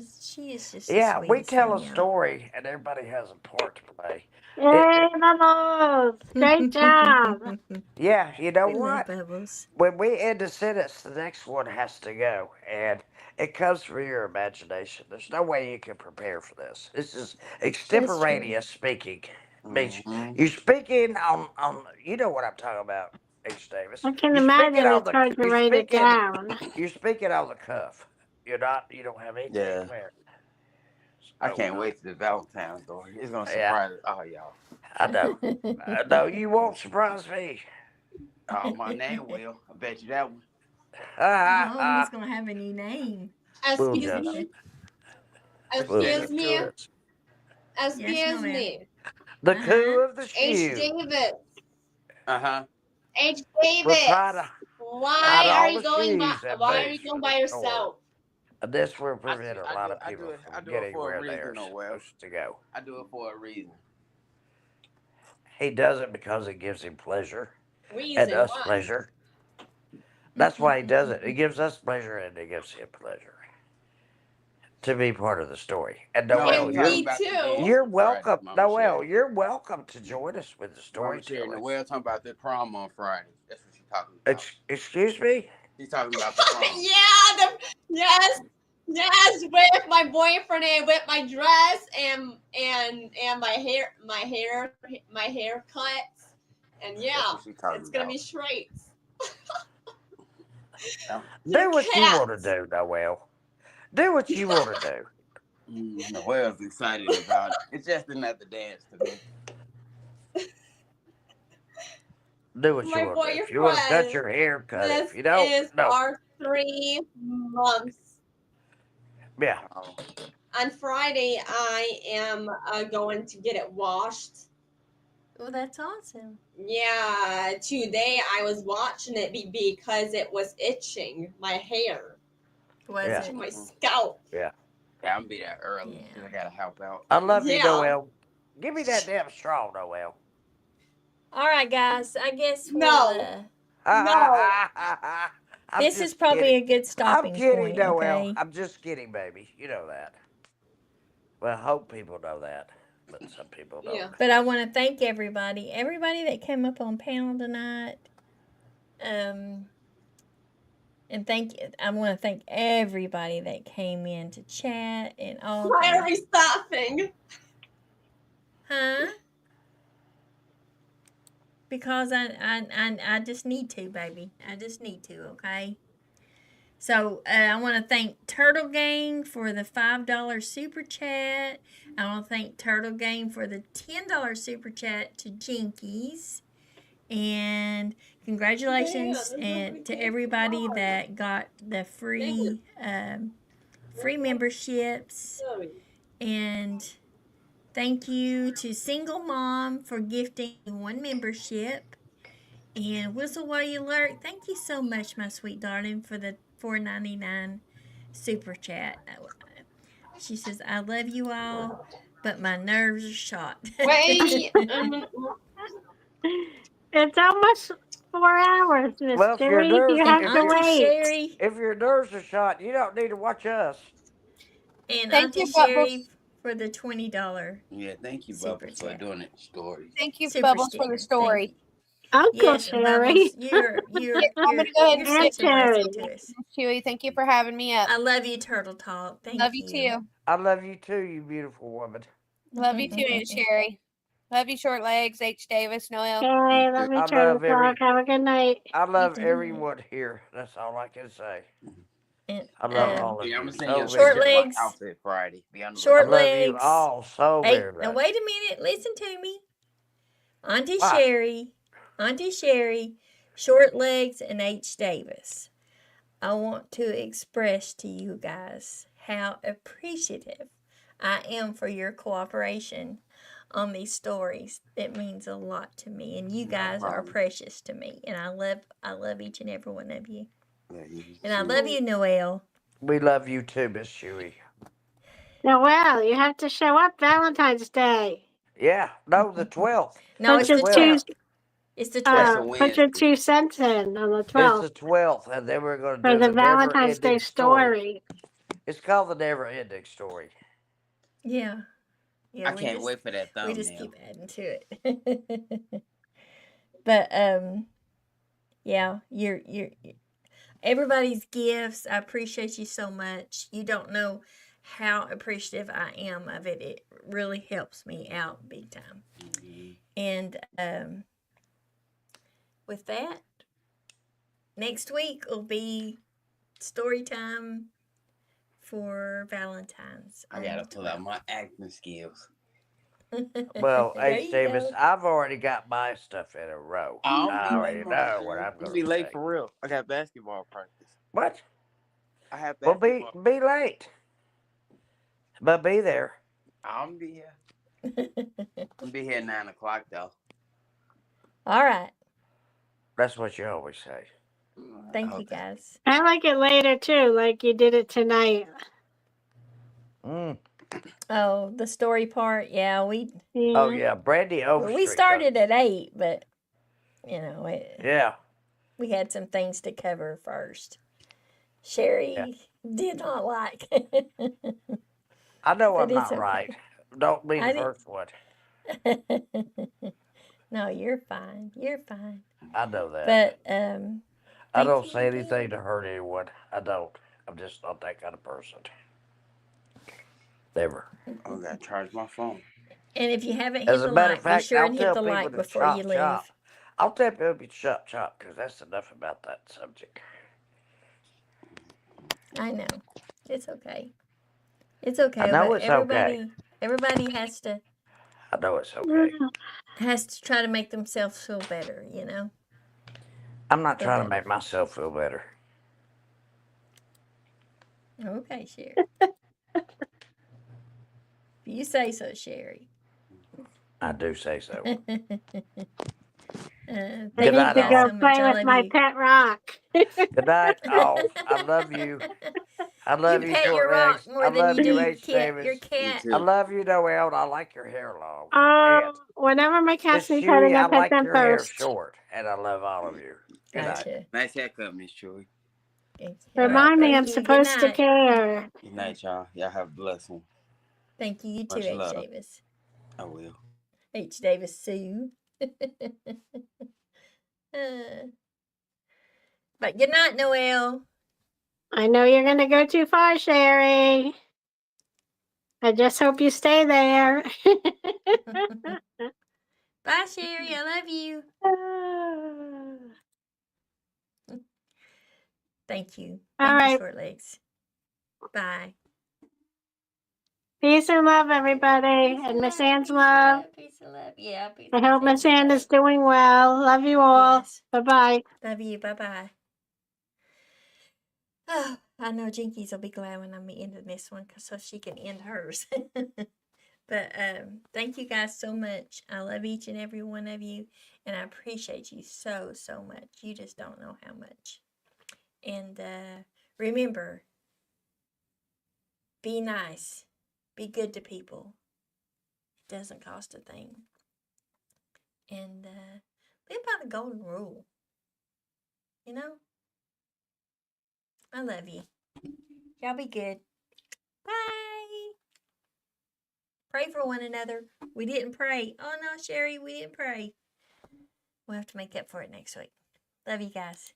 is just the Yeah, we sweetest tell a thing, y'all. story and everybody has a part to play. Yay, Bubbles! Great job. Yeah, you know We love what? Bubbles. When we end a sentence, the next one has to go, and it comes from your imagination. There's no way you can prepare for this. This is extemporaneous speaking. Means you're speaking on you know what I'm talking about, H. Davis. I can You're speaking imagine on it's hard to write it down. you're speaking on the cuff. You don't have anything Yeah. planned. I can't wait to the Valentine's story. It's gonna Yeah. surprise all y'all. I know. No, you won't surprise me. Oh, my name will. I bet you that one. Oh, he's gonna have a new name. We'll Excuse just. me. We'll Excuse me. just. Excuse ma'am. me. The coup of the H. shoe. Davis. Uh-huh. H. We'll Davis. try to hide Why are all you the going by? shoes and Why are boots you going from by the store. yourself? And this will prevent a lot of people I from do it getting for a where reason, they're Noel. supposed to go. I do it for a reason. He does it because it gives him pleasure and Reason us why? pleasure. That's why he does it. It gives us pleasure and it gives him pleasure to be part of the story. And No, Noel, And we're talking me about the too. dance you're on Friday, welcome. Mama Noel, Sherry. you're welcome to join us with the Mama Sherry, storytelling. Noel talking about the prom on Friday. That's what she's talking about. Excuse me? She's talking about the prom. Yeah, yes, with my boyfriend and with my dress and my haircuts, and yeah, That's what she's talking it's gonna about. be straights. Do what you want to do, Noel. Do what you want to do. Noel's excited about it. It's just another dance to me. Do what My you want to do. If you want to cut boyfriend. your hair, cut it. This If you don't, is no. our 3 months. Yeah. On Friday, I am going to get it washed. Well, that's awesome. Yeah, today I was watching it because it was itching my hair. Was Yeah. Itching my scalp. Yeah. Yeah, I'm gonna be there early because I gotta help out. I love you, Yeah. Noel. Give me that damn straw, Noel. All right, guys. I guess we'll, No. I'm this is just probably kidding. a good stopping I'm kidding, point. Noel. Okay. I'm just kidding, baby. You know that. Well, I hope people know that, but some people don't. Yeah. But I want to thank everybody that came up on panel tonight. And I want to thank everybody that came in to chat and all. Why are we stopping? Huh? Because I just need to, baby. I just need to, okay? So I want to thank Turtle Gang for the $5 super chat. I want to thank Turtle Gang for the $10 super chat to Jinkies. And congratulations and to everybody that got the free memberships. And thank you to Single Mom for gifting 1 membership. And Whistle While You Lurk, thank you so much, my sweet darling, for the $4.99 super chat. She says, I love you all, but my nerves are shot. Wait. It's almost 4 hours, Miss Well, if your Sherry. nerves, You have to wait. if your nerves are shot, you don't need to watch us. And Thank Auntie you, Sherry Bubbles. for the $20. Yeah, thank you, Super Bubbles, for chat. doing it. Story. Thank you, Super Bubbles, for sticker. the story. Uncle Yes, Sherry. Bubbles, you're I'm gonna go ahead and such say a blessing to us. Chewy, thank you for having me up. I love you, Turtle Talk. Thank Love you too. I love you too, you beautiful woman. Love you too, Aunt Sherry. Love you, Short Legs, H. Davis, Noel. Okay, let me I turn love the clock. Have a good night. I love everyone here. That's all I can say. I love all of Yeah, I'm you gonna send you a so Short picture of my legs. outfit Friday. Be on the Short I love legs. you all so Hey, very much. now wait a minute. Listen to me. Auntie What? Sherry, Short Legs, and H. Davis. I want to express to you guys how appreciative I am for your cooperation on these stories. It means a lot to me, and you guys are precious to me, and I love each and every one of you. And I love you, Noelle. We love you too, Miss Chewy. Noelle, you have to show up Valentine's Day. Yeah, no, the 12th. No, Put it's your the 12th. 12th. It's the That's 12th. a put your Wednesday. 2 cents in on the It's 12th the 12th, and then we're going to for do the the Valentine's Day never-ending story. story. It's called the never-ending story. Yeah. Yeah, I can't wait for that we just thumbnail. keep adding to it. But yeah, you're everybody's gifts. I appreciate you so much. You don't know how appreciative I am of it. It really helps me out big time. And with that, next week will be story time for Valentine's. I gotta pull out my acting skills. Well, There H. you Davis, go. I've already got my stuff in a row. I already know what I'm You going be to late say. for real. I got basketball practice. What? I have Well, basketball. be late, but be there. I'll be here. I'll be here at 9 o'clock though. All right. That's what you always say. Thank you, guys. I like it later too, like you did it tonight. Oh, the story part. Yeah, Oh yeah, Brandy Overstreet. we started at 8, but you know, Yeah. we had some things to cover first. Sherry did not like. I know But I'm it's not right. okay. Don't be I the didn't- first one. No, you're fine. You're fine. I know that. But I thank don't you say again. anything to hurt anyone. I don't. I'm just not that kind of person. Never. I gotta charge my phone. And if you haven't hit As the a matter of like, be fact, sure I'll and hit tell the people like to before you chop leave. chop. I'll tell people to chop chop because that's enough about that subject. I know. It's okay. It's okay. I know But it's okay. everybody has to I know it's okay. try to make themselves feel better, you know? I'm not Feel trying to better. make myself feel better. Okay, Sherry. You say so, Sherry. I do say so. I Thank you need to guys go so much. play I with love my you. pet rock. Good night. Oh, I love you. I love you, pet your short rock legs. more I than love you you, do H. Davis. your cat. I love you, Noelle, and I like your hair long. Oh, whenever my Miss cats need Chewy, petting, I I pet like them your hair first. short, and I love all of you. Good night. Gotcha. Nice haircut, Miss Chewy. Remind me Thank I'm you. Good supposed to night. care. Good night, y'all. Y'all have a blessed one. Thank you. You too, Much H. love. Davis. I will. H. Davis Sue. But good night, Noelle. I know you're going to go too far, Sherry. I just hope you stay there. Bye, Sherry. I love you. Thank you. All Thank you, right. short legs. Bye. Peace and love, everybody. And Miss Ann's love. Peace and love. Yeah, peace I hope Miss Ann is doing well. Love you all. Yes. Bye-bye. Love you. Bye-bye. Oh, I know Jinkies will be glad when I'm ending this one so she can end hers. But thank you guys so much. I love each and every one of you, and I appreciate you so, so much. You just don't know how much. And remember, be nice. Be good to people. It doesn't cost a thing. And live by the golden rule. You know? I love you. Y'all be good. Bye. Pray for one another. We didn't pray. Oh no, Sherry, we didn't pray. We'll have to make up for it next week. Love you guys.